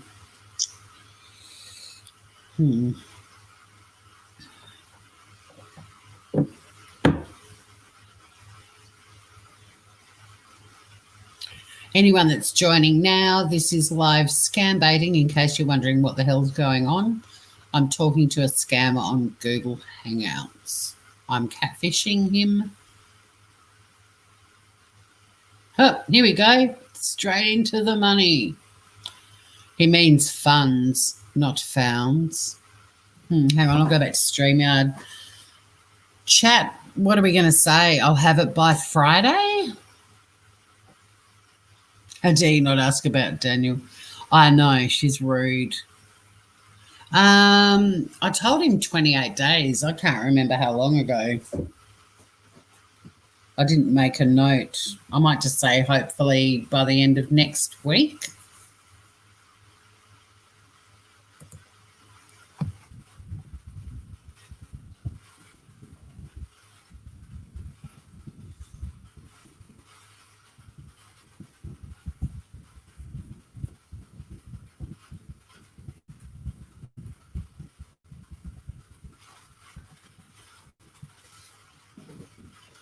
Anyone that's joining now, this is live scam baiting, in case you're wondering what the hell's going on. I'm talking to a scammer on Google Hangouts. I'm catfishing him. Oh, here we go. Straight into the money. He means funds, not founds. Hang on, I'll go back to StreamYard. Chat, what are we going to say? I'll have it by Friday? How dare you not ask about Daniel? I know, she's rude. I told him 28 days. I can't remember how long ago. I didn't make a note. I might just say hopefully by the end of next week.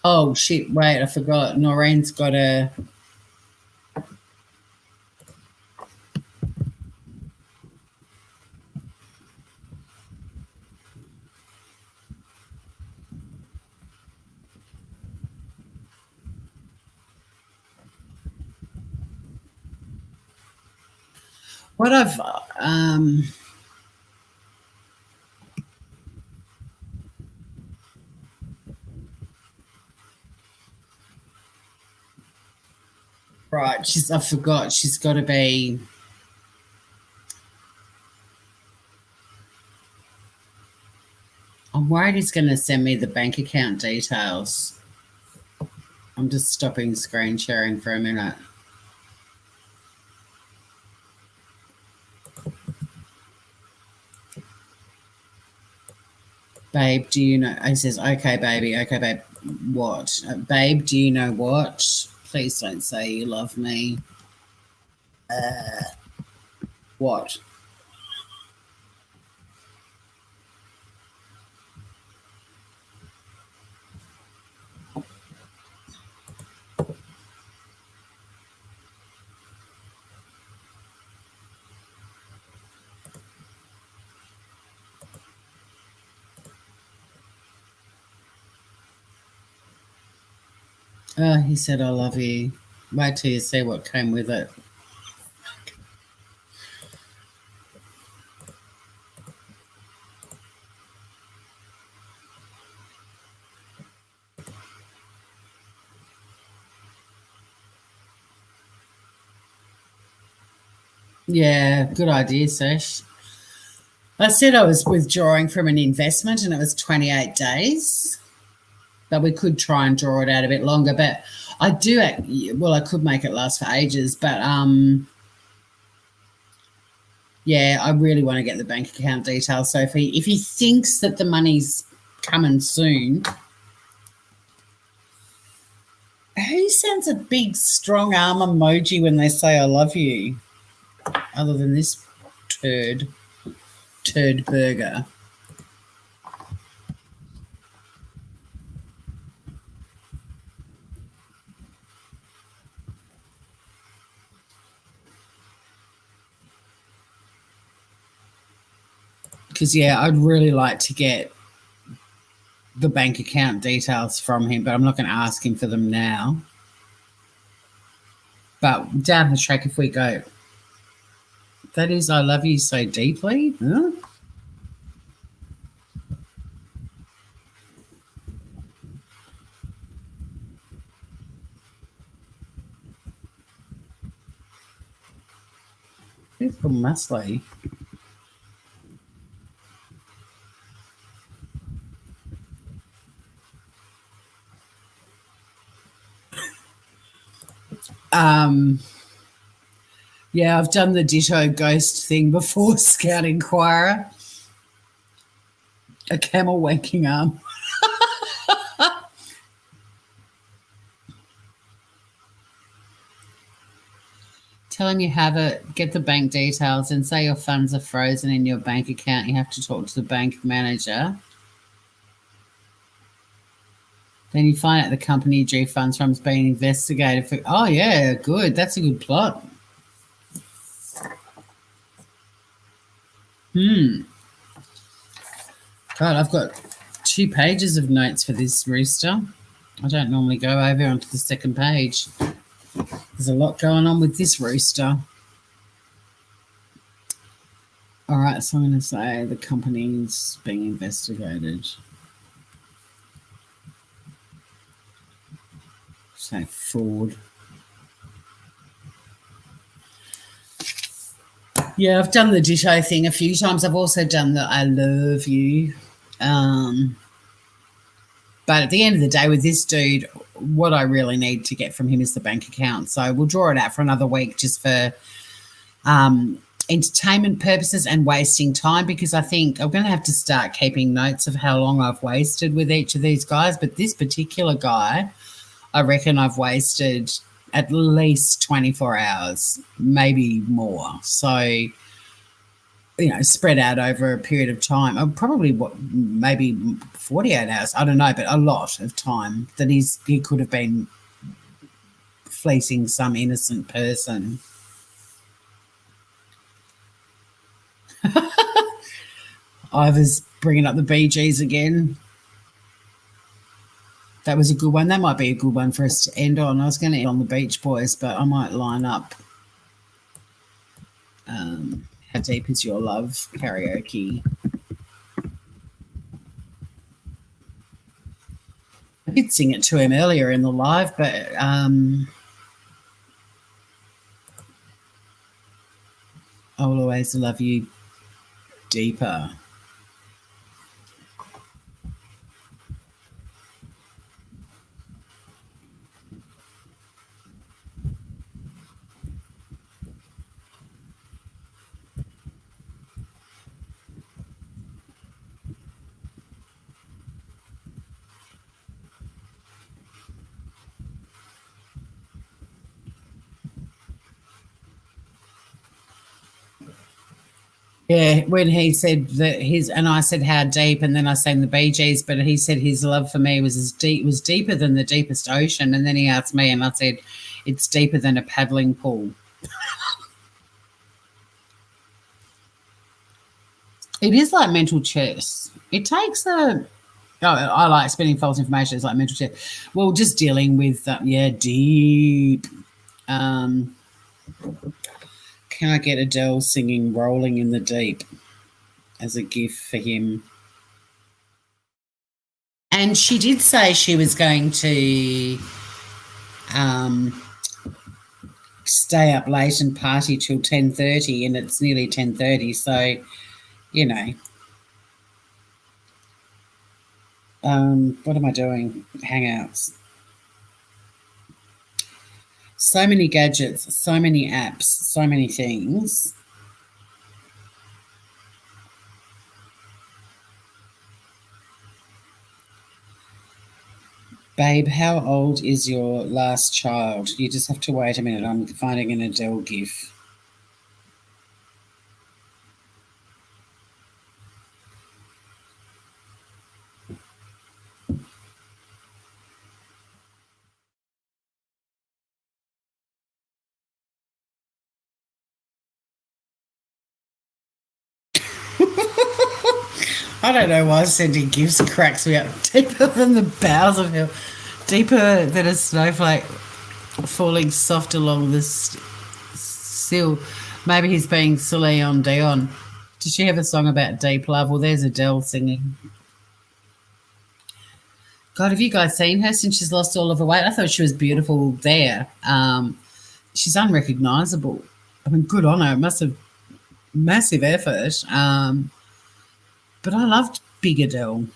Oh, shit, wait, I forgot. Noreen's got a... What I've... Right, I forgot. She's got to be. I'm worried he's going to send me the bank account details. I'm just stopping screen sharing for a minute. Babe, do you know? He says, okay, baby. Okay, babe. What? Babe, do you know what? Please don't say you love me. What? Oh, he said, I love you. Wait till you see what came with it. Yeah, good idea, Sesh. I said I was withdrawing from an investment and it was 28 days. But we could try and draw it out a bit longer. But I do, I could make it last for ages. But yeah, I really want to get the bank account details. So if he thinks that the money's coming soon, who sends a big strong arm emoji when they say I love you? Other than this turd burger. Because, yeah, I'd really like to get the bank account details from him, but I'm not going to ask him for them now. But down the track, if we go, that is, I love you so deeply. Huh? Who's from Musly? Yeah, I've done the ditto ghost thing before, Scout Inquirer. A camel wanking arm. Tell him you have it, get the bank details, and say your funds are frozen in your bank account. You have to talk to the bank manager. Then you find out the company you drew funds from is being investigated for. Oh, yeah, good. That's a good plot. God, I've got 2 pages of notes for this rooster. I don't normally go over onto the second page. There's a lot going on with this rooster. All right, so I'm going to say the company's being investigated. Say fraud. Yeah, I've done the ditto thing a few times. I've also done the I love you. But at the end of the day, with this dude, what I really need to get from him is the bank account. So we'll draw it out for another week just for entertainment purposes and wasting time, because I think I'm going to have to start keeping notes of how long I've wasted with each of these guys. But this particular guy, I reckon I've wasted at least 24 hours, maybe more. So, spread out over a period of time. Probably maybe 48 hours. I don't know, but a lot of time that he could have been fleecing some innocent person. Ivor's bringing up the Bee Gees again. That was a good one. That might be a good one for us to end on. I was going to end on the Beach Boys, but I might line up How Deep Is Your Love karaoke. I did sing it to him earlier in the live, but I will always love you deeper. Yeah, when he said that and I said how deep, and then I sang the Bee Gees, but he said his love for me was deeper than the deepest ocean, and then he asked me, and I said, it's deeper than a paddling pool. It is like mental chess. It takes I like spinning false information. It's like mental chess. Well, just dealing with deep. Can I get Adele singing "Rolling in the Deep" as a gift for him? And she did say she was going to stay up late and party till 10:30, and it's nearly 10:30. So, you know, what am I doing? Hangouts. So many gadgets, so many apps, so many things. Babe, how old is your last child? You just have to wait a minute. I'm finding an Adele gif. I don't know why sending gifts cracks me up. Deeper than the bowels of hell. Deeper than a snowflake falling soft along the sill. Maybe he's being Celine Dion. Does she have a song about deep love? Well, there's Adele singing. God, have you guys seen her since she's lost all of her weight? I thought she was beautiful there. She's unrecognisable. I mean, good on her. Massive effort. But I loved Big Adele.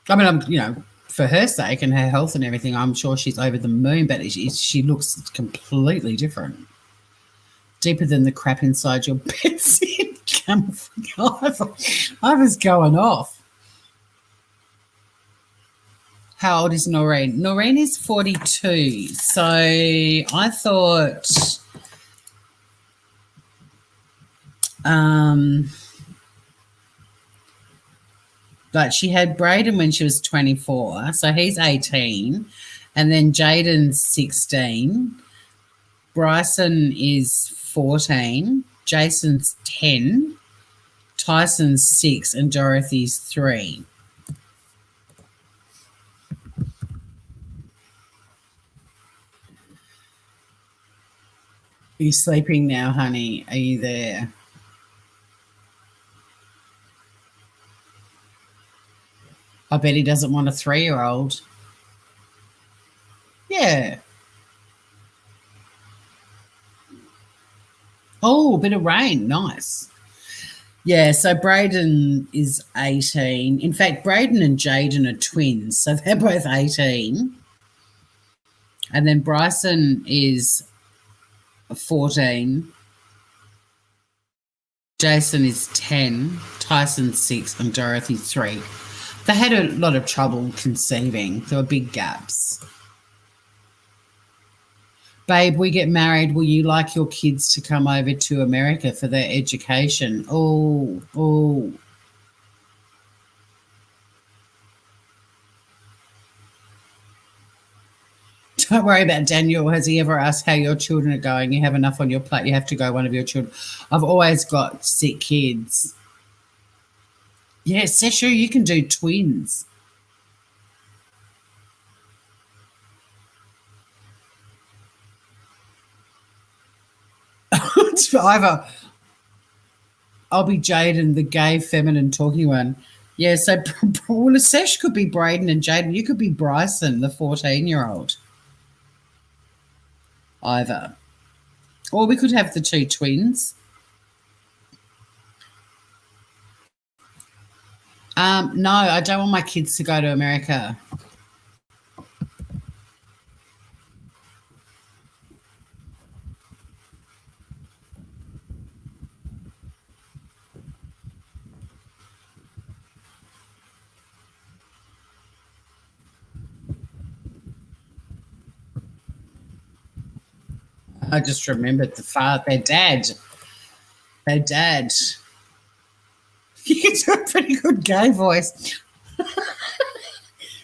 I mean, for her sake and her health and everything, I'm sure she's over the moon, but she looks completely different. Deeper than the crap inside your bedsit. I was going off. How old is Noreen? Noreen is 42. So I thought but she had Braden when she was 24. So he's 18. And then Jaden's 16. Bryson is 14. Jason's 10. Tyson's 6. And Dorothy's 3. Are you sleeping now, honey? Are you there? I bet he doesn't want a 3-year-old. Yeah. Oh, a bit of rain. Nice. Yeah, so Braden is 18. In fact, Braden and Jaden are twins, so they're both 18. And then Bryson is 14. Jason is 10. Tyson's 6. And Dorothy 3. They had a lot of trouble conceiving. There were big gaps. Babe, we get married. Will you like your kids to come over to America for their education? Oh. Don't worry about Daniel. Has he ever asked how your children are going? You have enough on your plate. You have to go one of your children. I've always got sick kids. Yeah, Seshu, you can do twins. It's either I'll be Jaden, the gay, feminine, talking one. Yeah, so well, Sesh could be Braden and Jaden. You could be Bryson, the 14-year-old. Either. Or we could have the two twins. No, I don't want my kids to go to America. I just remembered their dad. Their dad. You can do a pretty good gay voice.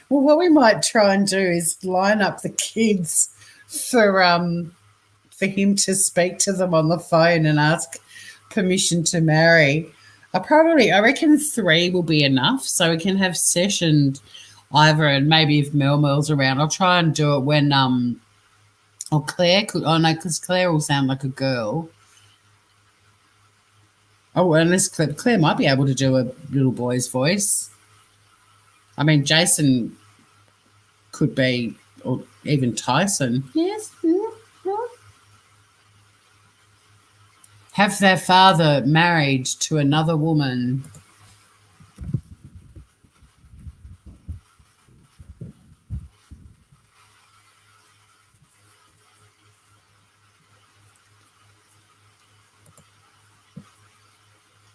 Well, what we might try and do is line up the kids for him to speak to them on the phone and ask permission to marry. I reckon 3 will be enough, so we can have Sesh and Ivor, and maybe if Mel's around, I'll try and do it when or Claire could. Oh no, because Claire will sound like a girl. Oh, unless Claire might be able to do a little boy's voice. I mean, Jason could be, or even Tyson. Yes. Have their father married to another woman.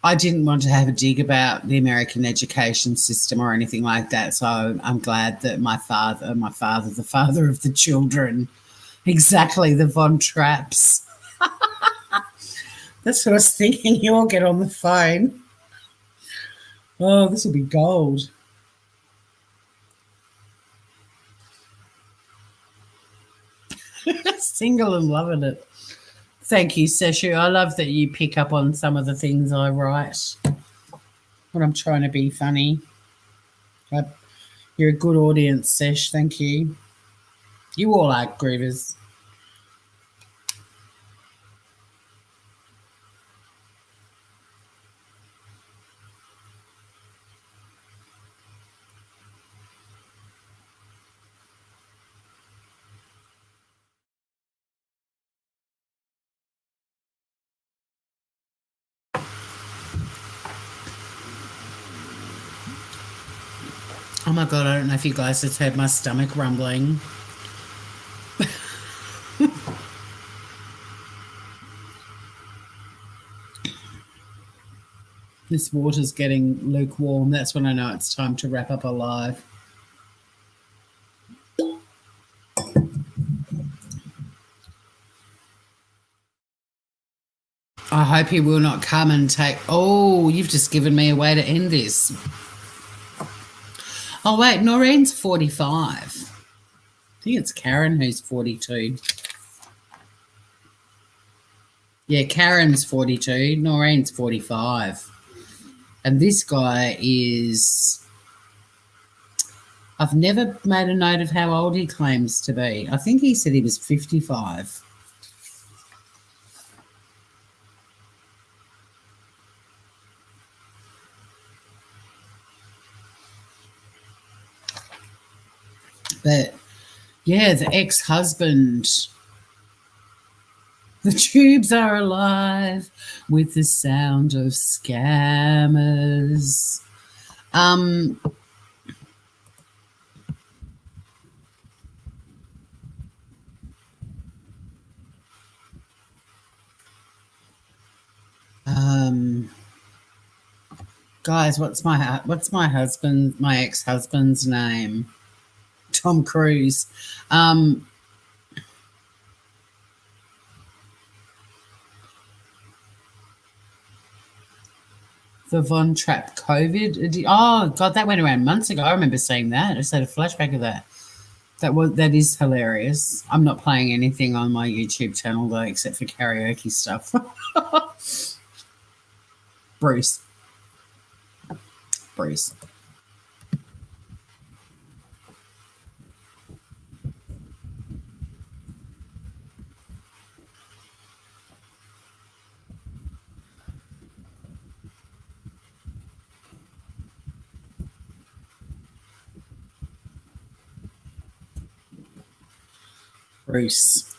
I didn't want to have a dig about the American education system or anything like that. So I'm glad that my father, the father of the children, exactly, the Von Trapps. That's what I was thinking. You all get on the phone. Oh, this will be gold. Single and loving it. Thank you, Seshu. I love that you pick up on some of the things I write when I'm trying to be funny. You're a good audience, Sesh. Thank you. You all are groovers. Oh my God, I don't know if you guys have heard my stomach rumbling. This water's getting lukewarm. That's when I know it's time to wrap up a live. I hope he will not come and take... Oh, you've just given me a way to end this. Oh, wait, Noreen's 45. I think it's Karen who's 42. Yeah, Karen's 42. Noreen's 45. And this guy is... I've never made a note of how old he claims to be. I think he said he was 55. But, yeah, the ex-husband... The tubes are alive with the sound of scammers. Guys, what's my ex-husband's name? Tom Cruise. The Von Trapp COVID. Oh God, that went around months ago. I remember seeing that. I just had a flashback of that. That is hilarious. I'm not playing anything on my YouTube channel though, except for karaoke stuff. Bruce. Bruce.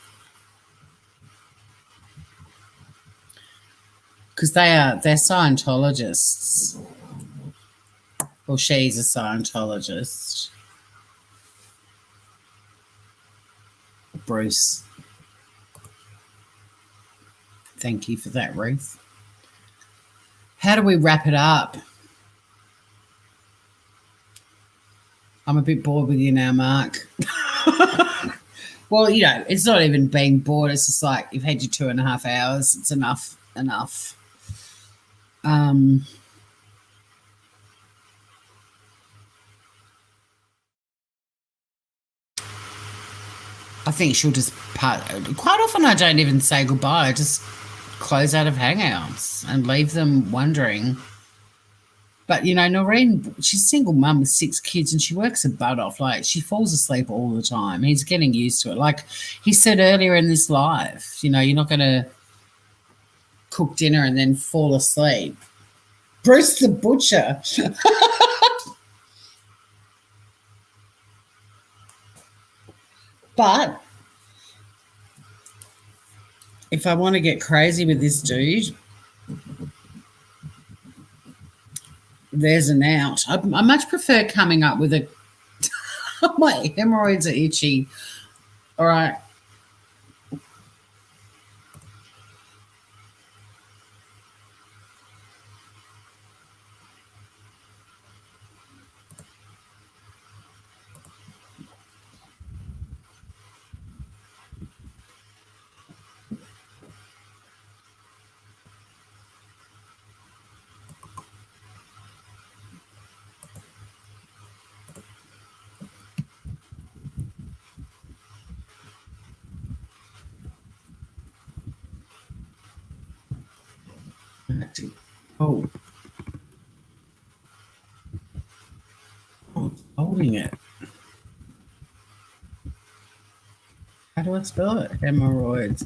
Because they're Scientologists. Well, she's a Scientologist. Bruce. Thank you for that, Ruth. How do we wrap it up? I'm a bit bored with you now, Mark. Well, you know, it's not even being bored. It's just like you've had your 2.5 hours. It's enough. I think she'll just part. Quite often I don't even say goodbye. I just close out of Hangouts and leave them wondering. But, you know, Noreen, she's a single mum with 6 kids and she works her butt off. Like, she falls asleep all the time. He's getting used to it. Like he said earlier in this live, you know, you're not going to cook dinner and then fall asleep. Bruce the Butcher. But if I want to get crazy with this dude, there's an out. I much prefer coming up with a my hemorrhoids are itchy. All right. Oh. Oh, holding it. How do I spell it? Hemorrhoids.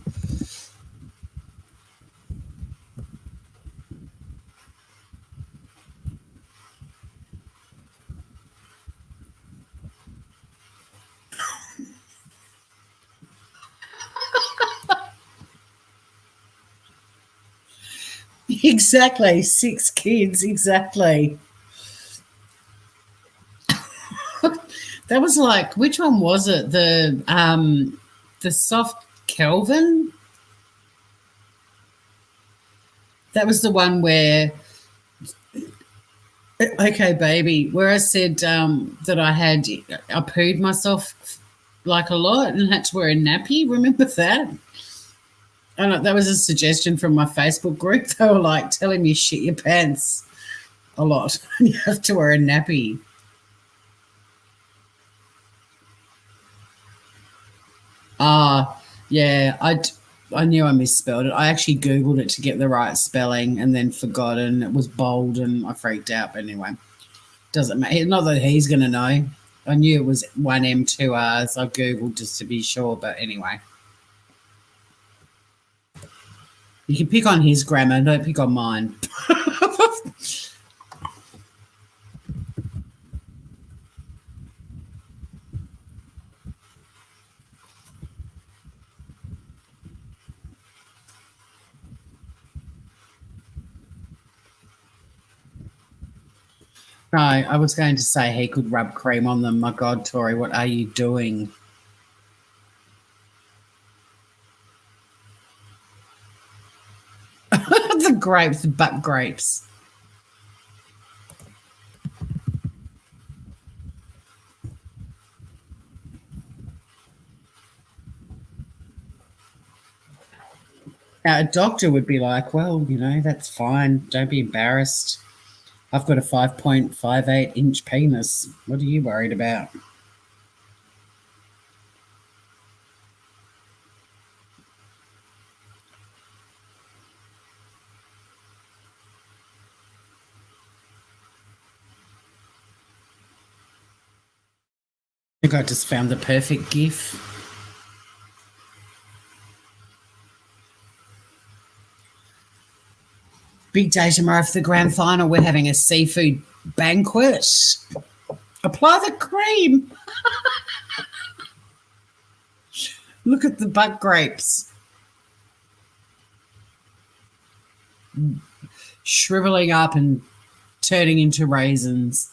Exactly. 6 kids. Exactly. That was like, which one was it? The soft Kelvin? That was the one where, okay, baby, where I said that I pooed myself like a lot and had to wear a nappy. Remember that? And that was a suggestion from my Facebook group. They were like telling me shit your pants a lot and you have to wear a nappy. Yeah, I knew I misspelled it. I actually Googled it to get the right spelling and then forgot, and it was bold and I freaked out. But anyway, doesn't matter. Not that he's going to know. I knew it was 1 M, 2 R's. I Googled just to be sure, but anyway. You can pick on his grammar, don't pick on mine. No, I was going to say he could rub cream on them. My God, Tori, what are you doing? The grapes, the butt grapes. Now, a doctor would be like, well, you know, that's fine. Don't be embarrassed. I've got a 5.58 inch penis. What are you worried about? I think I just found the perfect GIF. Big day tomorrow for the grand final. We're having a seafood banquet. Apply the cream. Look at the bug grapes. Shriveling up and turning into raisins.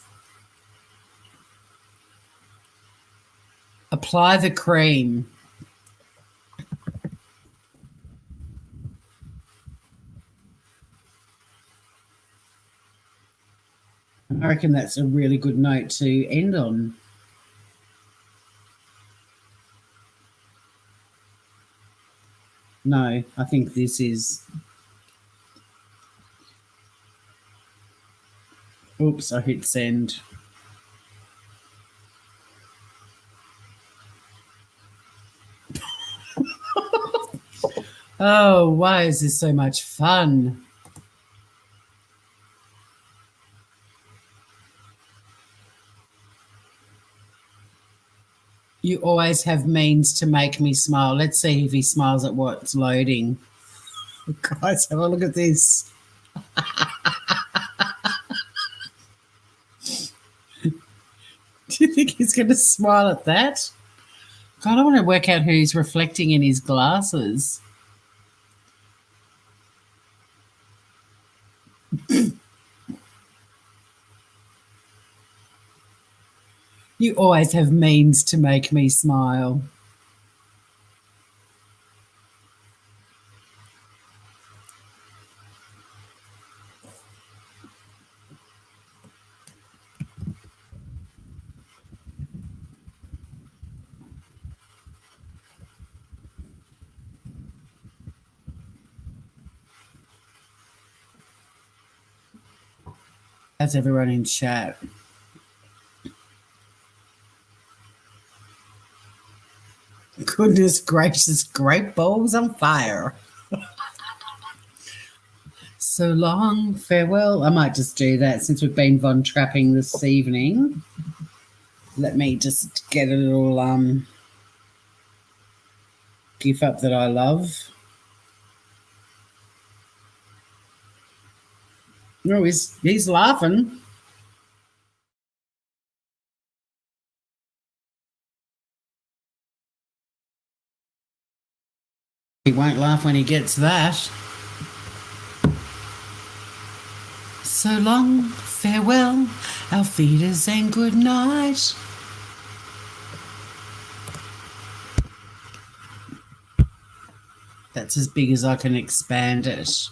Apply the cream. I reckon that's a really good note to end on. No, I think this is... Oops, I hit send. Oh, why is this so much fun? You always have means to make me smile. Let's see if he smiles at what's loading. Guys, have a look at this. Do you think he's going to smile at that? God, I want to work out who's reflecting in his glasses. You always have means to make me smile. How's everyone in chat? Goodness gracious, grape bowls on fire. So long, farewell. I might just do that since we've been Von Trapping this evening. Let me just get a little gif up that I love. Oh, he's laughing. He won't laugh when he gets that. So long, farewell, auf Wiedersehen, good night. That's as big as I can expand it.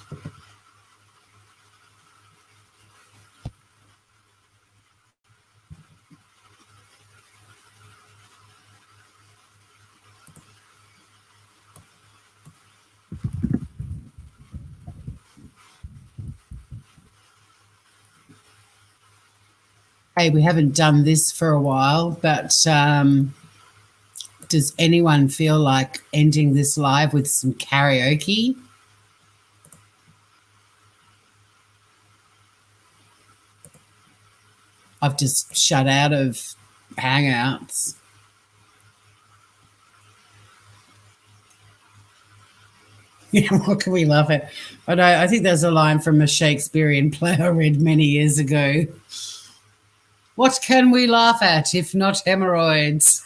Hey, we haven't done this for a while, but does anyone feel like ending this live with some karaoke? I've just shut out of Hangouts. Yeah, what can we laugh at? I think there's a line from a Shakespearean play I read many years ago. What can we laugh at if not hemorrhoids?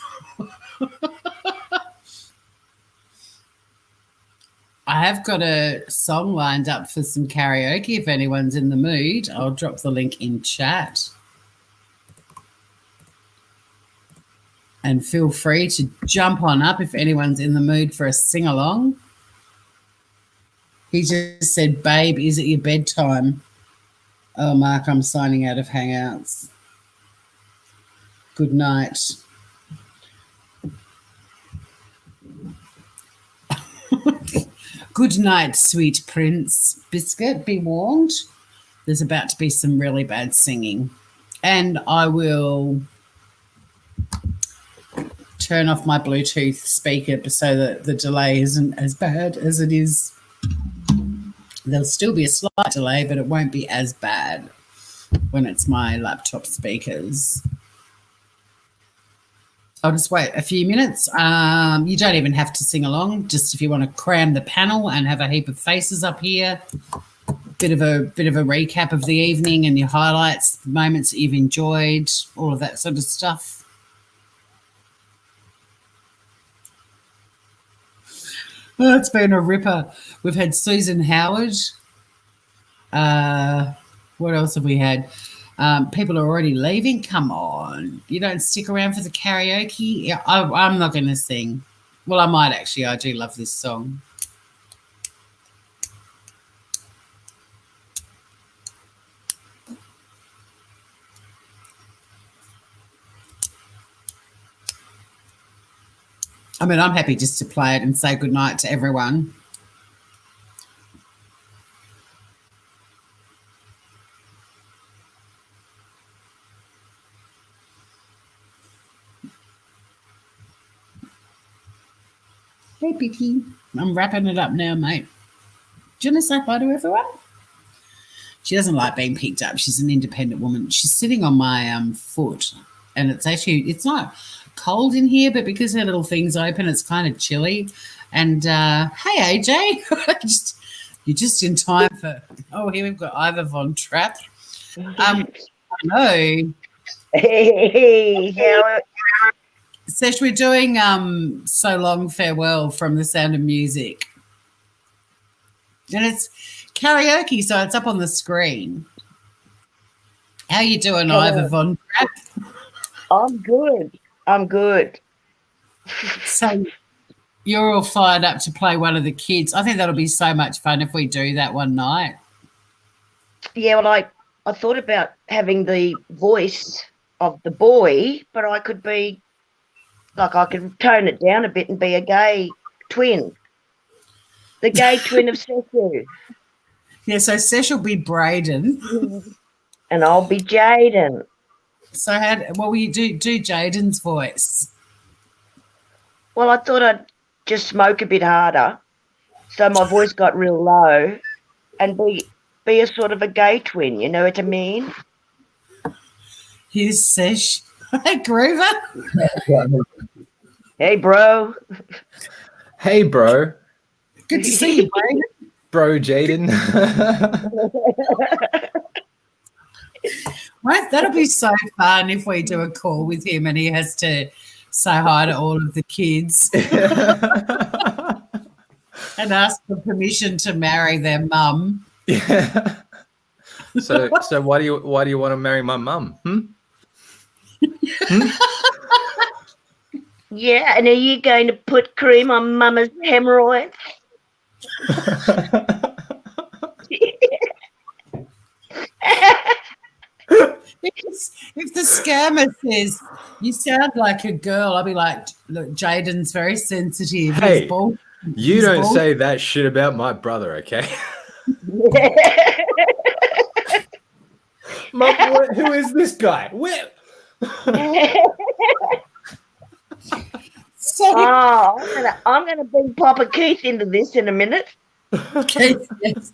I have got a song lined up for some karaoke if anyone's in the mood. I'll drop the link in chat. And feel free to jump on up if anyone's in the mood for a sing-along. He just said, babe, is it your bedtime? Oh, Mark, I'm signing out of Hangouts. Good night. Good night, sweet Prince Biscuit. Be warned. There's about to be some really bad singing. And I will turn off my Bluetooth speaker so that the delay isn't as bad as it is. There'll still be a slight delay, but it won't be as bad when it's my laptop speakers. I'll just wait a few minutes. You don't even have to sing along. Just if you want to cram the panel and have a heap of faces up here, bit of a recap of the evening and your highlights, moments that you've enjoyed, all of that sort of stuff. Oh, it's been a ripper. We've had Susan Howard. What else have we had? People are already leaving. Come on. You don't stick around for the karaoke? Yeah, I'm not going to sing. Well, I might actually. I do love this song. I mean, I'm happy just to play it and say goodnight to everyone. Hey, Vicky. I'm wrapping it up now, mate. Do you want to say hi to everyone? She doesn't like being picked up. She's an independent woman. She's sitting on my foot, and it's not cold in here, but because her little thing's open, it's kind of chilly. And hey, AJ, you're just in time for. Oh, here we've got Ivor Von Trapp. Hello. Hey, how Sesh, we're doing So Long Farewell from The Sound of Music. And it's karaoke, so it's up on the screen. How you doing, Ivor Von Trapp? I'm good. I'm good. So you're all fired up to play one of the kids. I think that'll be so much fun if we do that one night. Yeah, well, I thought about having the voice of the boy, but I could be, like, I could tone it down a bit and be a gay twin. The gay twin of Seku. Yeah, so Sesh will be Braden. And I'll be Jaden. So what will you do Jaden's voice? Well, I thought I'd just smoke a bit harder so my voice got real low and be a sort of a gay twin, you know what I mean? Here's Sesh. Hey, Groover. Hey, bro. Hey, bro. Good to see you, Braden. Bro, Jaden. Right, that'll be so fun if we do a call with him and he has to say hi to all of the kids and ask for permission to marry their mum. Yeah. So why do you want to marry my mum? Yeah, and are you going to put cream on Mama's hemorrhoids? If the scammer says you sound like a girl, I'll be like, look, Jaden's very sensitive. Hey, you don't say that shit about my brother, okay? Mum, who is this guy? Where? I'm gonna bring Papa Keith into this in a minute. Okay. Yes.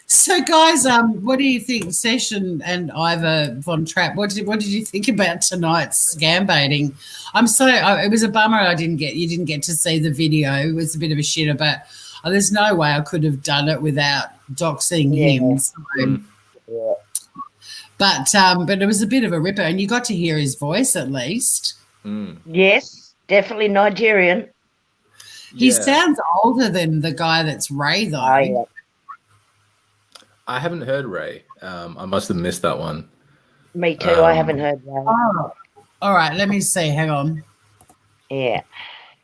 So, guys, what do you think, Sesh and Ivor Von Trapp? What did you think about tonight's scam baiting? It was a bummer you didn't get to see the video. It was a bit of a shitter, but there's no way I could have done it without doxing him. So, yeah. But it was a bit of a ripper, and you got to hear his voice at least. Yes, definitely Nigerian. He sounds older than the guy that's Ray, though. Oh, yeah. I haven't heard Ray. I must have missed that one. Me too. I haven't heard Ray. Oh, all right. Let me see. Hang on. Yeah.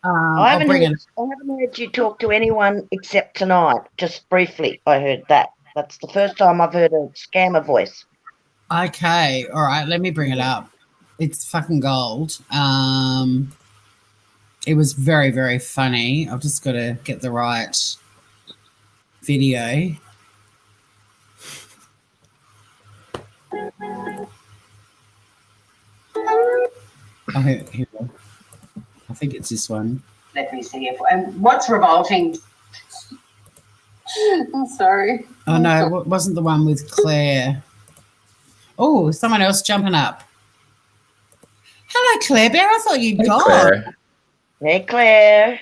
I haven't heard you talk to anyone except tonight. Just briefly, I heard that. That's the first time I've heard a scammer voice. Okay. All right. Let me bring it up. It's fucking gold. It was very, very funny. I've just got to get the right video. Oh, here we go. I think it's this one. Let me see if. What's revolting? I'm sorry. Oh, no, it wasn't the one with Claire. Oh, someone else jumping up. Hello, Claire Bear. I thought you'd gone. Claire. Hey, Claire.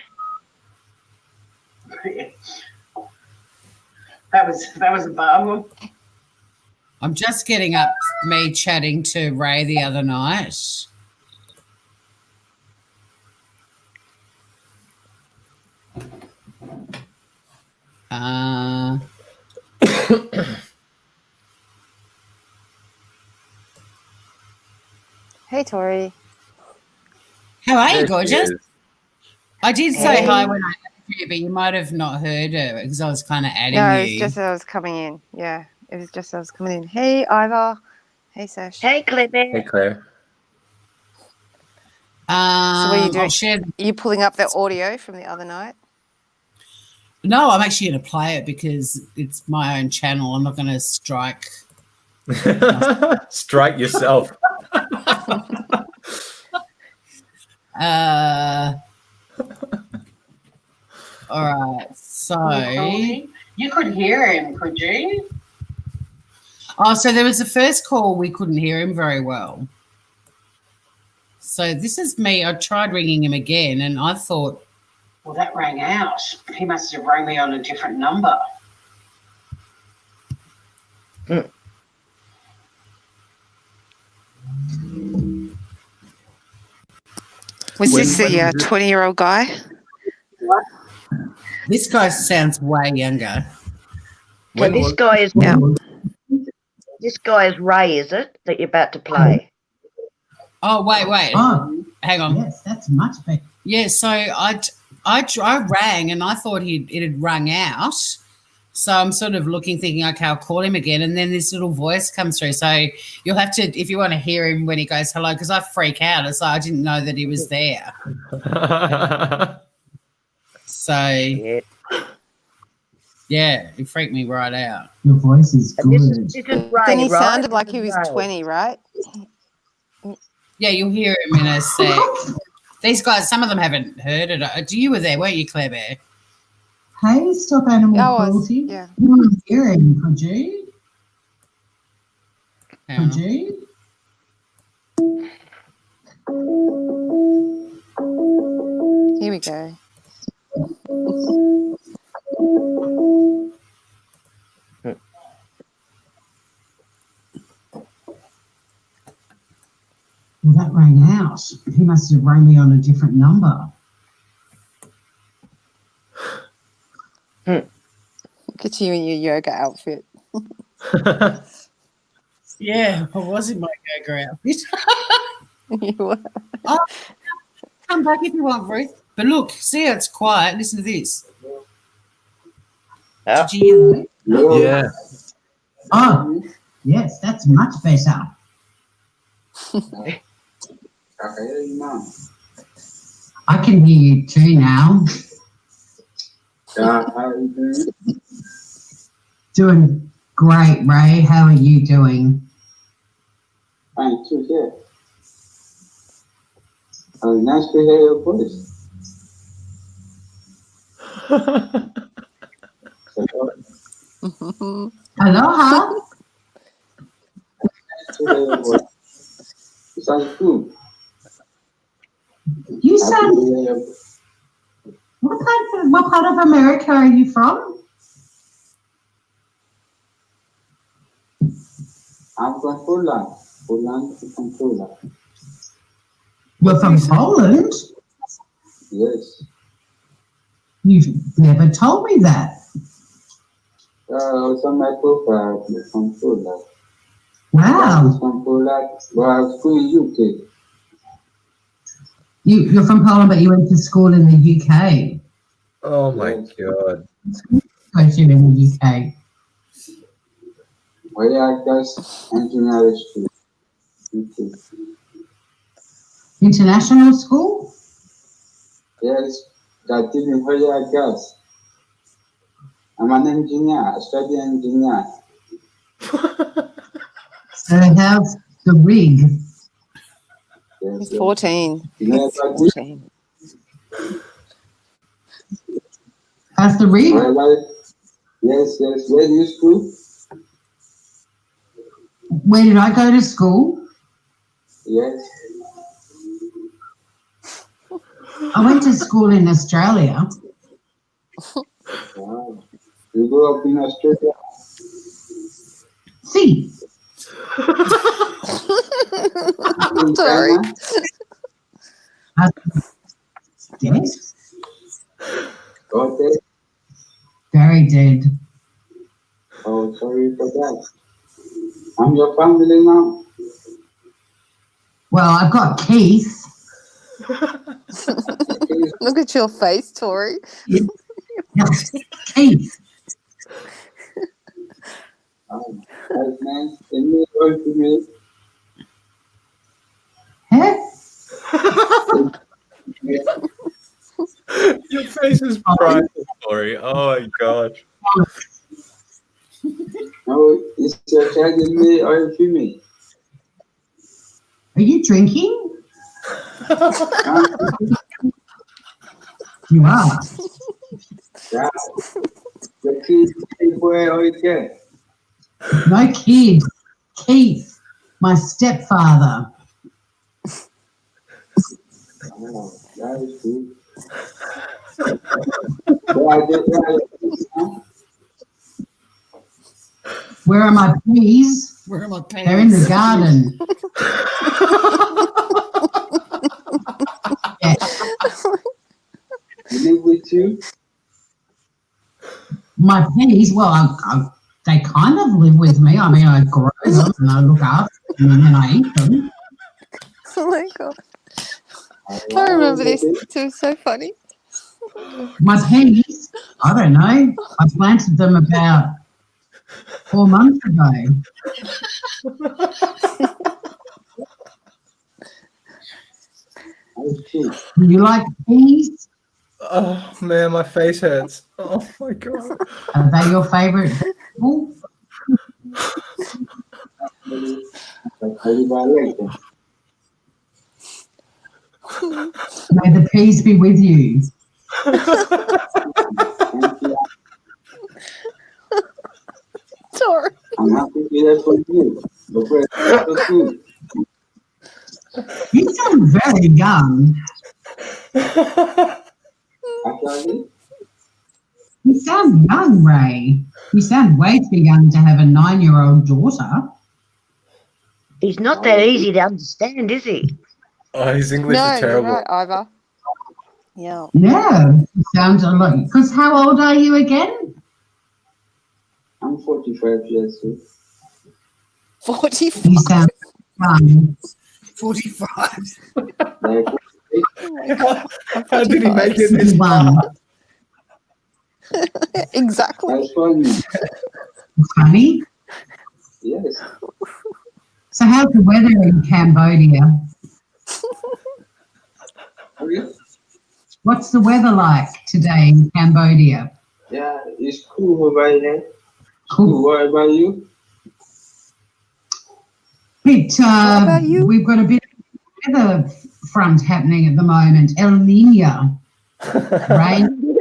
That was a bum. I'm just getting up me chatting to Ray the other night. Hey, Tori. How are There you, she gorgeous? is. I did say Hey. hi when I added you, but you might have not heard her because I was kind of adding No, you. it's just as I was coming in. Yeah, it was just as I was coming in. Hey, Ivor. Hey, Sash. Hey, Clipper. Hey, Claire. So what are you doing? I'll share. Are you pulling up the audio from the other night? No, I'm actually going to play it because it's my own channel. I'm not going to strike. Strike yourself. All right. So, You could hear him, could you? so there was the first call. We couldn't hear him very well. So this is me. I tried ringing him again, and I thought, Well, that rang out. He must have rang me on a different number. Was When- this when the was it? 20-year-old guy? this guy sounds way younger. So When this was- guy is Yeah. this guy is Ray, is it, that you're about to play? Oh, wait. Oh, Hang on. yes, that's much better. Yeah, so I rang and I thought it had rung out. So I'm sort of thinking, okay, I'll call him again. And then this little voice comes through. So you'll have to, if you want to hear him when he goes hello, because I freak out. It's like I didn't know that he was there. So, yeah, it freaked me right out. Your voice is And this good. is Ray, Then he right? sounded like This he is was Ray. 20, right? Yeah, you'll hear him in a sec. These guys, some of them haven't heard it. You were there, weren't you, Claire Bear? Hey, stop animal I was, cruelty. yeah. You want to hear him, could you? Hang Could on. you? Here we go. Well, that rang out. He must have rang me on a different number. Look at you in your yoga outfit. Yeah, I was in my yoga outfit. You were. Come back if you want, Ruth. But look, see how it's quiet. Listen to this. Yeah. Did you hear that? Yeah. Oh, yes, that's much better. I can hear you too now. Doing great, Ray. How are you doing? Fine, too, here. Nice to hear your voice. Aloha. Nice to hear your voice. You sound good. You Happy sound. to hear your voice. What part of America are you from? I'm from Poland. Poland is from Poland. You're from Poland? Yes. You've never told me that. It's on my profile. You're from Poland. Wow. I'm from Poland, but I was school in UK. You're from Poland, but you went to school in the UK. Oh my God. Goes you in the UK. Where I guess engineering school. UK. International school? Yes, that didn't where I guess. I'm an engineer. I study engineer. So how's the rig? Yes, He's yes. 14. You know, He's if I did- 14. How's the rig? Yes, where do you school? Where did I go to school? Yes. I went to school in Australia. Wow. You grew up in Australia? See, In Sorry. China? yes, Okay. very dead. Oh, sorry for that. I'm your family now. Well, I've got Keith. Look at your face, Tori. Yes, Keith. That's nice. Can you go to me? Huh? Your face is priceless, Tori. Oh my gosh. No, is your child in me or in me? Are you drinking? You are. Yeah. The kid boy or it No kid. Keith, my stepfather. Oh, that is good. Huh? Where are my peas? Where are my peas? They're in the garden. Yeah. You live with you? My peas, well, they kind of live with me. I mean, I grow them and I look after them and then I eat them. Oh my god. I remember this too. It's so funny. My peas, I don't know. I planted them about 4 months ago. Do you like peas? Oh man, my face hurts. Oh my god. Are they your favourite vegetable? May the peas be with you. Sorry. I'm happy to hear from you. You sound very young. Actually, You sound young, Ray. You sound way too young to have a 9-year-old daughter. He's not that easy to understand, is he? Oh, his English No, is you're terrible. right, Ivor. Yeah. Yeah, you sound a lot. Because how old are you again? I'm 45 years old. 45. You sound young. 45. Like, Oh my god. How did he make it this 61. Exactly. that's funny. Funny. Yes. So how's the weather in Cambodia? Okay. What's the weather like today in Cambodia? Yeah, it's cool over here. Cool. What about you? We've got a bit of weather front happening at the moment. El Nino. Rain.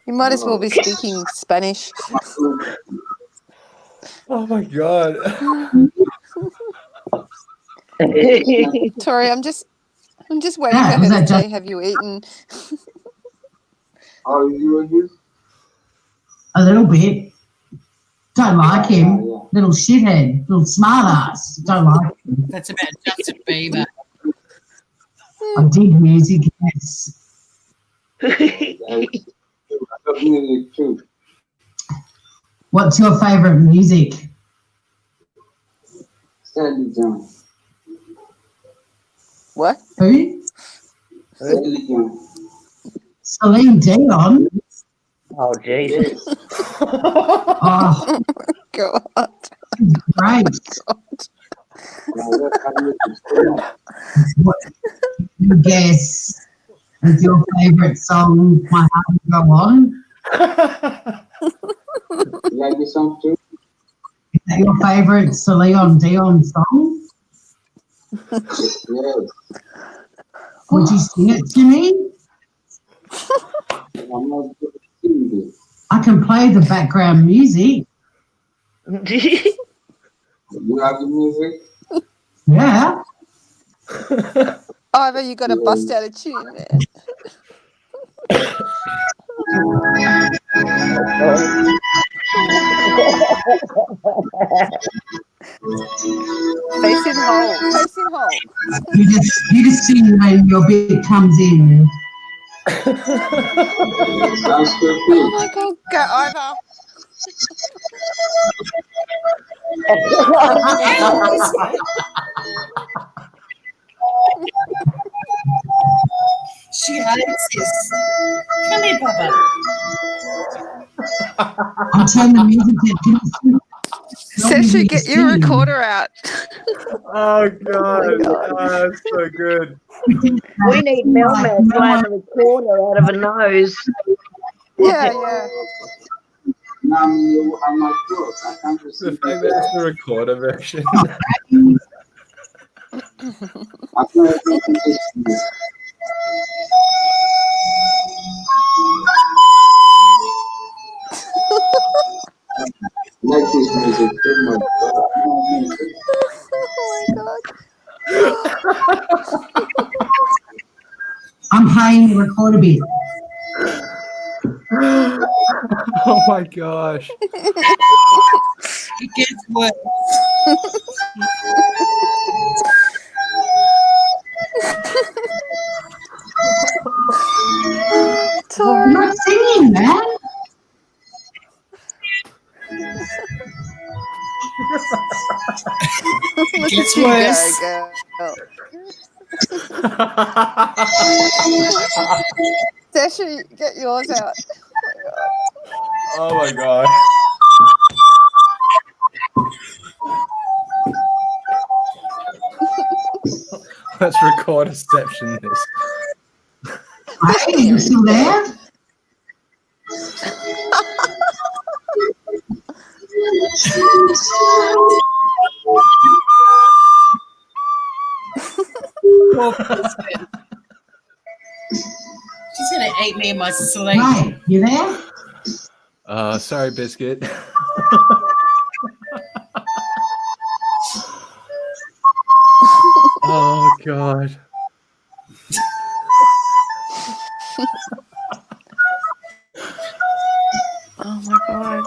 You might as well be speaking Spanish. Oh my god. Tori, I'm just waiting Yeah, for was her to that say, "Have you eaten?" How you use? A little bit. Don't like him. Little shithead. Little smart ass. Don't like him. That's about Justin Bieber. I dig music, yes. I love music too. What's your favourite music? Steady John. What? Who? Steady John. Celine Dion. Oh, Jesus. Oh, God. great. What you guess is your favourite song, My Heart Will Go On? You like this song too? Is that your favourite Celine Dion song? Yes. Would you sing it to me? I'm not good at singing this. I can play the background music. You have the music? Yeah. Ivor, you got to bust out a tune, man. Facing hole. Facing hole. You just sing when your bit comes in. Sounds good. Oh my God, go over. She hates this. Come here, Papa. I'll turn the music down. Session, get your recorder out. Oh God, that's so good. We need Mel Mel to have a recorder out of her nose. Yeah, yeah. I'm not sure. I can't The receive fact that it's the recorder version. like this music too much. Oh my God. I'm playing the recorder bit. Oh my gosh. It gets worse. Tori. You're not singing, man. Look Gets at you worse. go, girl. Session, get yours out. Oh my God. Let's record reception this. Hey, you still there? Poor Biscuit. She's going to eat me in my sleep. Hey, you there? Sorry, Biscuit. Oh God. Oh my God.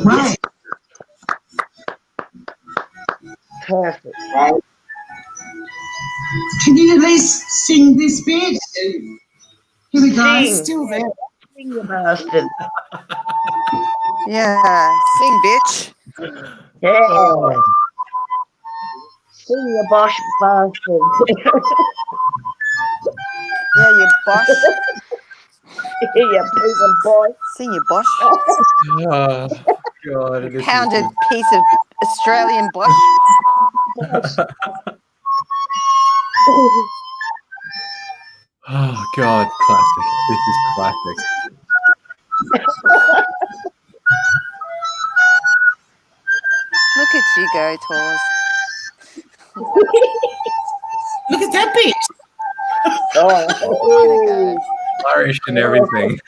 Right. Perfect. Can you at least sing this bit? Here we go. Sing. Still there. Sing, you bastard. Yeah, sing, bitch. Yeah. Oh. Sing, you bosh bastard. Yeah, you bosh. You piece of boy. Sing, you bosh. Oh God. This is Pounded just- piece of Australian bosh. Oh God, classic. This is classic. Look at you go, Tors. Look at that bitch. Look at it go. Flourish and everything.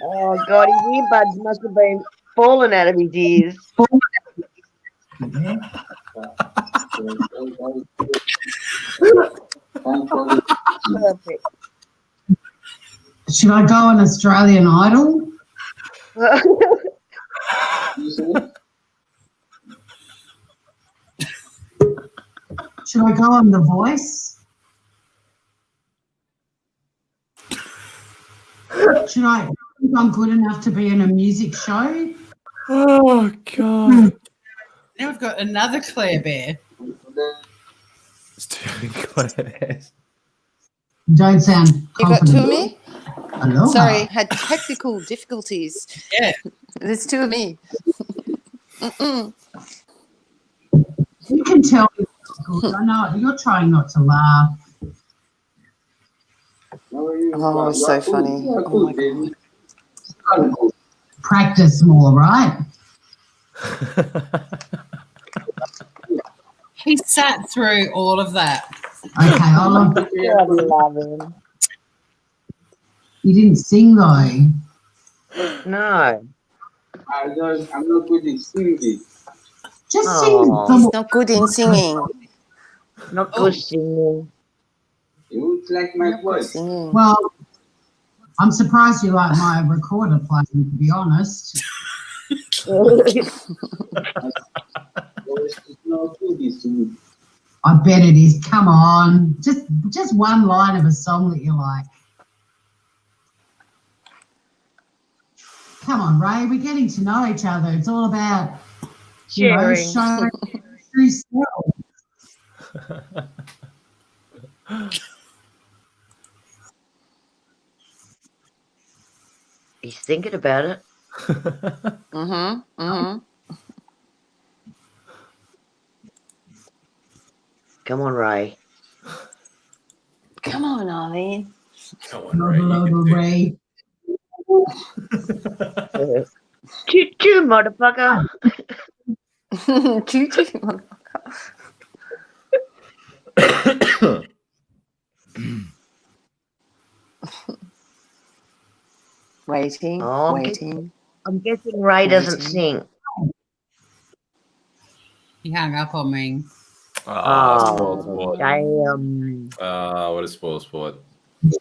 Oh God, his earbuds must have been falling out of his ears. Perfect. Should I go on Australian Idol? Should I go on The Voice? Should I think I'm good enough to be in a music show? Oh God. Now we've got another Claire Bear. It's too clear. Don't sound You got two of confident. me? Hello. Sorry, had technical difficulties. Yeah. There's two of me. Mm-mm. You can tell me it's good. I know you're trying not to laugh. Oh, it's so funny. Oh my God. Practice more, right? sat through all of that. Okay, I love. I love him. You didn't sing though. No. I'm not good in singing. Just sing Oh. some. He's not good in singing. Not good singing. You won't like my Not good voice. singing. Well, I'm surprised you like my recorder playing, to be honest. Voice is not good in singing. I bet it is. Come on. Just one line of a song that you like. Come on, Ray. We're getting to know each other. It's all about Sharing. showing true self. He's thinking about it. Come on, Ray. Come on, Arlene. Come on, Ray. Ray. Choo-choo, motherfucker. Choo-choo, motherfucker. Waiting, Oh, waiting. I'm guessing Ray doesn't sing. He hung up on me. Spoiled sport. Damn. What a spoiled sport.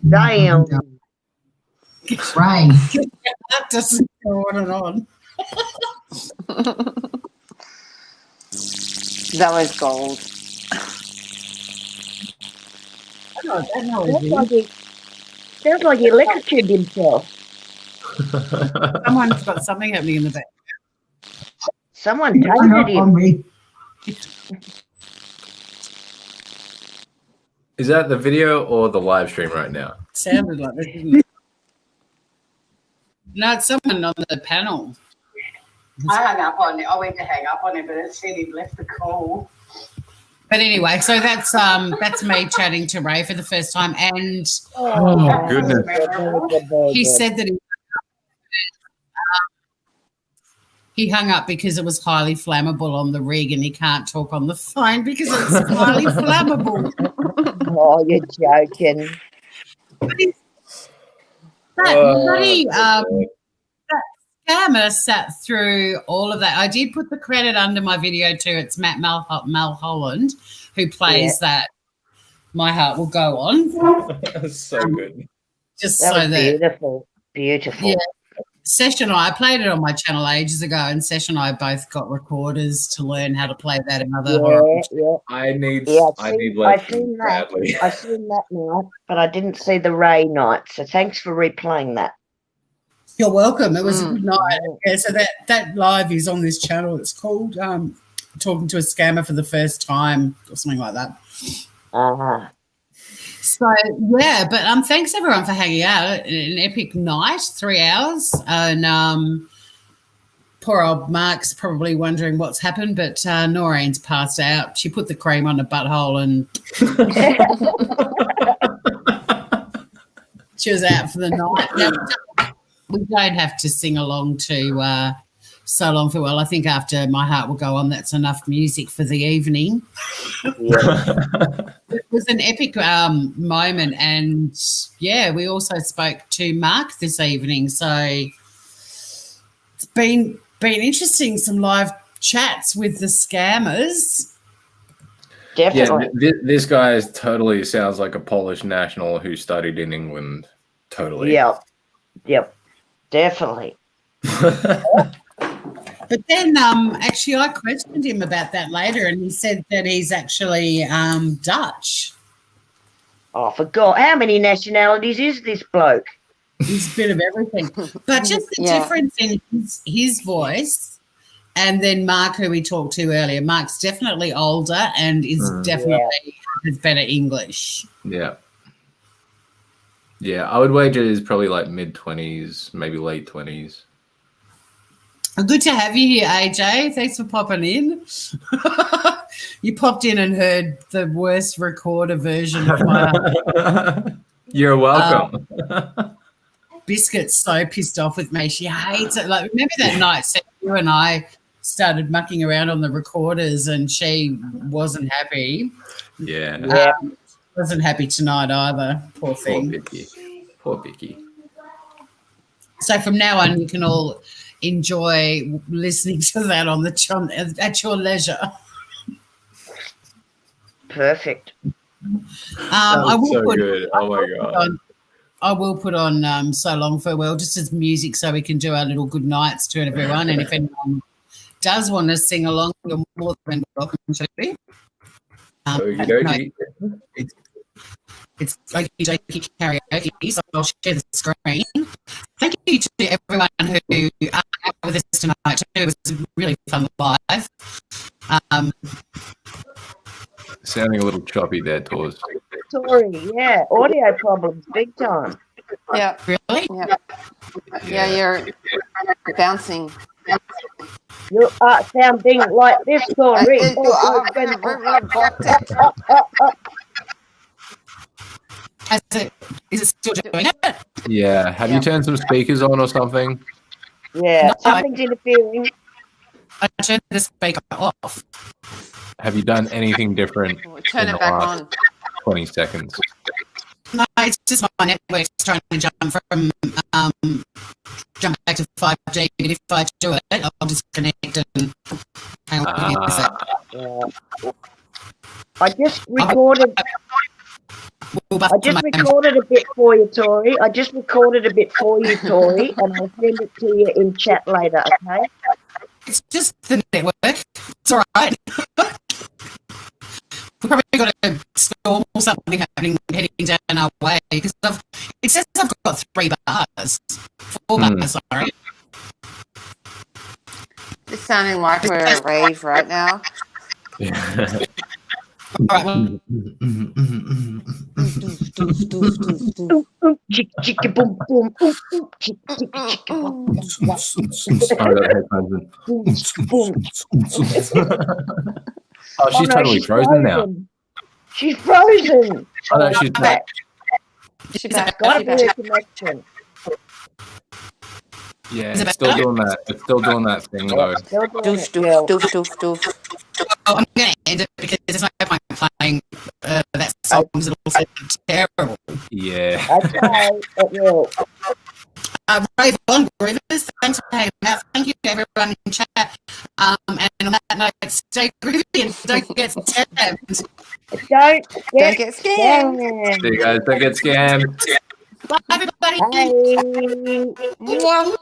Damn. Ray. That doesn't go on and on. That was gold. Sounds like he electrocuted himself. Someone's got something happening in the back. Someone tasered him. Is that the video or the live stream right now? Sounded like that, didn't it? No, it's someone on the panel. I hung up on it. I went to hang up on him, but it said he'd left the call. But anyway, so that's me chatting to Ray for the first time, and Oh my goodness. he said that he hung up because it was highly flammable on the rig, and he can't talk on the phone because it's highly flammable. Oh, you're joking. That scammer sat through all of that. I did put the credit under my video too. It's Matt Mulholland who plays that My Heart Will Go On. So good. Just that so that beautiful. Yeah. Sesh and I played it on my channel ages ago, and Sesh and I both got recorders to learn how to play that in other horror. Yeah. I need I've seen that. I've seen that night, but I didn't see the Ray night. So thanks for replaying that. You're welcome. It was a good night. Yeah, so that live is on this channel. It's called Talking to a Scammer for the First Time or something like that. So, yeah, but thanks everyone for hanging out. An epic night, 3 hours. And poor old Mark's probably wondering what's happened, but Noreen's passed out. She put the cream on her butthole and she was out for the night. Now, we don't have to sing along to So Long Farewell. I think after My Heart Will Go On, that's enough music for the evening. It was an epic moment, and yeah, we also spoke to Mark this evening. So it's been interesting, some live chats with the scammers. Definitely. Yeah, this guy totally sounds like a Polish national who studied in England. Totally. Yep. Definitely. But then actually I questioned him about that later, and he said that he's actually Dutch. Oh, I forgot. How many nationalities is this bloke? He's a bit of everything. But just the difference in his voice, and then Mark, who we talked to earlier. Mark's definitely older and is definitely has better English. Yeah. Yeah, I would wager he's probably like mid-20s, maybe late 20s. Good to have you here, AJ. Thanks for popping in. You popped in and heard the worst recorder version of my... You're welcome. Biscuit's so pissed off with me. She hates it. Like, remember that night, so you and I started mucking around on the recorders, and she wasn't happy. Yeah. Wasn't happy tonight either. Poor thing. Poor Vicky. So from now on, you can all enjoy listening to that on the at your leisure. Perfect. I will so put, good. Oh my God. I will put on So Long Farewell just as music so we can do our little good nights to everyone. And if anyone does want to sing along, you're more than welcome to. Okie dokie. It's okey-dokey karaoke, so I'll share the screen. Thank you to everyone who out with us tonight too. It was really fun live. Sounding a little choppy there, Tors. Sorry, yeah, audio problems, big time. Yeah. Really? Yeah, you're bouncing. You are sounding like this, Noreen. Is it still doing it? Yeah. Have you turned some speakers on or something? Yeah, No, something's interfering. I turned the speaker off. Have you done anything different Turn in it the back last on. 20 seconds? No, it's just my network's trying to jump back to 5G. But if I do it, I'll disconnect and use it. I just recorded. I just recorded a bit for you, Tori. And I'll send it to you in chat later, okay? It's just the network. It's all right. We've probably got a storm or something happening heading down our way because it says I've got 4 bars, sorry. It's sounding like we're at a rave right now. All right, well, Oh, she's totally frozen now. She's frozen. Oh, no, she's back. She's back. Gotta be a connection. Yeah, it's still doing that. It's still doing that thing though. Doof. I'm going to end it because there's no point playing that song. It'll sound terrible. Yeah. Okay, it will. Rave on, Groovers. Thanks for hanging out. Thank you to everyone in chat. And on that note, stay groovy and don't get scammed. Don't get scammed. See you guys. Don't get scammed. Bye, everybody. Bye.